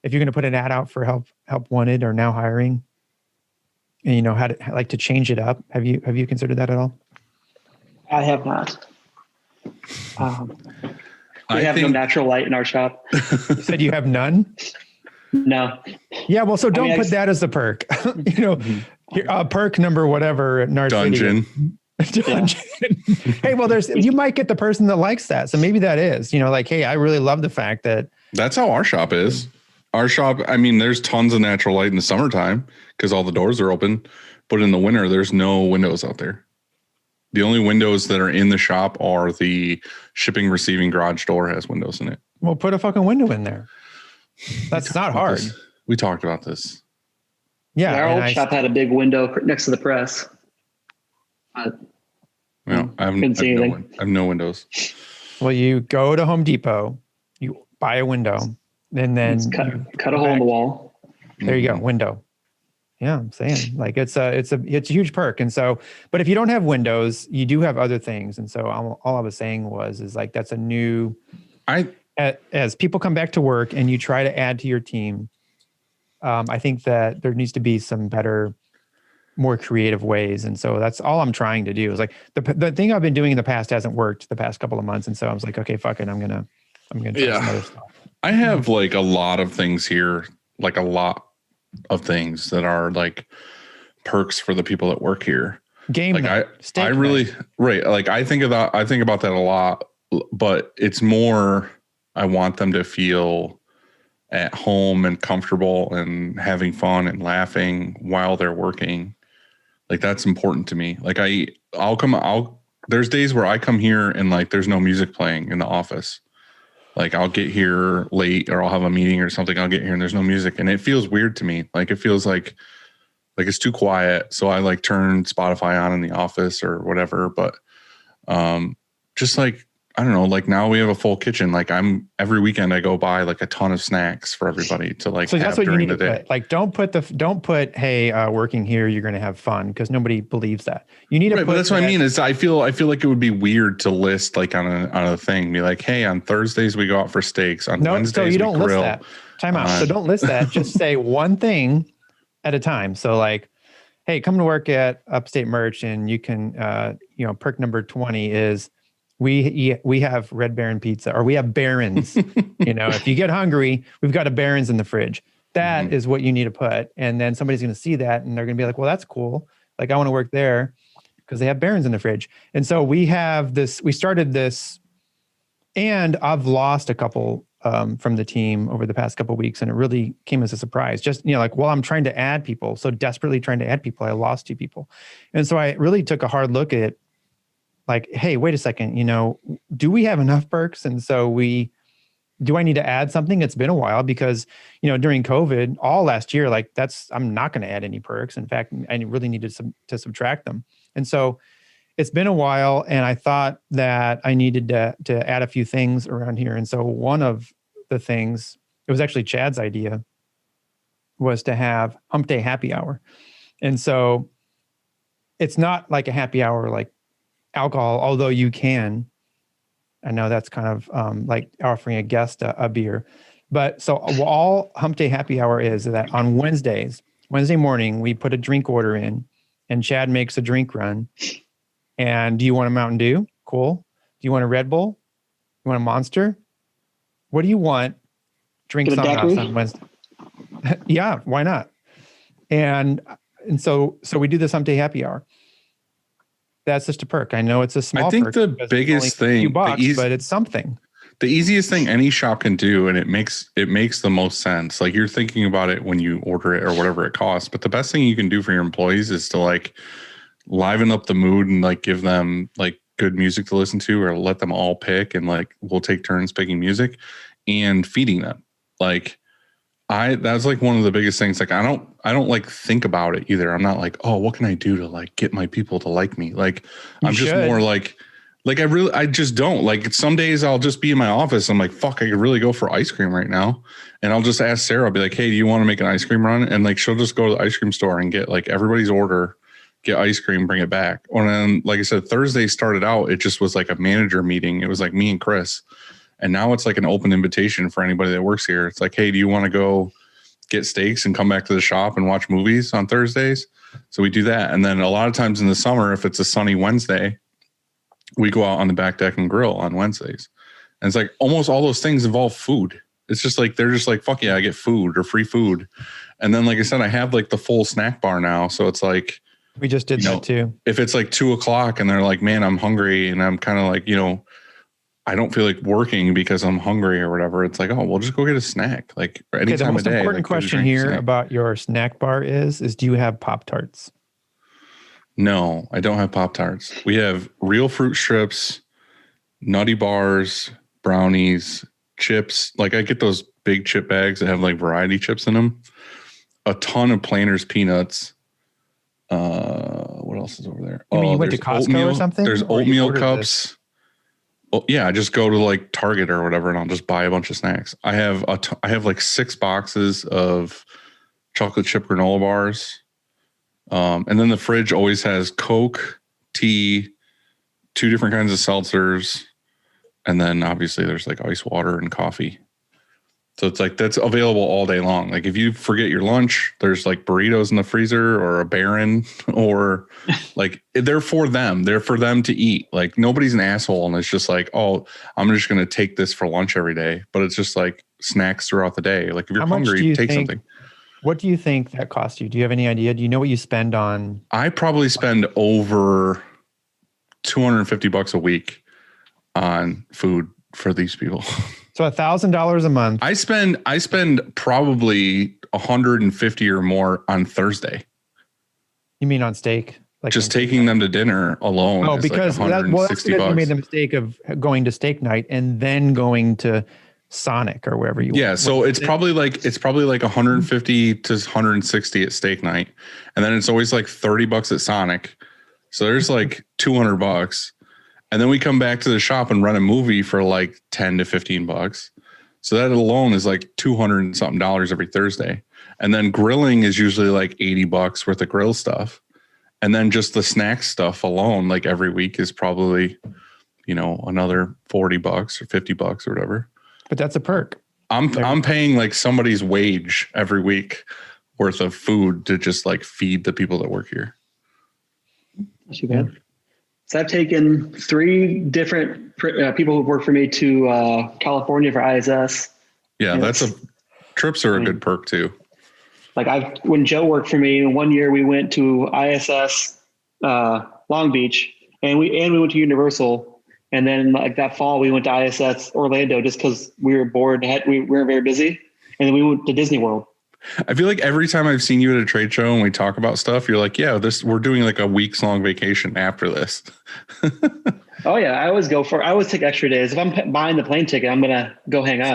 if you're going to put an ad out for help wanted or now hiring, and how to change it up, have you considered that at all? I have not. We have no natural light in our shop. You said you have none? No. Yeah, well, so don't put that as the perk. Perk number whatever at Gnar Dungeon. Dungeon. Hey, well, you might get the person that likes that. So maybe that is, like, hey, I really love the fact that. That's how our shop is. Our shop, there's tons of natural light in the summertime because all the doors are open. But in the winter, there's no windows out there. The only windows that are in the shop are the shipping receiving garage door has windows in it. Well, put a fucking window in there. That's not hard. We talked about this. Yeah. Our old shop had a big window next to the press. No, I have no windows. Well, you go to Home Depot, you buy a window, and then cut a hole in the wall. There you go, window. Yeah, I'm saying, like, it's a huge perk. And so, but if you don't have windows, you do have other things. And so all I was saying is like, that's a new, as people come back to work and you try to add to your team, I think that there needs to be some better, more creative ways. And so that's all I'm trying to do is like the thing I've been doing in the past hasn't worked the past couple of months. And so I was like, okay, fuck it. I'm going to try some other stuff. I have like a lot of things here, like a lot of things that are like perks for the people that work here. Game like night, I really night. Right. Like I think about that a lot, but it's more, I want them to feel at home and comfortable and having fun and laughing while they're working. Like that's important to me. Like there's days where I come here and like, there's no music playing in the office. Like I'll get here late or I'll have a meeting or something. I'll get here and there's no music and it feels weird to me. Like it feels like it's too quiet. So I like turn Spotify on in the office or whatever. But just like, I don't know, like now we have a full kitchen. Like every weekend I go buy like a ton of snacks for everybody to like. So have that's what you during need the to day. put. Like, don't put, hey, working here, you're going to have fun, because nobody believes that. You need to Right, put. but that's what I mean. Is I feel like it would be weird to list like on a thing, be like, hey, on Thursdays we go out for steaks. On Wednesdays so you don't we grill. list that. Time out. So don't list that. Just say one thing at a time. So like, hey, come to work at Upstate Merch, and you can, perk number 20 is we have Red Baron pizza, or we have Barons. If you get hungry, we've got a Barons in the fridge. That is what you need to put. And then somebody's going to see that, and they're going to be like, well, that's cool. Like, I want to work there because they have Barons in the fridge. And so we started this, and I've lost a couple from the team over the past couple of weeks, and it really came as a surprise. Just, I'm trying to add people, so desperately trying to add people, I lost 2 people. And so I really took a hard look at, like, hey, wait a second, do we have enough perks? And so do I need to add something? It's been a while because, during COVID, all last year, I'm not going to add any perks. In fact, I really needed to subtract them. And so it's been a while, and I thought that I needed to add a few things around here. And so one of the things, it was actually Chad's idea, was to have Hump Day happy hour. And so it's not like a happy hour like alcohol, although you can. I know that's kind of like offering a guest a beer. But so all Hump Day happy hour is that on Wednesday morning, we put a drink order in, and Chad makes a drink run. And do you want a Mountain Dew? Cool. Do you want a Red Bull? You want a Monster? What do you want? Drinks on us on Wednesday. Yeah, why not? And so we do this Hump Day happy hour. That's just a perk. I know it's a small perk. I think the biggest thing, but it's something. The easiest thing any shop can do, and it makes the most sense. Like, you're thinking about it when you order it or whatever it costs. But the best thing you can do for your employees is to like liven up the mood and like give them like good music to listen to, or let them all pick, and like we'll take turns picking music and feeding them. Like, that's like one of the biggest things. Like, I don't like think about it either. I'm not like, oh, what can I do to like get my people to like me? Like, I'm just more like I just don't. Like, some days I'll just be in my office. I'm like, fuck, I could really go for ice cream right now. And I'll just ask Sarah, I'll be like, hey, do you want to make an ice cream run? And like, she'll just go to the ice cream store and get like everybody's order, get ice cream, bring it back. And then, like I said, Thursday started out, it just was like a manager meeting. It was like me and Chris. And now it's like an open invitation for anybody that works here. It's like, hey, do you want to go get steaks and come back to the shop and watch movies on Thursdays? So we do that. And then a lot of times in the summer, if it's a sunny Wednesday, we go out on the back deck and grill on Wednesdays. And it's like almost all those things involve food. It's just like, they're just like, fuck yeah, I get food or free food. And then, like I said, I have like the full snack bar now. So it's like, we just did that too. If it's like 2:00 and they're like, man, I'm hungry, and I'm kind of like, I don't feel like working because I'm hungry or whatever. It's like, oh, we'll just go get a snack. Like, any time of day. The most important question here about your snack bar is do you have Pop-Tarts? No, I don't have Pop-Tarts. We have real fruit strips, nutty bars, brownies, chips. Like, I get those big chip bags that have like variety chips in them. A ton of Planters peanuts. What else is over there? You mean you went to Costco or something? There's oatmeal cups. Oh, yeah, I just go to like Target or whatever, and I'll just buy a bunch of snacks. I have like 6 boxes of chocolate chip granola bars. And then the fridge always has Coke, tea, 2 different kinds of seltzers. And then obviously there's like ice water and coffee. So it's like, that's available all day long. Like, if you forget your lunch, there's like burritos in the freezer or a Baron, or like, they're for them. They're for them to eat. Like, nobody's an asshole. And it's just like, oh, I'm just going to take this for lunch every day. But it's just like snacks throughout the day. Like, if you're hungry, take something. What do you think that costs you? Do you have any idea? Do you know what you spend on? I probably spend over $250 a week on food for these people. So $1,000 a month. I spend probably $150 or more on Thursday. You mean on steak? Like, just taking them to dinner alone. Oh, because like that's because you made the mistake of going to steak night and then going to Sonic or wherever you want. Yeah, so it's probably like 150 to 160 at steak night, and then it's always like $30 at Sonic. So there's like $200. And then we come back to the shop and rent a movie for like 10 to 15 bucks. So that alone is like $200 and something every Thursday. And then grilling is usually like 80 bucks worth of grill stuff. And then just the snack stuff alone, like every week is probably, another 40 bucks or 50 bucks or whatever. But that's a perk. I'm paying like somebody's wage every week worth of food to just like feed the people that work here. Not too bad. So I've taken 3 different people who work for me to California for ISS. Yeah, trips are a good perk too. Like when Joe worked for me, 1 year we went to ISS Long Beach, and we went to Universal. And then like that fall, we went to ISS Orlando just because we were bored. We were very busy. And then we went to Disney World. I feel like every time I've seen you at a trade show and we talk about stuff, you're like, yeah, we're doing like a week's long vacation after this. Oh yeah. I always take extra days. If I'm buying the plane ticket, I'm going to go hang out.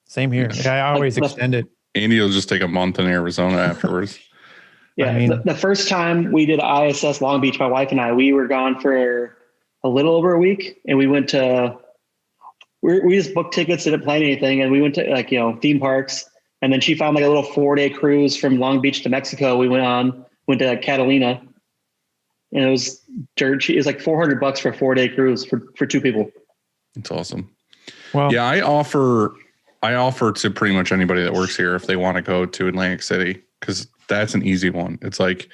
Same here. Yeah, I always extend it. Andy will just take a month in Arizona afterwards. Yeah. The first time we did ISS Long Beach, my wife and I, we were gone for a little over a week, and we went to, we just booked tickets, didn't plan anything. And we went to theme parks. And then she found like a little 4-day cruise from Long Beach to Mexico. We went to Catalina, and it was dirt cheap. It was like $400 for a 4-day cruise for 2 people. It's awesome. Well, yeah, I offer to pretty much anybody that works here if they want to go to Atlantic City, because that's an easy one. It's like,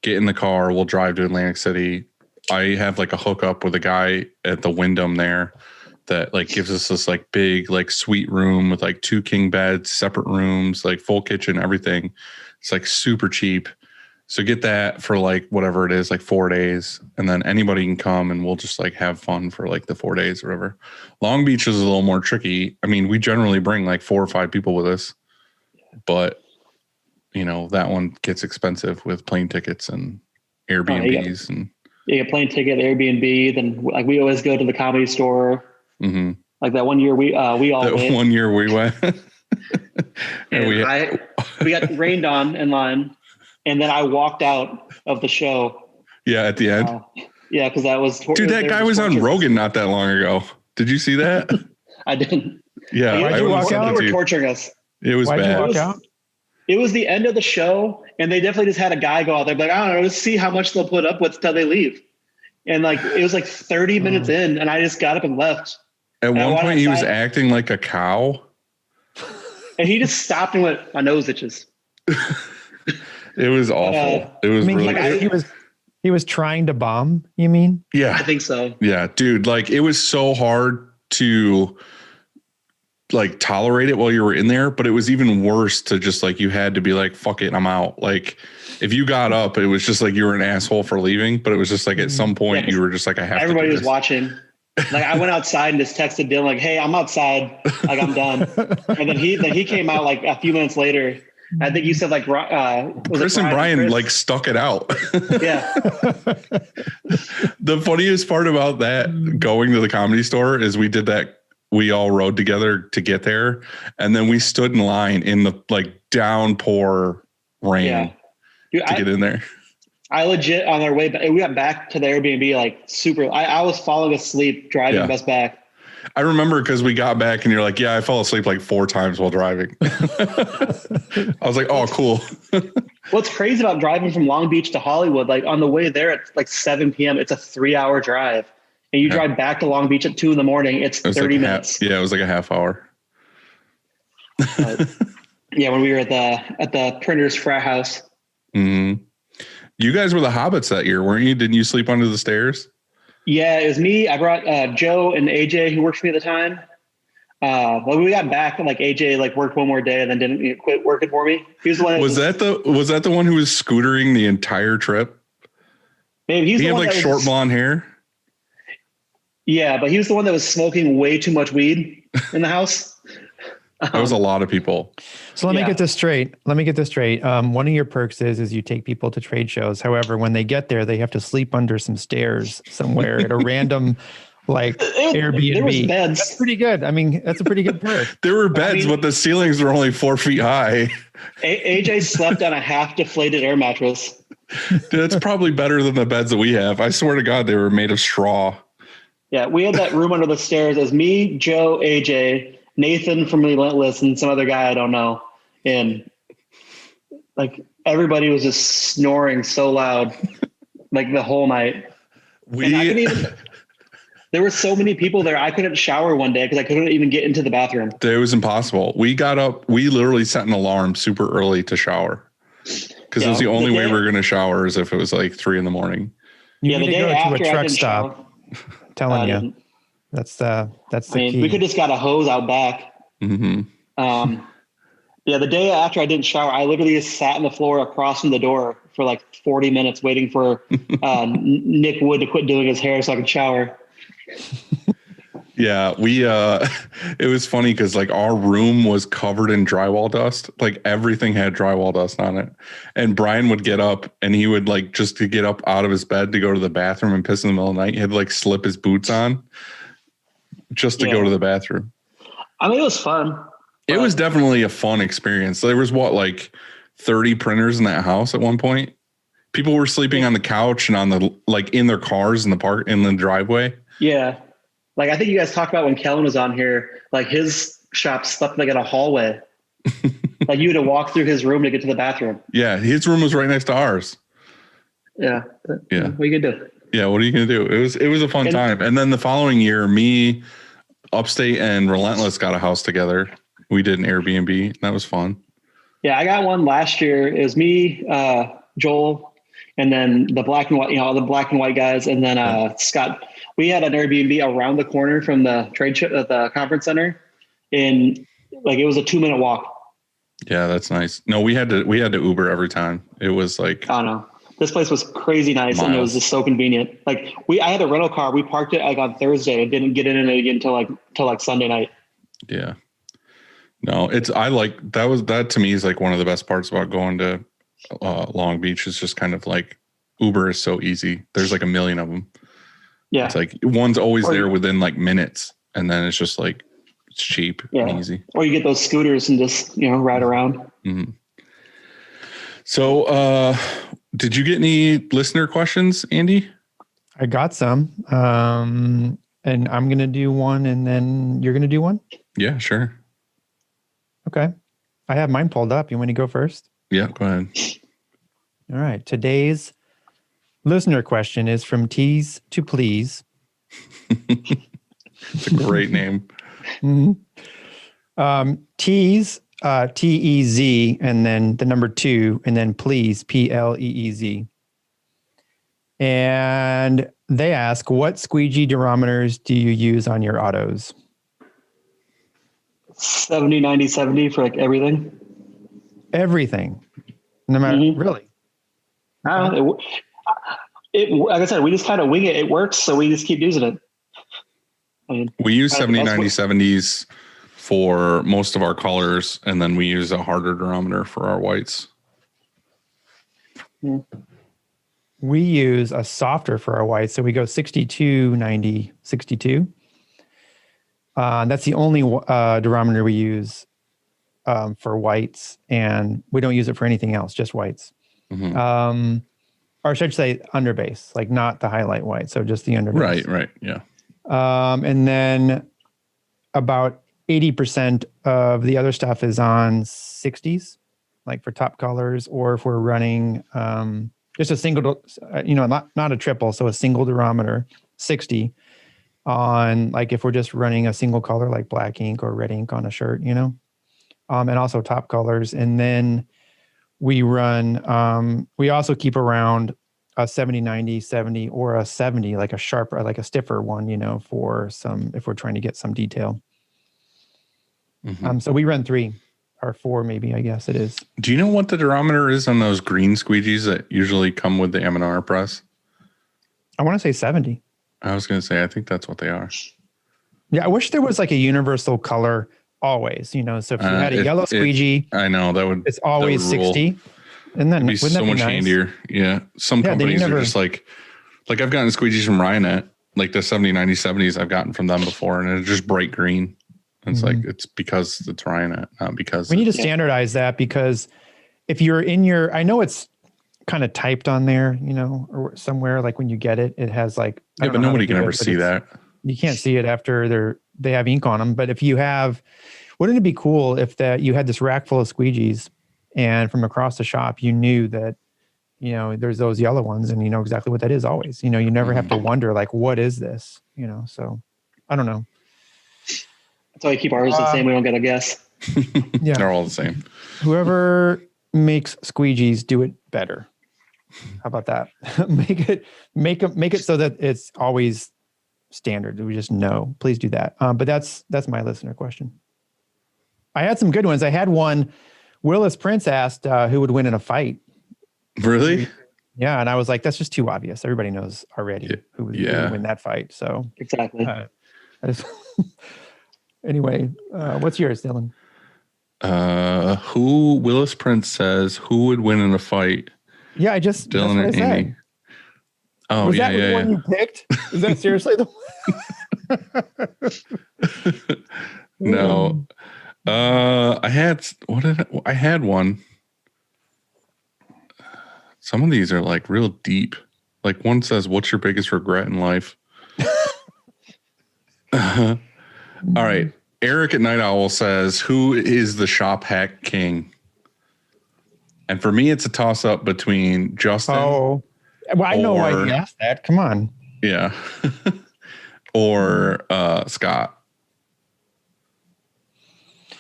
get in the car, we'll drive to Atlantic City. I have like a hookup with a guy at the Wyndham there that like gives us this like big like suite room with like 2 king beds, separate rooms, like full kitchen, everything. It's like super cheap. So get that for like whatever it is, like 4 days, and then anybody can come and we'll just like have fun for like the 4 days or whatever. Long Beach is a little more tricky. I mean, we generally bring like 4 or 5 people with us, but that one gets expensive with plane tickets and Airbnbs and. You get plane ticket, Airbnb. Then like we always go to the Comedy Store. Mm-hmm. Like that 1 year we all went. 1 year we went. and we got rained on in line, and then I walked out of the show. Yeah, at the end. Yeah, because that was dude. That guy was on Rogan not that long ago. Did you see that? I didn't. Yeah, they were torturing us. It was bad. You walk out? It was the end of the show, and they definitely just had a guy go out there, like, I don't know, let's see how much they'll put up with till they leave. And like it was like 30 minutes in, and I just got up and left. At one point, he was acting like a cow. And he just stopped and went, my nose itches. It was awful. It was really. He was trying to bomb. You mean? Yeah, I think so. Yeah, dude. Like it was so hard to like tolerate it while you were in there, but it was even worse to just like you had to be like, fuck it, I'm out. Like if you got up, it was just like you were an asshole for leaving, but it was just like at some point you were just like, I have everybody to do was this. watching. Like I went outside and just texted Dylan like, hey, I'm outside, like I'm done. And then he came out like a few minutes later. I think you said like Chris and Brian like stuck it out. Yeah. The funniest part about that going to the Comedy Store is we did that. We all rode together to get there, and then we stood in line in the like downpour rain to get in there. I legit on our way back, we got back to the Airbnb like super. I was falling asleep driving us back. I remember because we got back and you're like, yeah, I fell asleep like 4 times while driving. I was like, oh, cool. What's crazy about driving from Long Beach to Hollywood, like on the way there at like 7 p.m., it's a 3-hour drive. And you drive back to Long Beach at 2 a.m, it's 30 minutes. It was like a half hour. Yeah, when we were at the printer's frat house. Mm-hmm. You guys were the hobbits that year, weren't you? Didn't you sleep under the stairs? Yeah, it was me. I brought Joe and AJ, who worked for me at the time. When we got back, like AJ like worked one more day and then didn't quit working for me. He was the one. Was that the one who was scootering the entire trip? Maybe he had like short blonde hair. Yeah, but he was the one that was smoking way too much weed in the house. That was a lot of people. So let me get this straight. One of your perks is you take people to trade shows. However, when they get there, they have to sleep under some stairs somewhere at a random like Airbnb. There was beds. That's pretty good. I mean, that's a pretty good perk. There were beds, but the ceilings were only 4 feet high. AJ slept on a half deflated air mattress. Dude, that's probably better than the beds that we have. I swear to God, they were made of straw. Yeah, we had that room under the stairs as me, Joe, AJ, Nathan from Relentless, and some other guy I don't know. And like everybody was just snoring so loud, like the whole night. There were so many people there. I couldn't shower one day because I couldn't even get into the bathroom. It was impossible. We got up. We literally set an alarm super early to shower because it was the only way we were going to shower is if it was like 3 a.m. You need to go to a truck stop. Telling you, that's the key. We could just got a hose out back. Mm-hmm. The day after I didn't shower, I literally just sat on the floor across from the door for like 40 minutes waiting for Nick Wood to quit doing his hair so I could shower. Yeah, it was funny because like our room was covered in drywall dust. Like everything had drywall dust on it. And Brian would get up and he would like just to get up out of his bed to go to the bathroom and piss in the middle of the night. He had to like slip his boots on just to go to the bathroom. I mean, it was fun. It was definitely a fun experience. There was like 30 printers in that house at one point. People were sleeping on the couch and on the like in their cars in the park in the driveway. Yeah. Like I think you guys talked about when Kellen was on here, like his shop slept like in a hallway. Like you had to walk through his room to get to the bathroom. Yeah. His room was right next to ours. Yeah. Yeah. What are you gonna do? Yeah. What are you going to do? It was a fun time. And then the following year, me, Upstate and Relentless got a house together. We did an Airbnb. That was fun. Yeah. I got one last year. It was me, Joel, and then the black and white, all the black and white guys. And then Scott. We had an Airbnb around the corner from the trade show at the conference center, and like it was a 2-minute walk. Yeah, that's nice. No, we had to Uber every time. It was like, I don't know. This place was crazy nice, and it was just so convenient. Like I had a rental car. We parked it like on Thursday and didn't get in it again till like Sunday night. Yeah. No, that to me is like one of the best parts about going to Long Beach is just kind of like Uber is so easy. There's like a million of them. Yeah. It's like one's always there within like minutes, and then it's just like it's cheap and easy. Or you get those scooters and just, ride around. Mm-hmm. So did you get any listener questions, Andy? I got some. And I'm going to do one and then you're going to do one? Yeah, sure. Okay. I have mine pulled up. You want to go first? Yeah, go ahead. All right. Today's listener question is from Tease to Please. It's a great name. Mm-hmm. Tease, T-E-Z, and then the number 2, and then Please, P-L-E-E-Z. And they ask, what squeegee durometers do you use on your autos? 70, 90, 70 for like everything. Everything. No matter, really? I don't know. Like I said, we just kind of wing it. It works, so we just keep using it. I mean, we use 70, 90, 70s for most of our colors, and then we use a harder durometer for our whites. We use a softer for our whites, so we go 62, 90, 62. That's the only durometer we use for whites, and we don't use it for anything else, just whites. Mm-hmm. Or should I say underbase, like not the highlight white, so just the underbase. Right, yeah. And then about 80% of the other stuff is on 60s, like for top colors, or if we're running just a single, not a triple, so a single durometer, 60 on, like if we're just running a single color, like black ink or red ink on a shirt, and also top colors. And then we run, we also keep around a 70, 90, 70, or a 70, like a sharper, like a stiffer one, for some, if we're trying to get some detail. Mm-hmm. So we run 3 or 4, maybe, I guess it is. Do you know what the durometer is on those green squeegees that usually come with the M&R press? I want to say 70. I was going to say, I think that's what they are. Yeah. I wish there was like a universal color always, so if you had a yellow squeegee, I know it's always 60. And then it'd be so much handier. Yeah. Some companies are just like I've gotten squeegees from Ryonet, like the 70, 90, 70s I've gotten from them before, and it's just bright green. And it's like, it's because it's Ryonet, not because we need to standardize that, because if you're in I know it's kind of typed on there, or somewhere, like when you get it, it has like, but nobody can ever see that. You can't see it after they have ink on them. But if you have, wouldn't it be cool if that you had this rack full of squeegees, and from across the shop, you knew that, you know, there's those yellow ones, and you know exactly what that is always. You know, you never have to wonder like, what is this? You know, so I don't know. That's why we keep ours the same. We don't get a guess. Yeah, They're all the same. Whoever makes squeegees, do it better. How about that? make it so that it's always standard. We just know. Please do that. But that's my listener question. I had some good ones. I had one. Willis Prince asked who would win in a fight. Really? Yeah, and I was like, that's just too obvious. Everybody knows already who would win that fight. So Exactly. Anyway, what's yours, Dylan? Who Willis Prince says who would win in a fight? Yeah, that's Dylan what and I Amy. said. Oh, Was that the one you picked? Is that seriously the one? No. I had one. Some of these are like real deep. Like one says, "What's your biggest regret in life?" All right. Eric at Night Owl says, "Who is the shop hack king?" And for me, it's a toss up between Justin. Oh, well, I know why you asked that. Come on. Yeah. Or Scott.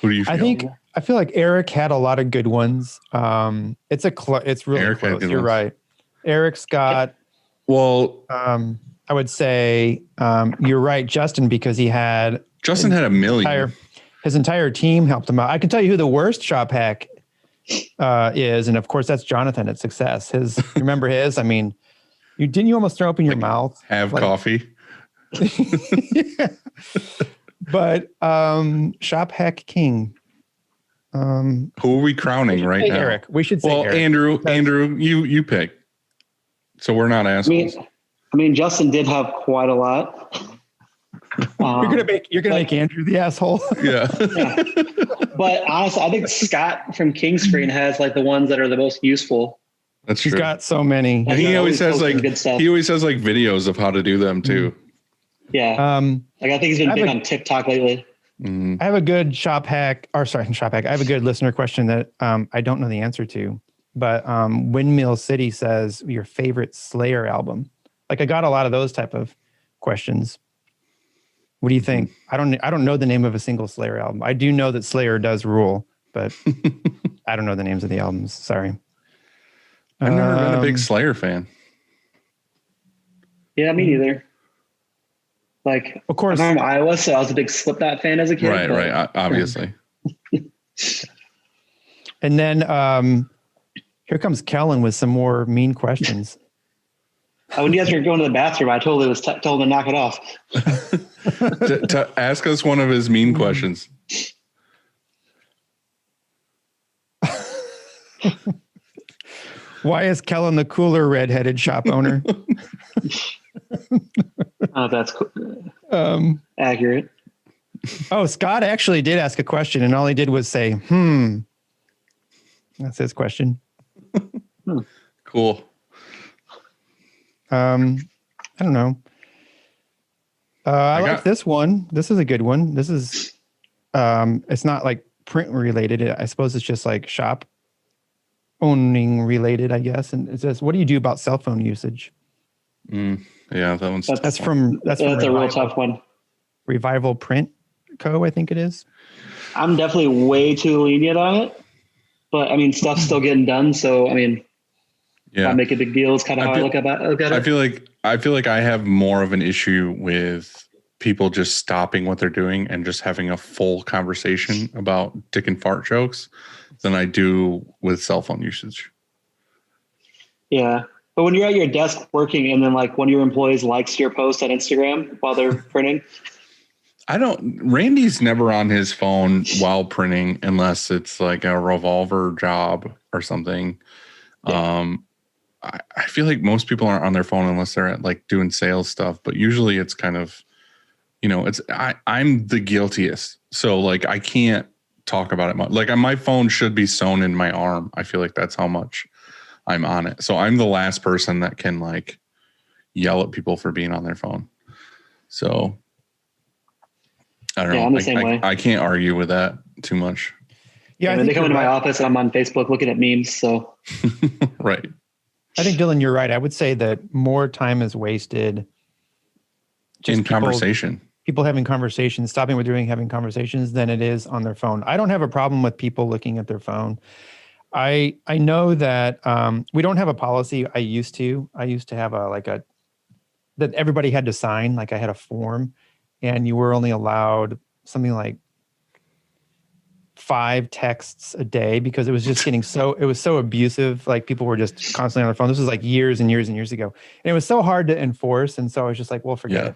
Who do you feel? I feel like Eric had a lot of good ones. It's really Eric close. You're right. Eric, Scott. Well, I would say you're right, Justin, because Justin had a million. His entire team helped him out. I can tell you who the worst shop hack is, and of course that's Jonathan at Success. Remember his? I mean, you almost throw up in your mouth. Have coffee. Yeah. But shop hack king. Who are we crowning right now? Eric. We should say Eric. Andrew, you pick. So we're not assholes. I mean, Justin did have quite a lot. You're gonna make Andrew the asshole. Yeah. Yeah. But honestly, I think Scott from King Screen has like the ones that are the most useful. That's true. He's got so many. And he always has good stuff. videos of how to do them too. Yeah. Like I think he's been big on TikTok lately. I have a good shop hack. I have a good listener question that I don't know the answer to. But Windmill City says your favorite Slayer album. Like I got a lot of those type of questions. What do you think? I don't know the name of a single Slayer album. I do know that Slayer does rule, but I don't know the names of the albums. Sorry. I've never been a big Slayer fan. Yeah, me neither. Like, of course, I'm from Iowa, so I was a big Slipknot fan as a kid. Right, obviously. And then here comes Kellen with some more mean questions. When you guys were going to the bathroom, I totally was told him to knock it off. to ask us one of his mean questions. Why is Kellen the cooler redheaded shop owner? Oh, that's cool. Accurate. Oh, Scott actually did ask a question, and all he did was say, That's his question. Cool. I don't know. I like this one. This is a good one. This is, it's not like print related. I suppose it's just like shop owning related, I guess. And it says, what do you do about cell phone usage? Yeah, that one's that's a real tough one. Revival Print Co., I think it is. I'm definitely way too lenient on it, but I mean, stuff's still getting done. So, I mean, not make a big deal. It's kind of how I look at it. I feel like I have more of an issue with people just stopping what they're doing and just having a full conversation about dick and fart jokes than I do with cell phone usage. Yeah. But when you're at your desk working and then like one of your employees likes your post on Instagram while they're printing. Randy's never on his phone while printing unless it's like a revolver job or something. Yeah. I feel like most people aren't on their phone unless they're at like doing sales stuff, but usually it's kind of, I'm the guiltiest. So like, I can't talk about it much. Like my phone should be sewn in my arm. I feel like that's how much I'm on it. So I'm the last person that can like yell at people for being on their phone. So I don't Yeah, know. I'm the same way. I can't argue with that too much. Yeah, I when think they come you're into my right. office and I'm on Facebook looking at memes. So Right. I think, Dylan, you're right. I would say that more time is wasted In conversation. people having conversations, stopping what they're doing, having conversations, than it is on their phone. I don't have a problem with people looking at their phone. I know that we don't have a policy. I used to have that everybody had to sign. Like I had a form, and you were only allowed something like 5 texts a day because it was just getting it was so abusive. Like people were just constantly on their phone. This was like years and years and years ago. And it was so hard to enforce. And so I was just like, well, forget it.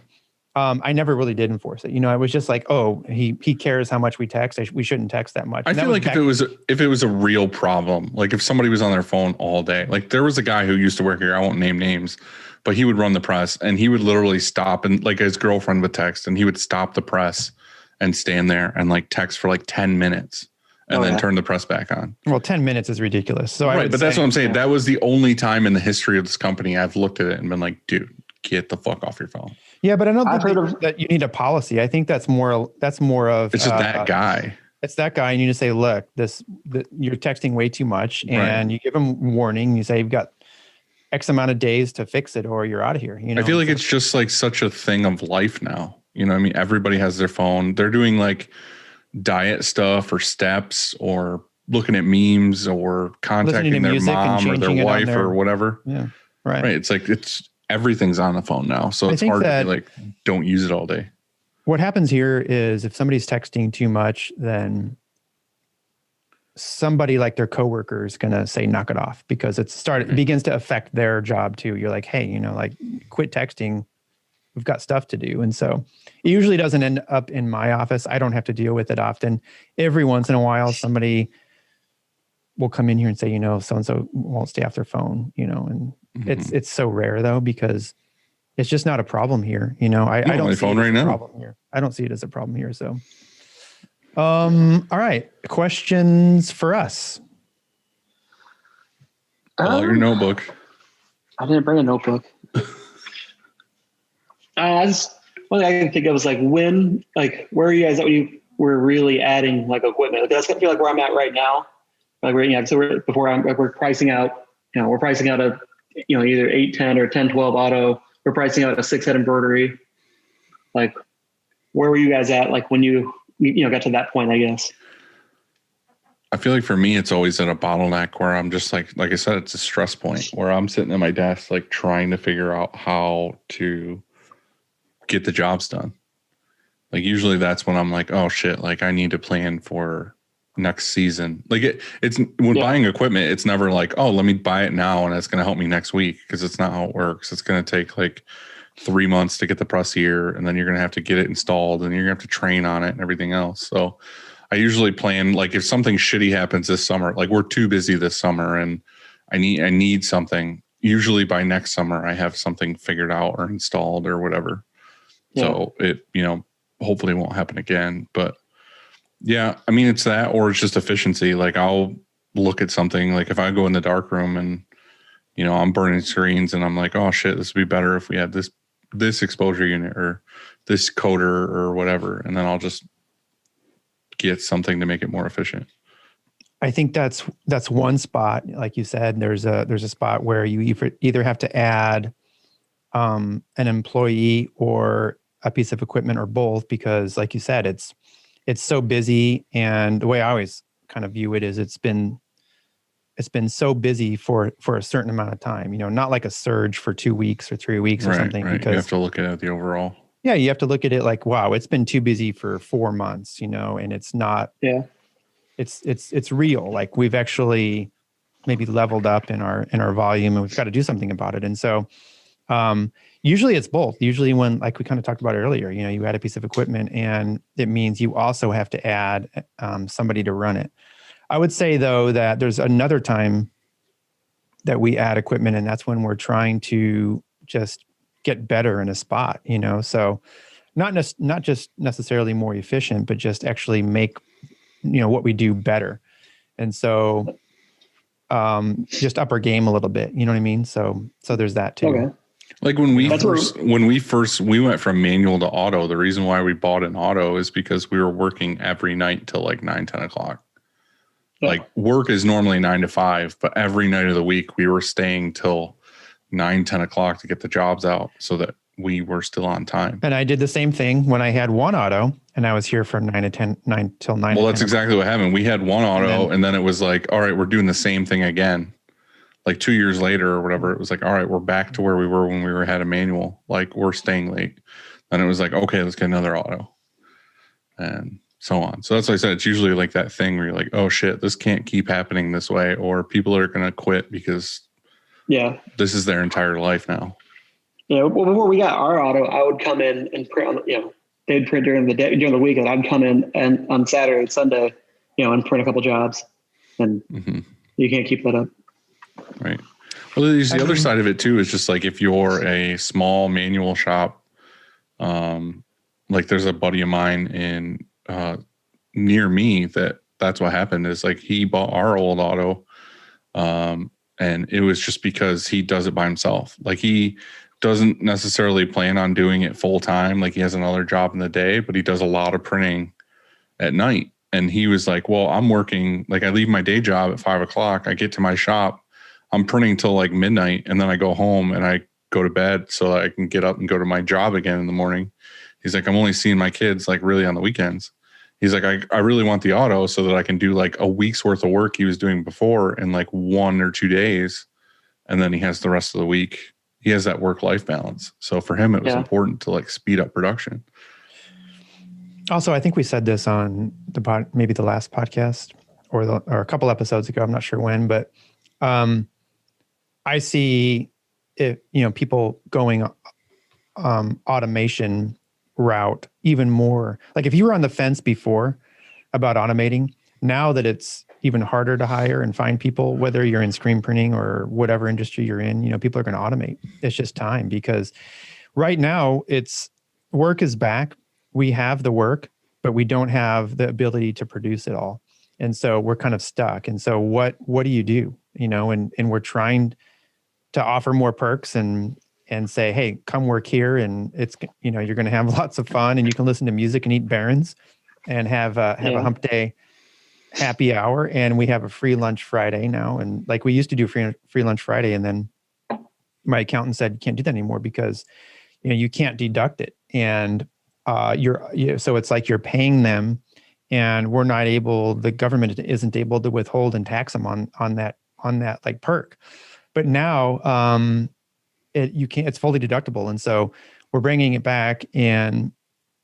I never really did enforce it. I was just like, oh, he cares how much we text. We shouldn't text that much. I feel like if it was a real problem, like if somebody was on their phone all day, like there was a guy who used to work here. I won't name names, but he would run the press and he would literally stop, and like his girlfriend would text and he would stop the press and stand there and like text for like 10 minutes and then turn the press back on. Well, 10 minutes is ridiculous. So right. But that's what I'm saying. That was the only time in the history of this company I've looked at it and been like, dude, get the fuck off your phone. Yeah, but I don't think that you need a policy. I think that's more of it's just that guy. It's that guy, and you just say, look, you're texting way too much, and you give him warning. You say you've got X amount of days to fix it, or you're out of here. I feel like it's just like such a thing of life now. I mean, everybody has their phone. They're doing like diet stuff or steps or looking at memes or contacting their mom or their wife or whatever. Yeah, right. It's like everything's on the phone now. So it's hard to be like, don't use it all day. What happens here is if somebody's texting too much, then somebody like their coworker is going to say, knock it off, because it begins to affect their job too. You're like, hey, like quit texting. We've got stuff to do. And so it usually doesn't end up in my office. I don't have to deal with it often. Every once in a while, somebody will come in here and say, so-and-so won't stay off their phone, and it's so rare though, because it's just not a problem here. I don't see it as a problem here. I don't see it as a problem here. So, all right. Questions for us. Your notebook. I didn't bring a notebook. One thing I can think of is where are you guys at when you were really adding like equipment? That's gonna feel like where I'm at right now. Like we're pricing out, we're pricing out a, either 810 or 1012 auto. We're pricing out a 6-head embroidery. Like, where were you guys at? Like when you got to that point, I guess. I feel like for me, it's always at a bottleneck where I'm just like I said, it's a stress point where I'm sitting at my desk, like trying to figure out how to get the jobs done. Like usually that's when I'm like, oh shit, like I need to plan for next season. Like it's when buying equipment, it's never like, oh, let me buy it now and it's going to help me next week, because it's not how it works. It's going to take like 3 months to get the press here, and then you're going to have to get it installed, and you're going to have to train on it and everything else. So I usually plan, like if something shitty happens this summer, like we're too busy this summer and I need something, usually by next summer I have something figured out or installed or whatever. Yeah. So it, hopefully won't happen again. But yeah, I mean, it's that, or it's just efficiency. Like I'll look at something, like if I go in the dark room and, I'm burning screens and I'm like, oh shit, this would be better if we had this exposure unit or this coder or whatever. And then I'll just get something to make it more efficient. I think that's one spot. Like you said, there's a spot where you either have to add an employee or a piece of equipment or both, because like you said, it's so busy. And the way I always kind of view it is it's been so busy for a certain amount of time, not like a surge for 2 weeks or 3 weeks or something. Right. Because you have to look at the overall. Yeah. You have to look at it like, wow, it's been too busy for 4 months, and it's not, it's real. Like we've actually maybe leveled up in our volume, and we've got to do something about it. And so, usually it's both. Usually when, like we kind of talked about earlier, you add a piece of equipment and it means you also have to add somebody to run it. I would say though, that there's another time that we add equipment, and that's when we're trying to just get better in a spot, so not just necessarily more efficient, but just actually make, what we do better. And so just up our game a little bit, you know what I mean? So there's that too. Okay. Like when we went from manual to auto, the reason why we bought an auto is because we were working every night till like 9, 10 o'clock. Yeah. Like work is normally 9 to 5, but every night of the week we were staying till 9, 10 o'clock to get the jobs out so that we were still on time. And I did the same thing when I had one auto and I was here from 9 till 9. Well, that's exactly what happened. We had one auto and then it was like, all right, we're doing the same thing again. Like 2 years later or whatever, it was like, all right, we're back to where we were when we had a manual. Like we're staying late. Then it was like, okay, let's get another auto. And so on. So that's why I said it's usually like that thing where you're like, oh shit, this can't keep happening this way, or people are going to quit because this is their entire life now. Yeah. Well, before we got our auto, I would come in and print on, they'd print during the day, during the week, and I'd come in and on Saturday and Sunday, and print a couple jobs, and you can't keep that up. Right. Well, there's the other side of it too, is just like, if you're a small manual shop, like there's a buddy of mine in, near me that's what happened is like he bought our old auto and it was just because he does it by himself. Like he doesn't necessarily plan on doing it full time. Like he has another job in the day, but he does a lot of printing at night. And he was like, well, I'm working, like I leave my day job at 5 o'clock. I get to my shop, I'm printing till like midnight, and then I go home and I go to bed so that I can get up and go to my job again in the morning. He's like, I'm only seeing my kids like really on the weekends. He's like, I really want the auto so that I can do like a week's worth of work he was doing before in like 1 or 2 days. And then he has the rest of the week. He has that work-life balance. So for him, it was important to like speed up production. Also, I think we said this on maybe the last podcast or a couple episodes ago. I'm not sure when, but I see people going automation route even more. Like if you were on the fence before about automating, now that it's even harder to hire and find people, whether you're in screen printing or whatever industry you're in, people are going to automate. It's just time, because right now work is back. We have the work, but we don't have the ability to produce it all. And so we're kind of stuck. And so what do you do? And we're trying to offer more perks and say, hey, come work here. And it's, you're going to have lots of fun, and you can listen to music and eat Barons and have a hump day happy hour. And we have a free lunch Friday now. And like we used to do free lunch Friday. And then my accountant said, you can't do that anymore because, you can't deduct it. And so it's like you're paying them, and we're not able, the government isn't able to withhold and tax them on that like perk. But now, it's fully deductible. And so we're bringing it back, and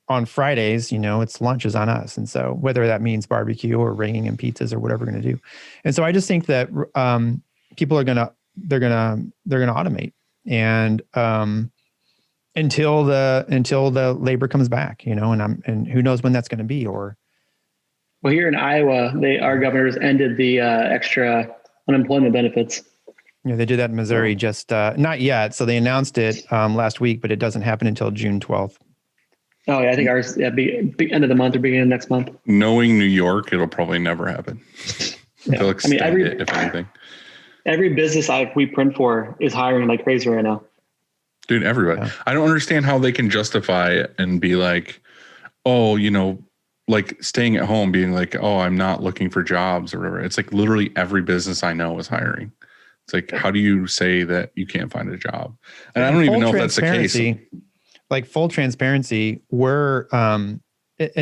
on Fridays, it's lunches on us. And so whether that means barbecue or ringing and pizzas or whatever we're going to do. And so I just think that people are they're going to automate, and until the labor comes back, and who knows when that's going to be. Or well, here in Iowa, our governors ended the extra unemployment benefits. Yeah, they did that in Missouri, just not yet. So they announced it last week, but it doesn't happen until June 12th. Oh, yeah, I think ours be end of the month or beginning of next month. Knowing New York, it'll probably never happen. They'll extend it, if anything. Every business we print for is hiring like crazy right now. Dude, everybody. Yeah. I don't understand how they can justify it and be like, oh, like staying at home being like, oh, I'm not looking for jobs or whatever. It's like literally every business I know is hiring. It's like, how do you say that you can't find a job? And I don't even know if that's the case. Like full transparency, we're, and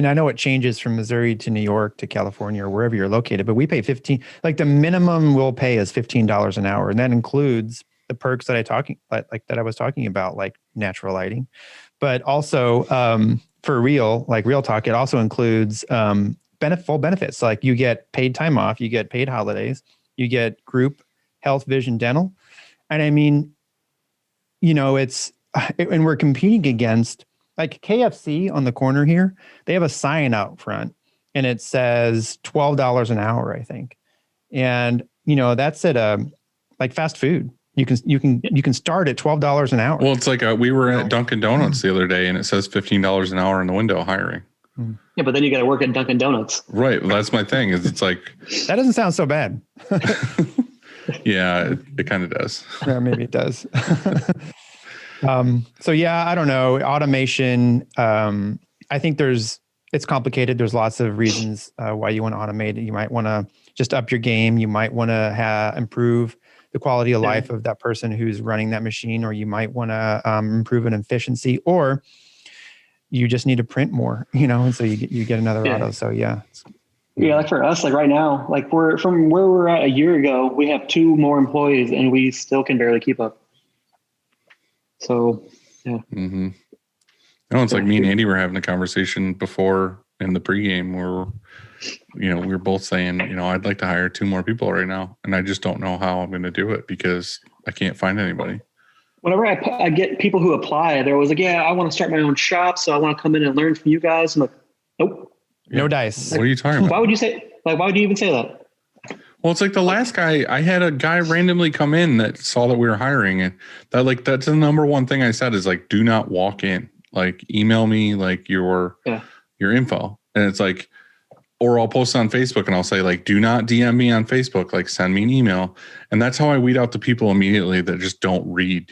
I know it changes from Missouri to New York to California or wherever you're located, but we pay the minimum we'll pay is $15 an hour. And that includes the perks that I was talking about, like natural lighting, but also for real talk, it also includes full benefits. Like you get paid time off, you get paid holidays, you get group health, vision, dental. And I mean, and we're competing against like KFC on the corner here. They have a sign out front and it says $12 an hour, I think. And, that's at like fast food. You can start at $12 an hour. Well, it's like we were at Dunkin' Donuts the other day and it says $15 an hour in the window hiring. Yeah, but then you got to work at Dunkin' Donuts. Right. Well, that's my thing is it's like. That doesn't sound so bad. Yeah, it kind of does. Yeah, maybe it does. So yeah, I don't know. Automation. I think it's complicated. There's lots of reasons why you want to automate it. You might want to just up your game. You might want to improve the quality of life of that person who's running that machine, or you might want to improve an efficiency, or you just need to print more, and so you get another auto. So yeah. Yeah, like for us, like right now, like we're from where we were at a year ago, we have 2 more employees and we still can barely keep up. So, yeah. Mm-hmm. It's like me and Andy were having a conversation before in the pregame where, we were both saying, I'd like to hire 2 more people right now. And I just don't know how I'm going to do it because I can't find anybody. Whenever I get people who apply, they're always like, yeah, I want to start my own shop. So I want to come in and learn from you guys. I'm like, nope. No dice. What are you talking about? Why would you say, why would you even say that? Well, it's like the last guy, I had a guy randomly come in that saw that we were hiring, and that's the number one thing I said is like, do not walk in, like email me like your info. And it's like, or I'll post on Facebook and I'll say like, do not DM me on Facebook, like send me an email. And that's how I weed out the people immediately that just don't read.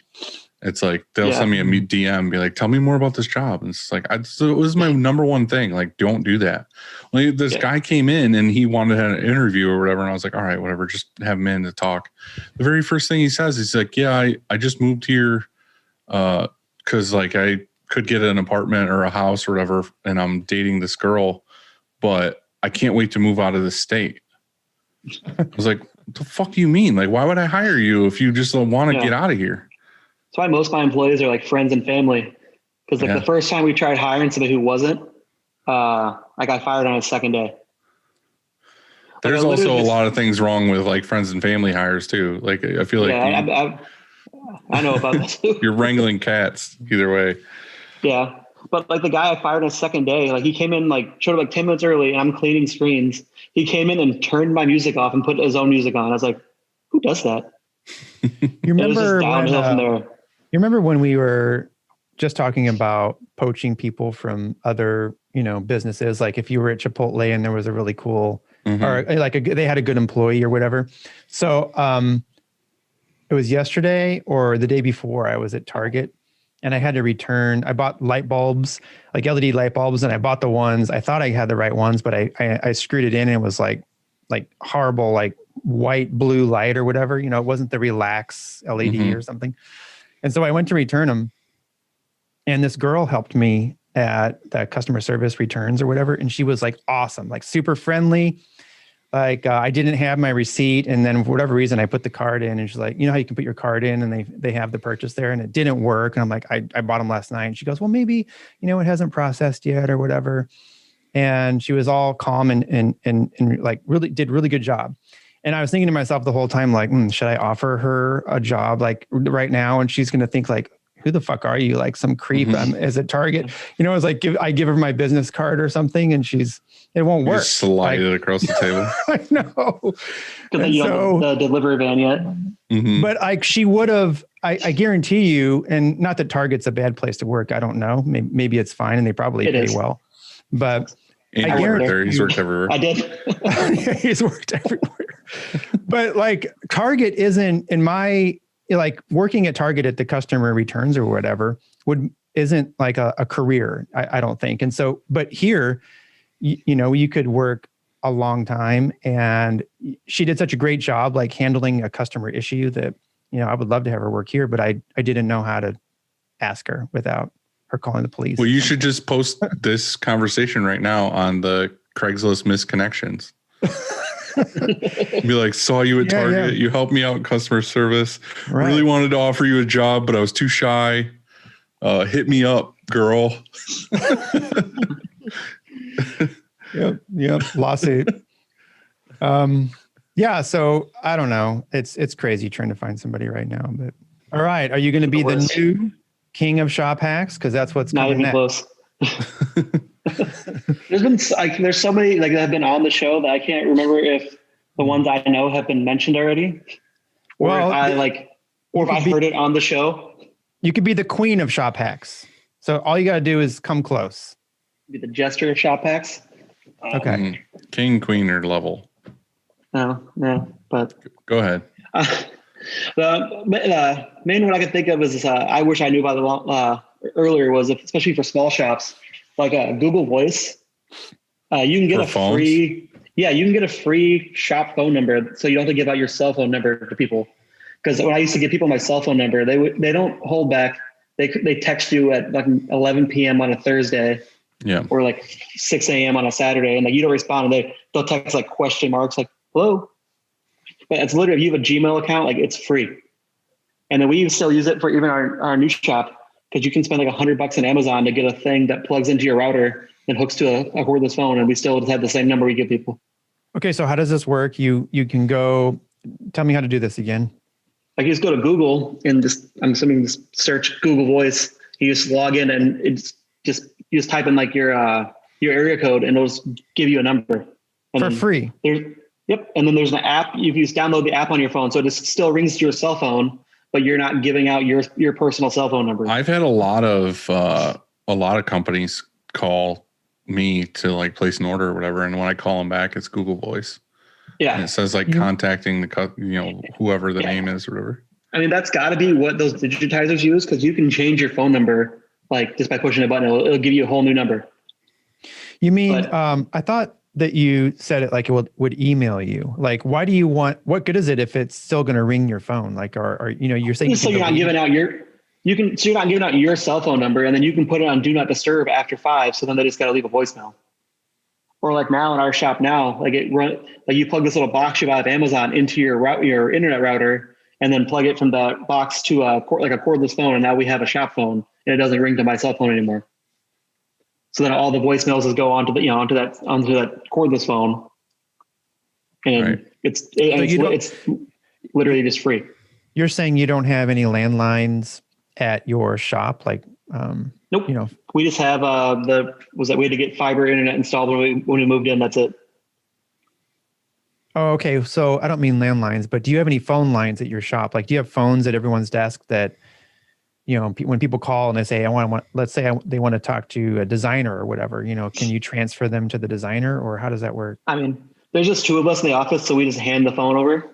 It's like, they'll send me a DM, be like, tell me more about this job. And it's like, so it was my number one thing. Like, don't do that. Well, this guy came in and he wanted to have an interview or whatever. And I was like, all right, whatever, just have him in to talk. The very first thing he says, he's like, yeah, I just moved here because like I could get an apartment or a house or whatever. And I'm dating this girl, but I can't wait to move out of the state. I was like, what the fuck do you mean? Like, why would I hire you if you just want to get out of here? That's why most of my employees are like friends and family. Because like the first time we tried hiring somebody who wasn't, I got fired on his second day. There's also a lot of things wrong with like friends and family hires too. Like I feel like I know about this. You're wrangling cats either way. Yeah. But like the guy I fired on his second day, like he came in, like showed up like 10 minutes early and I'm cleaning screens. He came in and turned my music off and put his own music on. I was like, who does that? You remember when we were just talking about poaching people from other, businesses, like if you were at Chipotle and there was a really cool, or like they had a good employee or whatever. So it was yesterday or the day before I was at Target and I had to return. I bought light bulbs, like LED light bulbs, and I bought the ones, I thought I had the right ones, but I screwed it in and it was like horrible, like white, blue light or whatever, it wasn't the relax LED or something. And so I went to return them and this girl helped me at the customer service returns or whatever. And she was like awesome, like super friendly. Like I didn't have my receipt. And then for whatever reason, I put the card in and she's like, how you can put your card in and they have the purchase there and it didn't work. And I'm like, I bought them last night. And she goes, well, maybe, it hasn't processed yet or whatever. And she was all calm and like really did really good job. And I was thinking to myself the whole time, like, should I offer her a job like right now? And she's going to think like, who the fuck are you? Like some creep as a Target, it's like, I give her my business card or something and it won't work. Just slide it across the table. I know. Because you don't have the delivery van yet. But like she would have, I guarantee you, and not that Target's a bad place to work. I don't know. Maybe it's fine and they probably pay well. But I guarantee he's worked everywhere. I did. He's worked everywhere. But like Target isn't in my, like working at Target at the customer returns or whatever isn't like a career, I don't think. And so, but here, you could work a long time and she did such a great job, like handling a customer issue that, I would love to have her work here, but I didn't know how to ask her without her calling the police. Well, you should just post this conversation right now on the Craigslist misconnections. Be like, saw you at Target. You helped me out in customer service. Right. Really wanted to offer you a job, but I was too shy. Hit me up, girl. Yep. Lawsuit. So I don't know. It's crazy trying to find somebody right now. But all right, are you going to be the new king of shop hacks? Because that's what's not even close. There's so many like that have been on the show that I can't remember if the ones I know have been mentioned already. Or if I heard it on the show. You could be the queen of shop hacks. So all you got to do is come close. Be the jester of shop hacks. King, queen, or level. No, but go ahead. The main one I could think of is I wish I knew about the earlier was especially for small shops like Google Voice. You can get you can get a free shop phone number, so you don't have to give out your cell phone number to people. Because when I used to give people my cell phone number, they don't hold back. They text you at like 11 p.m. on a Thursday, or like 6 a.m. on a Saturday, and like you don't respond, and they'll text like question marks, like hello. But it's literally, if you have a Gmail account, like it's free. And then we still use it for even our new shop, because you can spend like $100 on Amazon to get a thing that plugs into your router and hooks to a cordless phone, and we still have the same number we give people. Okay, so how does this work? You can go. Tell me how to do this again. Like you just go to Google and I'm assuming just search Google Voice. You just log in and you just type in like your area code, and it'll just give you a number for free. Yep. And then there's an app. You can just download the app on your phone, so it just still rings to your cell phone, but you're not giving out your personal cell phone number. I've had a lot of companies call me to like place an order or whatever, and when I call them back, it's Google Voice. Yeah, and it says like contacting the whoever the name is or whatever. I mean, that's got to be what those digitizers use, because you can change your phone number like just by pushing a button. It'll give you a whole new number. You mean I thought that you said it like it would email you. Like, why do you want? What good is it if it's still going to ring your phone? Like, or you're saying so you're not giving out you're not giving out your cell phone number, and then you can put it on Do Not Disturb after 5. So then they just got to leave a voicemail. Or like now in our shop now, like you plug this little box you buy off Amazon into your internet router, and then plug it from the box to a cordless phone, and now we have a shop phone, and it doesn't ring to my cell phone anymore. So then all the voicemails just go onto that cordless phone, and it's literally just free. You're saying you don't have any landlines at your shop, like? Nope. We just have we had to get fiber internet installed when we moved in. That's it. Oh, okay. So I don't mean landlines, but do you have any phone lines at your shop? Like, do you have phones at everyone's desk that, when people call and they say, let's say they want to talk to a designer or whatever, can you transfer them to the designer, or how does that work? I mean, there's just 2 of us in the office, so we just hand the phone over.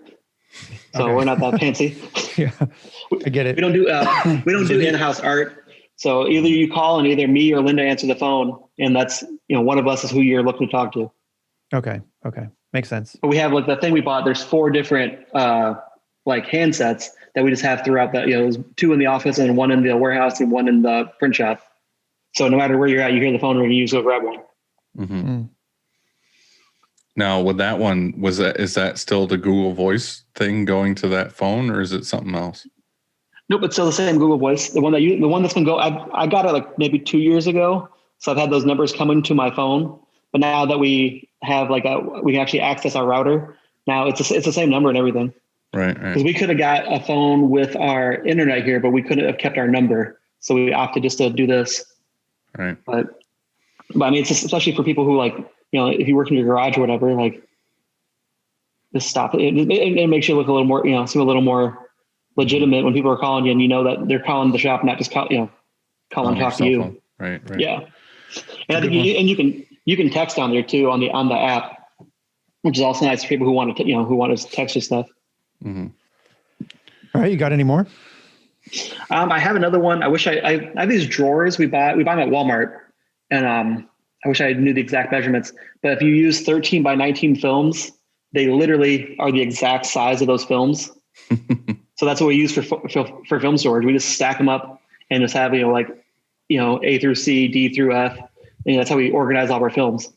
So we're not that fancy. Yeah, I get it. We don't do in-house art. So either you call and either me or Linda answer the phone, and that's, one of us is who you're looking to talk to. Okay. Makes sense. But we have like the thing we bought, there's 4 different like handsets that we just have throughout there's 2 in the office and 1 in the warehouse and 1 in the print shop. So no matter where you're at, you hear the phone ring, you just go grab one. Mm-hmm. Mm. Now with that one, is that still the Google Voice thing going to that phone, or is it something else? Nope, it's still the same Google Voice. The one that's been I got it like maybe 2 years ago. So I've had those numbers coming to my phone. But now that we have we can actually access our router, now it's the same number and everything. Right. Because we could have got a phone with our internet here, but we couldn't have kept our number. So we opted just to do this. Right. But I mean, it's just, especially for people who if you work in your garage or whatever, like just stop it. It makes you look a little more, seem a little more legitimate when people are calling you, and that they're calling the shop, not just call and talk to you. Phone. Right. Yeah. And I think you can text on there too on the app, which is also nice for people who want to who want to text you stuff. Mm-hmm. All right, you got any more? I have another one. I wish I have these drawers we buy them at Walmart, and I wish I knew the exact measurements. But if you use 13 by 19 films, they literally are the exact size of those films. So that's what we use for film storage. We just stack them up and just have A through C, D through F. And that's how we organize all of our films.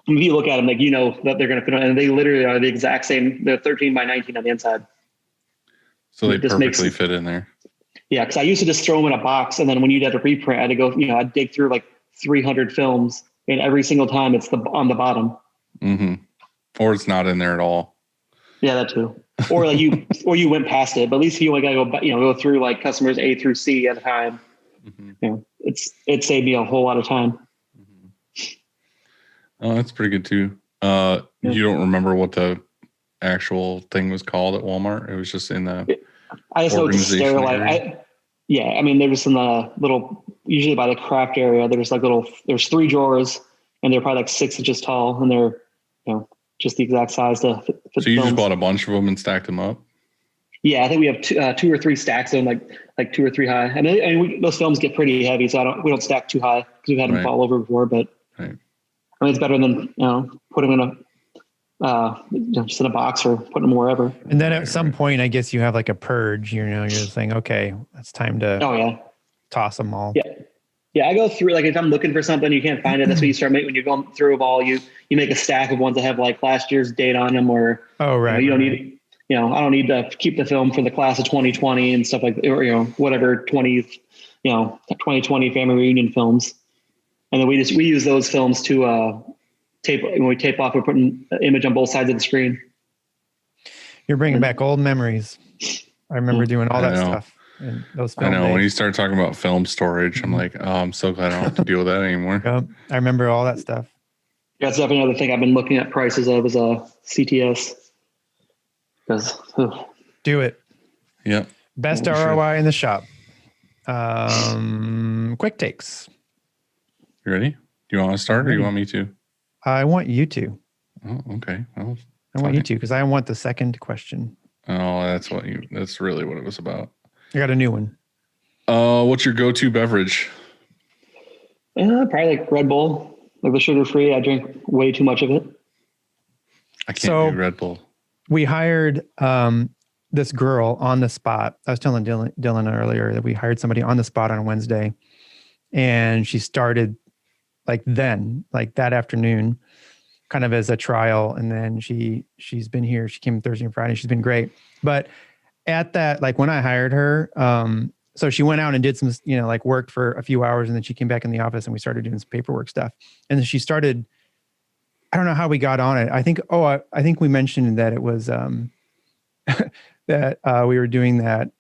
If you look at them, that they're going to fit on, and they literally are the exact same. They're 13 by 19 on the inside. So they perfectly fit in there. Yeah, because I used to just throw them in a box, and then when you'd have to reprint, I had to go. I'd dig through like 300 films, and every single time it's on the bottom. Mm-hmm. Or it's not in there at all. Yeah, that too. Or you went past it, but at least you only got to go through like customers A through C at a time. Mm-hmm. It saved me a whole lot of time. Mm-hmm. Oh, that's pretty good too. You don't remember what the actual thing was called at Walmart? It was just in the I just know it's Sterilite. I mean, there was in the little, usually by the craft area, there's 3 drawers, and they're probably like 6 inches tall, and they're just the exact size to fit So the you just films. bought a bunch of them and stacked them up? Yeah, I think we have two or three stacks of them, like 2 or 3 high. And those films get pretty heavy, so we don't stack too high because we've had them Right. fall over before. But Right. I mean, it's better than putting them in just in a box or putting them wherever. And then at some point, I guess you have like a purge. You're just saying, okay, it's time to Oh yeah, toss them all. yeah. Yeah, I go through, like, if I'm looking for something you can't find it, that's what you start making when you're going through them all. You make a stack of ones that have like last year's date on them, or Oh, right. you don't right. need, I don't need to keep the film for the class of 2020 and stuff like, or whatever 2020 family reunion films, and then we use those films to tape. When we tape off, we're putting an image on both sides of the screen. You're bringing back old memories. I remember doing all I that know. stuff. And those I film know. When days. you start talking about film storage, I'm like, oh, I'm so glad I don't have to deal with that anymore. Yep, I remember all that stuff. That's definitely another thing I've been looking at prices of is CTS. Because Do it. Yep. Best For sure. ROI in the shop. Quick takes. You ready? Do you want to start or you want me to? I want you to. Oh, okay. Well, I want you to because I want the second question. oh, that's really what it was about. I got a new one. What's your go-to beverage? probably like Red Bull, like the sugar free. I drink way too much of it. I can't So- do Red Bull. We hired this girl on the spot. I was telling Dylan earlier that we hired somebody on the spot on Wednesday, and she started like that afternoon, kind of as a trial. And then she's been here. She came Thursday and Friday. She's been great. But at that, like when I hired her, so she went out and did some, like worked for a few hours, and then she came back in the office and we started doing some paperwork stuff. And then she started, I don't know how we got on it. I think we mentioned that it was, that we were doing that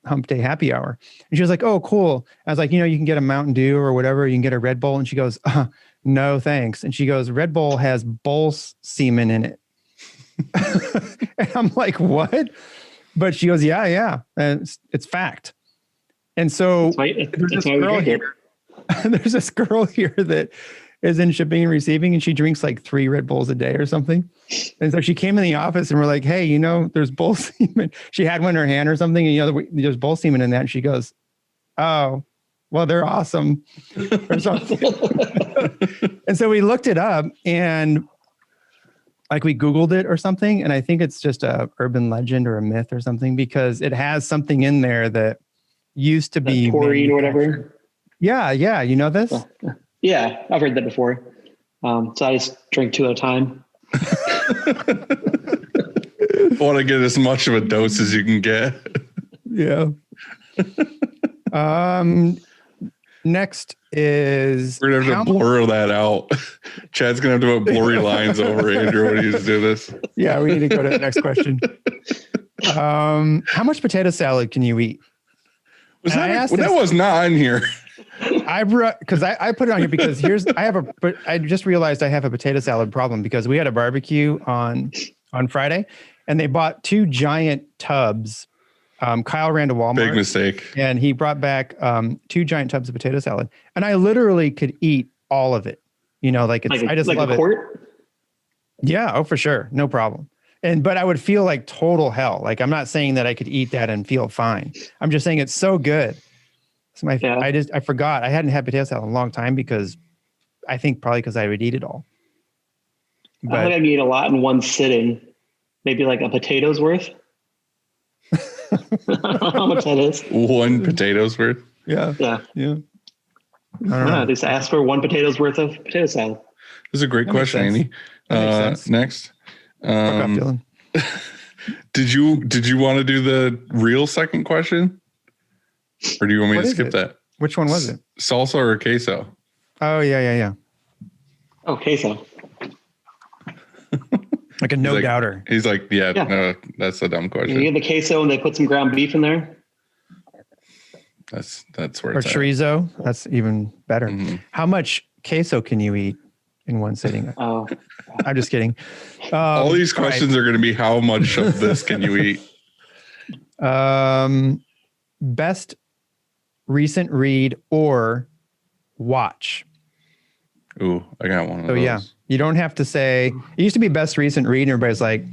hump day happy hour. And she was like, oh, cool. I was like, you can get a Mountain Dew or whatever. You can get a Red Bull. And she goes, no, thanks. And she goes, Red Bull has bull semen in it. And I'm like, what? But she goes, yeah. And it's fact. And so That's why we drink it. there's this girl here that is in shipping and receiving, and she drinks like 3 Red Bulls a day or something. And so she came in the office and we're like, hey, there's bull semen. She had one in her hand or something, and there's bull semen in that. And she goes, oh, well, they're awesome or something. And so we looked it up and like we Googled it or something. And I think it's just a urban legend or a myth or something, because it has something in there that used to be taurine or whatever. Yeah. You know this? Yeah, I've heard that before. So I just drink 2 at a time. Want to get as much of a dose as you can get. Yeah. Next is We're gonna have to blur that out. Chad's gonna have to put blurry lines over Andrew when you do this. Yeah, we need to go to the next question. How much potato salad can you eat? That was not on here. I put it on here because I just realized I have a potato salad problem because we had a barbecue on Friday and they bought 2 giant tubs. Kyle ran to Walmart. Big mistake. And he brought back 2 giant tubs of potato salad. And I literally could eat all of it. I just love a it. quart? Yeah, oh, for sure. No problem. But I would feel like total hell. Like, I'm not saying that I could eat that and feel fine. I'm just saying it's so good. It's I forgot. I hadn't had potato salad in a long time because I think probably because I would eat it all. I think I can eat a lot in one sitting. Maybe like a potato's worth. I don't know how much that is. 1 potato's worth. Yeah. Yeah. Yeah. I don't I know. just ask for 1 potato's worth of potato salad. This is a great That makes question, sense. Andy. That makes sense. Next. Fuck off, Dylan. Did you want to do the real second question? Or do you want me What to is skip it? that? Which one was it? Salsa or queso? Oh, yeah. Oh, queso. Like a no like- doubter. He's like, yeah, Yeah. no, that's a dumb You question. get the queso and they put some ground beef in there. That's where Or it's at. chorizo. That's even better. Mhm. How much queso can you eat in one sitting? Oh, I'm just kidding. All these all right. questions are going to be how much of this can you eat? Best recent read or watch. Ooh, I got one of So those. You don't have to say, it used to be best recent read, and everybody's like,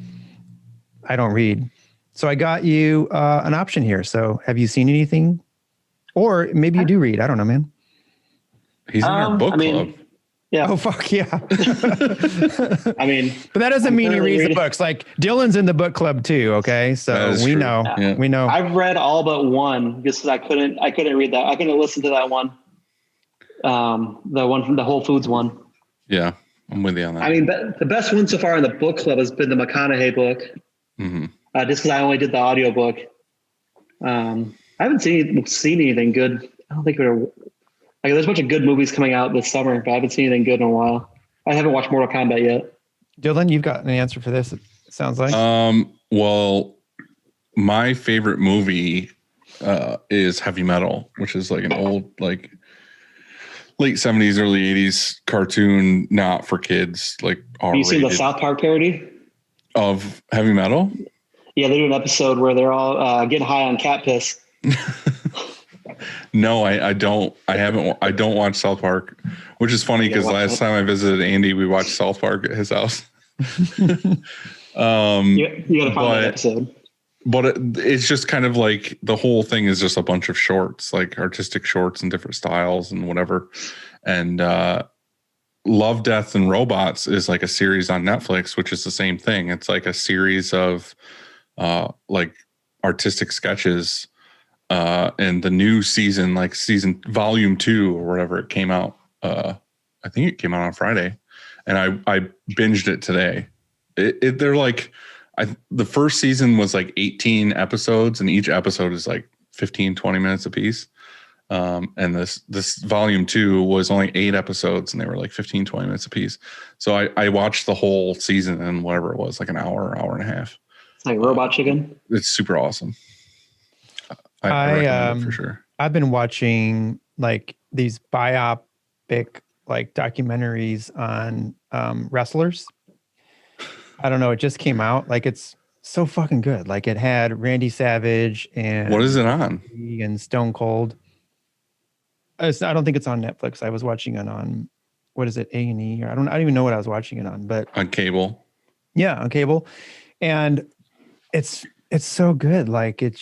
I don't read. So I got you an option here. So have you seen anything? Or maybe you do read. I don't know, man. He's in our book club. Yeah. Oh, fuck yeah. I mean, but that doesn't mean he reads the reading. books. Like Dylan's in the book club too. Okay. So we true. know, Yeah. we know. I've read all but one just because I couldn't read that. I couldn't listen to that one. The one from the Whole Foods one. Yeah. I'm with you on that. I mean, the best one so far in the book club has been the McConaughey book. Mm-hmm. Just because I only did the audiobook. I haven't seen anything good. I don't think there's a bunch of good movies coming out this summer, but I haven't seen anything good in a while. I haven't watched Mortal Kombat yet. Dylan, you've got an answer for this, it sounds like. Well, my favorite movie is Heavy Metal, which is like an old, like late 70s, early 80s cartoon, not for kids, like Have you seen the South Park parody of Heavy Metal? Yeah, they do an episode where they're all getting high on cat piss. No, I don't. I haven't. I don't watch South Park, which is funny because last time I visited Andy, we watched South Park at his house. You got to find that episode. But it's just kind of like the whole thing is just a bunch of shorts, like artistic shorts in different styles and whatever. And Love, Death, and Robots is like a series on Netflix, which is the same thing. It's like a series of like artistic sketches. And the new season, like season volume 2 or whatever, it came out. I think it came out on Friday, and I binged it today. They're like, the first season was like 18 episodes, and each episode is like 15, 20 minutes a piece. And this volume 2 was only 8 episodes, and they were like 15, 20 minutes a piece. So I watched the whole season in whatever it was, like an hour and a half. It's like Robot Chicken. It's super awesome. I recommend it for sure. I've been watching like these biopic like documentaries on wrestlers. I don't know. It just came out. Like it's so fucking good. Like it had Randy Savage and what is it on? And Stone Cold. I don't think it's on Netflix. I was watching it on what is it, A&E? Or I don't even know what I was watching it on, but on cable. Yeah, on cable, and it's so good. Like it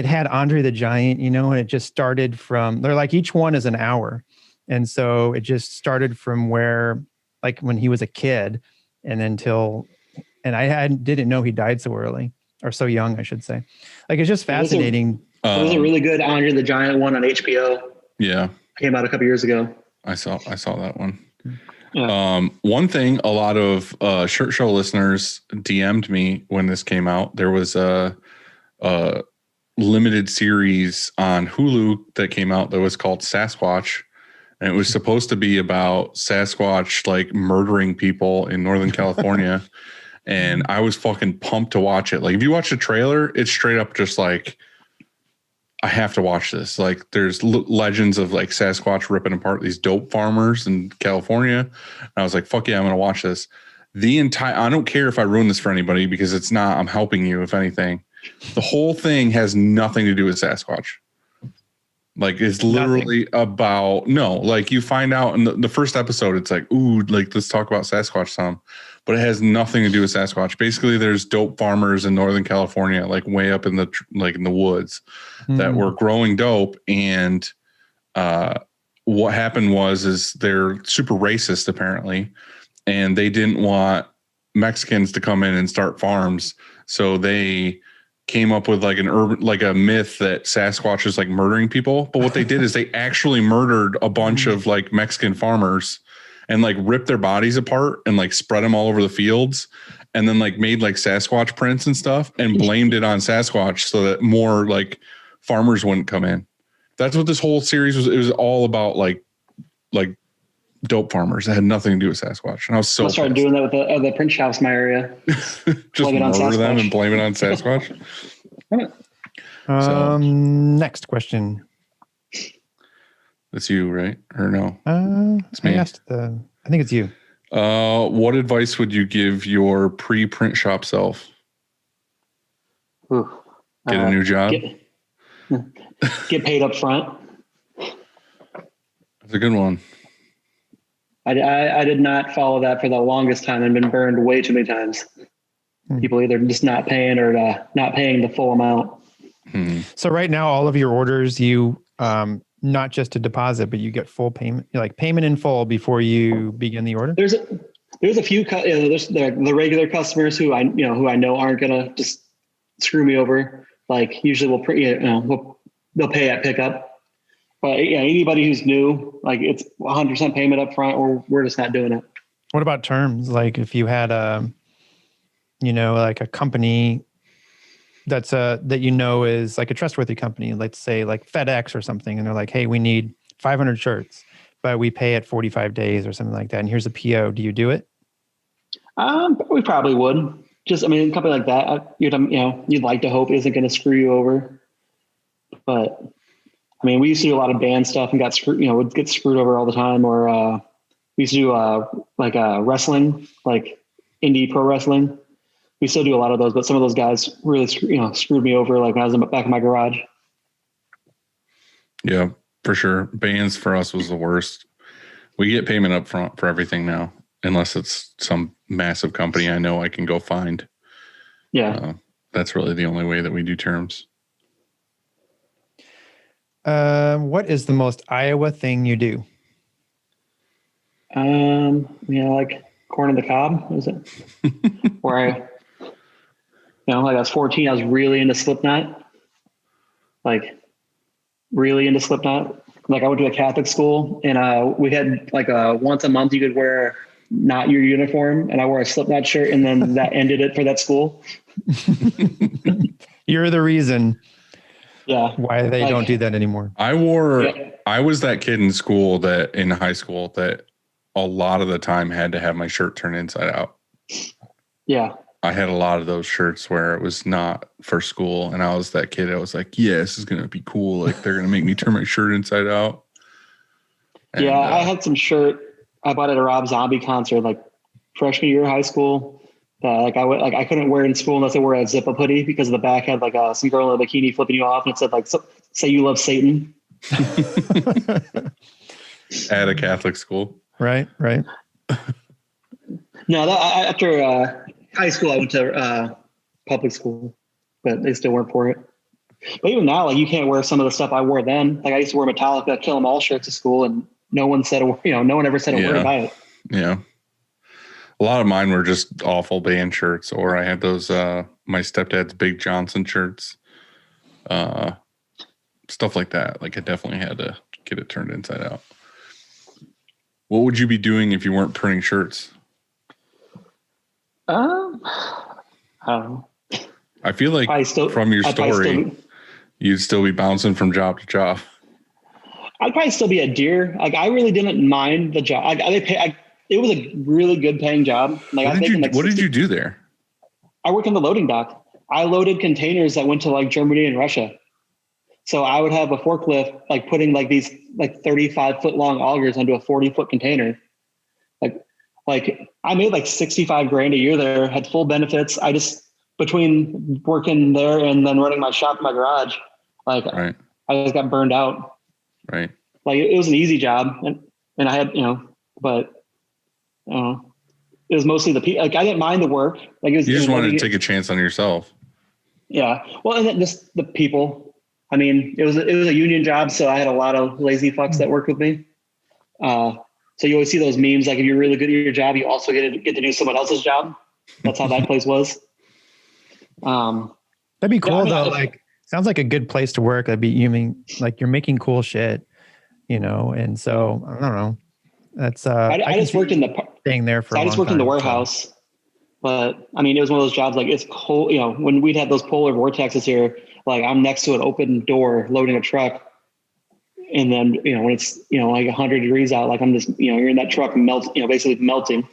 had Andre the Giant, you know, and it just started from, they're like, each one is an hour. And so it just started from where, like when he was a kid and I didn't know he died so early or so young, I should say. Like, it's just fascinating. It was a really good Andre the Giant one on HBO. Yeah. Came out a couple years ago. I saw that one. Yeah. One thing, a lot of Shirt Show listeners DM'd me when this came out. There was a limited series on Hulu that came out that was called Sasquatch, and it was supposed to be about Sasquatch like murdering people in Northern California. And I was fucking pumped to watch it. Like, if you watch the trailer, it's straight up just like, I have to watch this. Like, there's legends of like Sasquatch ripping apart these dope farmers in California. And I was like, fuck yeah, I'm going to watch this. I don't care if I ruin this for anybody because it's not, I'm helping you, if anything. The whole thing has nothing to do with Sasquatch. Like, it's literally like you find out in the first episode, it's like, ooh, like, let's talk about Sasquatch some. But it has nothing to do with Sasquatch. Basically, there's dope farmers in Northern California, like way up in the woods, that were growing dope. And what happened is they're super racist apparently, and they didn't want Mexicans to come in and start farms, so they came up with like a myth that Sasquatch is like murdering people. But what they did is they actually murdered a bunch of like Mexican farmers and like ripped their bodies apart and like spread them all over the fields, and then like made like Sasquatch prints and stuff and blamed it on Sasquatch so that more like farmers wouldn't come in. That's what this whole series was. It was all about like dope farmers. It had nothing to do with Sasquatch. And I was so started doing that with the print shops in my area. Just murder them and blame it on Sasquatch. Next question. That's you, right? Or no? It's me. I think it's you. What advice would you give your pre-print shop self? Ooh. Get a new job? Get paid up front. That's a good one. I did not follow that for the longest time and been burned way too many times. People either just not paying or not paying the full amount. So right now, all of your orders, you not just a deposit, but you get full payment, like payment in full before you begin the order. There's a few there's the regular customers who I know aren't gonna just screw me over. Like usually they'll pay at pickup. But yeah, anybody who's new, like it's 100% payment up front, or we're just not doing it. What about terms? Like if you had like a company that is like a trustworthy company, let's say like FedEx or something, and they're like, hey, we need 500 shirts, but we pay at 45 days or something like that, and here's a PO. Do you do it? We probably would. Just, a company like that, you'd like to hope isn't going to screw you over. But we used to do a lot of band stuff and got screwed, would get screwed over all the time. Or we used to do wrestling, like indie pro wrestling. We still do a lot of those, but some of those guys really screwed me over, like when I was back in my garage. Yeah, for sure. Bands for us was the worst. We get payment up front for everything now, unless it's some massive company I know I can go find. Yeah. That's really the only way that we do terms. What is the most Iowa thing you do? Like corn on the cob, was it? Where I was 14, I was really into Slipknot. Like really into Slipknot. Like I went to a Catholic school and we had like once a month you could wear not your uniform, and I wore a Slipknot shirt, and then that ended it for that school. You're the reason. Yeah. Why they don't do that anymore. I was that kid in school in high school that a lot of the time had to have my shirt turned inside out. Yeah. I had a lot of those shirts where it was not for school. And I was that kid. I was like, yeah, this is going to be cool. Like they're going to make me turn my shirt inside out. And, I had some shirt I bought at a Rob Zombie concert, like freshman year of high school. I couldn't wear it in school unless I wore a zip-up hoodie because the back had like some girl in a bikini flipping you off, and it said like, "Say you love Satan." At a Catholic school, right? No, after high school, I went to public school, but they still weren't for it. But even now, like you can't wear some of the stuff I wore then. Like I used to wear Metallica, Kill 'Em All shirts to school, and no one ever said a word about it. Yeah. A lot of mine were just awful band shirts, or I had those, my stepdad's Big Johnson shirts, stuff like that. Like I definitely had to get it turned inside out. What would you be doing if you weren't printing shirts? I don't know. I feel like from your story, you'd still be bouncing from job to job. I'd probably still be a deer. Like I really didn't mind the job. It was a really good paying job. Like what did you do there? I worked on the loading dock. I loaded containers that went to like Germany and Russia. So I would have a forklift, like putting like these like 35-foot long augers onto a 40-foot container. Like I made like $65,000 a year there, had full benefits. I just, between working there and then running my shop in my garage, like right. I just got burned out. Right. Like it was an easy job and I had, but it was mostly the people. Like I didn't mind the work. Like it was, you just wanted to take a chance on yourself. Yeah. Well, and then just the people. I mean, it was a union job, so I had a lot of lazy fucks that worked with me. So you always see those memes. Like if you're really good at your job, you also get to do someone else's job. That's how that place was. That'd be cool though. Like sounds like a good place to work. That'd be you're making cool shit, And so I don't know. That's I just worked in the staying there for. I just worked in the warehouse, but I mean it was one of those jobs like it's cold. When we'd have those polar vortexes here, like I'm next to an open door loading a truck, and then when it's like 100 degrees out, like I'm just you're in that truck basically melting.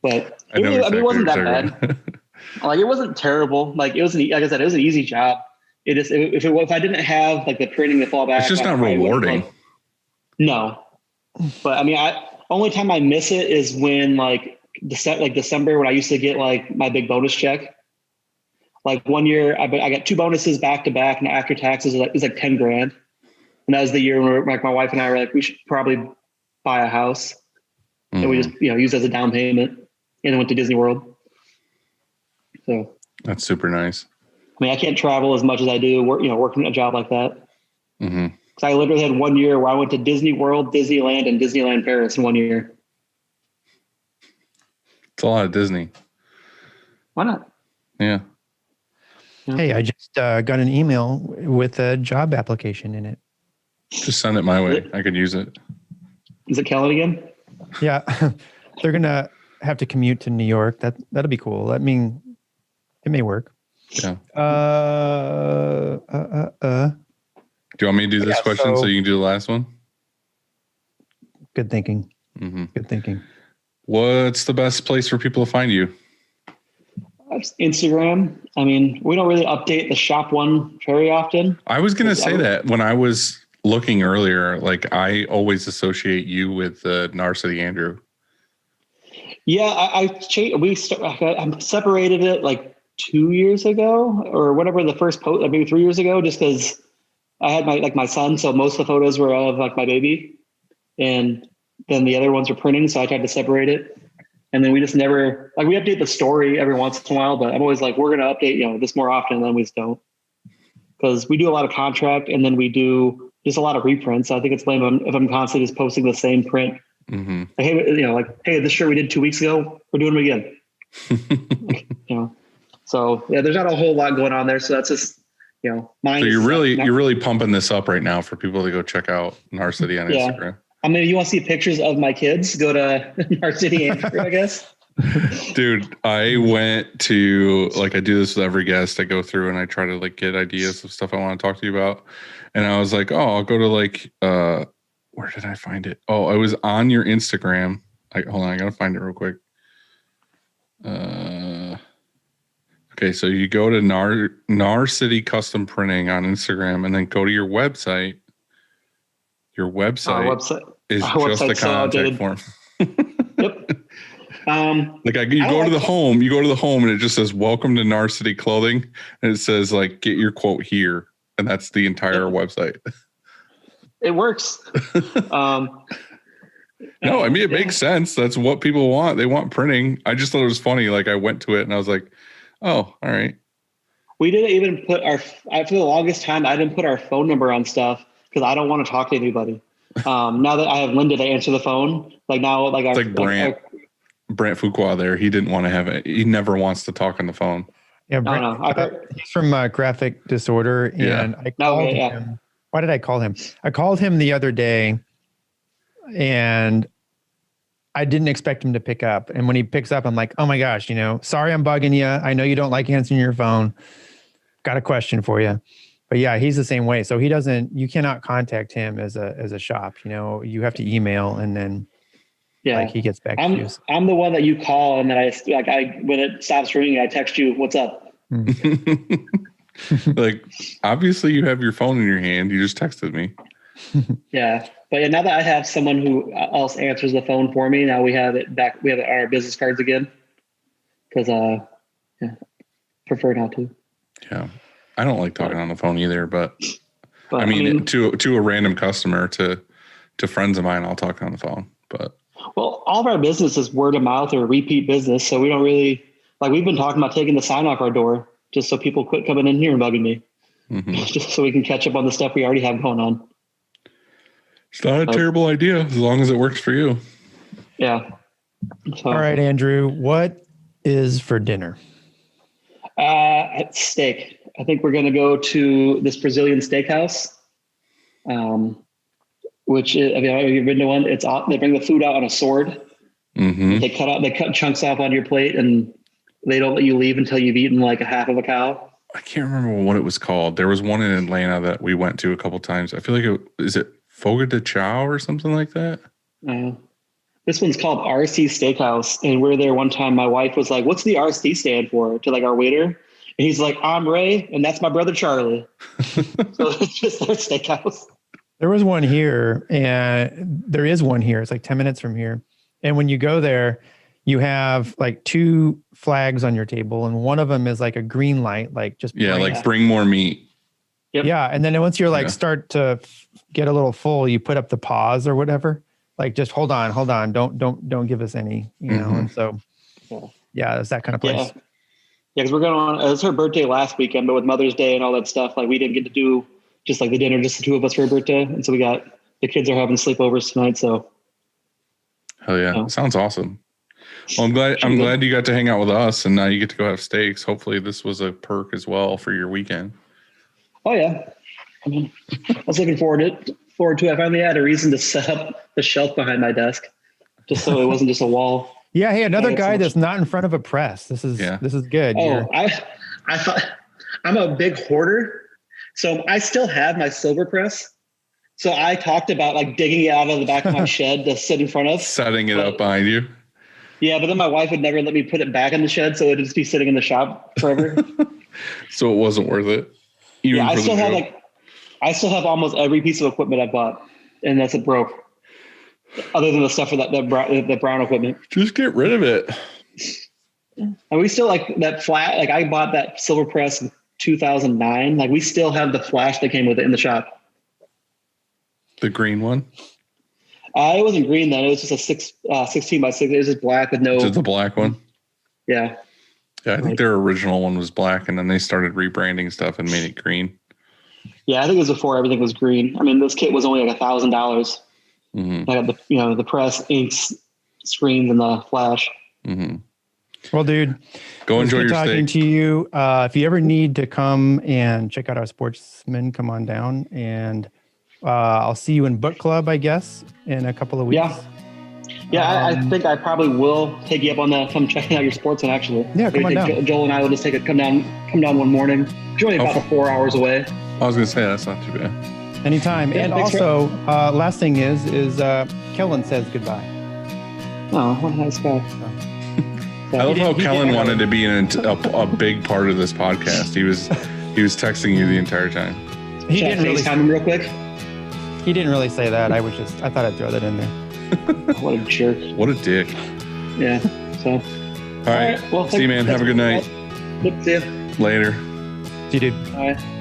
But it wasn't that bad. Like it wasn't terrible. Like it was like I said, it was an easy job. It just if I didn't have like the printing to fall back, it's just not rewarding. No. But I mean, only time I miss it is when like December when I used to get like my big bonus check. Like one year I got 2 bonuses back to back, and after taxes it was like $10,000. And that was the year where like my wife and I were like, we should probably buy a house. and we just used it as a down payment, and then went to Disney World. So That's super nice. I mean, I can't travel as much as I do working a job like that. Mm-hmm. Because I literally had 1 year where I went to Disney World, Disneyland, and Disneyland Paris in 1 year. It's a lot of Disney. Why not? Yeah. Hey, I just got an email with a job application in it. Just send it my way. I could use it. Is it Kellen again? Yeah, they're gonna have to commute to New York. That'll be cool. I mean, it may work. Yeah. Do you want me to do this question so you can do the last one? Good thinking. Mm-hmm. Good thinking. What's the best place for people to find you? Instagram. I mean, we don't really update the shop one very often. I was going to say that when I was looking earlier, like I always associate you with Gnar City Andrew. Yeah, I separated it like 2 years ago or whatever the first post, maybe 3 years ago, just because I had my son. So most of the photos were of like my baby, and then the other ones were printing. So I tried to separate it. And then we just never, we update the story every once in a while, but I'm always like, we're going to update, this more often, and then we just don't. Because we do a lot of contract, and then we do just a lot of reprints. I think it's lame if I'm constantly just posting the same print. Mm-hmm. Hey, this shirt we did 2 weeks ago, we're doing it again. So yeah, there's not a whole lot going on there. So that's just, mine. So you're really pumping this up right now for people to go check out Gnar City on Instagram. I mean, if you want to see pictures of my kids, go to Gnar City Andrew, I guess. Dude, I went to I do this with every guest. I go through and I try to get ideas of stuff I want to talk to you about. And I was like, I'll go to where did I find it? Oh, I was on your Instagram. Hold on, I gotta find it real quick. Okay, so you go to Gnar City Custom Printing on Instagram, and then go to your website. Your website is just a contact form. Yep. You go to the home and it just says welcome to Gnar City Clothing, and it says get your quote here, and that's the entire website. It works. No, I mean it makes sense. That's what people want. They want printing. I just thought it was funny. I went to it and I was like, oh, all right. We didn't even put for the longest time, I didn't put our phone number on stuff because I don't want to talk to anybody. Now that I have Linda to answer the phone, Brant Fuqua there. He didn't want to have it. He never wants to talk on the phone. Yeah, he's from Graphic Disorder, and I called him. Why did I call him? I called him the other day, and I didn't expect him to pick up. And when he picks up, I'm like, oh my gosh, sorry I'm bugging you. I know you don't like answering your phone. Got a question for you. But yeah, he's the same way. So you cannot contact him as a shop. You have to email, and then he gets back to you. I'm the one that you call, and then when it stops ringing, I text you, what's up? Obviously you have your phone in your hand. You just texted me. Yeah. But now that I have someone who else answers the phone for me, now we have it back. We have our business cards again. Because prefer not to. Yeah. I don't like talking on the phone either, but I mean to a random customer, to friends of mine, I'll talk on the phone. But all of our business is word of mouth or repeat business. So we don't really we've been talking about taking the sign off our door just so people quit coming in here and bugging me. Mm-hmm. Just so we can catch up on the stuff we already have going on. It's not a terrible idea as long as it works for you. Yeah. So, all right, Andrew, what is for dinner? Steak. I think we're going to go to this Brazilian steakhouse, which is, have you been to one? They bring the food out on a sword. Mm-hmm. They cut chunks off on your plate, and they don't let you leave until you've eaten a half of a cow. I can't remember what it was called. There was one in Atlanta that we went to a couple times. I feel like is it Fogo de Chao or something like that? This one's called RC Steakhouse, and we're there one time. My wife was like, "What's the RC stand for?" to our waiter, and he's like, "I'm Ray, and that's my brother Charlie." So it's just their steakhouse. There was one here, and there is one here. It's 10 minutes from here, and when you go there, you have 2 flags on your table, and one of them is a green light, bring more meat. Yep. Yeah, and then once you're start to get a little full, you put up the pause or whatever, like, just hold on. Don't give us any, you know? And so, yeah, it's that kind of place. Yeah. Because we're going on, it was her birthday last weekend, but with Mother's Day and all that stuff, like we didn't get to do just like the dinner, just the two of us for her birthday. And so the kids are having sleepovers tonight. So. Hell yeah. Sounds awesome. Well, I'm glad you got to hang out with us, and now you get to go have steaks. Hopefully this was a perk as well for your weekend. Oh yeah. I mean, I was looking forward to it. I finally had a reason to set up the shelf behind my desk just so it wasn't just a wall. Yeah. Hey, another guy that's not in front of a press. This is good. Oh, I thought I'm a big hoarder. So I still have my silver press. So I talked about like digging it out of the back of my shed to sit in front of. Setting it up behind you. Yeah, but then my wife would never let me put it back in the shed, so it'd just be sitting in the shop forever. So it wasn't worth it. I still have almost every piece of equipment I bought, and that's it broke. Other than the stuff for the brown equipment. Just get rid of it. And we still like that flat. Like I bought that silver press in 2009. Like we still have the flash that came with it in the shop. The green one? It wasn't green then. It was just a 16 by 6. It was just black with no. Just the black one? Yeah. Yeah, I think their original one was black, and then they started rebranding stuff and made it green. Yeah, I think it was before everything was green. I mean, this kit was only like $1,000. Mm-hmm. I got the press, inks, screens, and the flash. Mm-hmm. Well, dude, go enjoy your talking steak. to you. If you ever need to come and check out our sportsmen, come on down, and I'll see you in book club, I guess, in a couple of weeks. Yeah, I think I probably will take you up on that. Come checking out your sportsman, actually. Yeah, come on down. Joel and I will just come down one morning. It's only about 4 hours away. I was gonna say that's not too bad. Anytime. Yeah, and also, last thing is Kellen says goodbye. Oh, what a nice guy. I love how Kellen wanted to be a big part of this podcast. He was texting you the entire time. He didn't really FaceTime him real quick. He didn't really say that. I thought I'd throw that in there. What a jerk. What a dick. Yeah. So. All right. Well, see you, man. Have a good night. Yep, see you. Later. See you, dude. All right.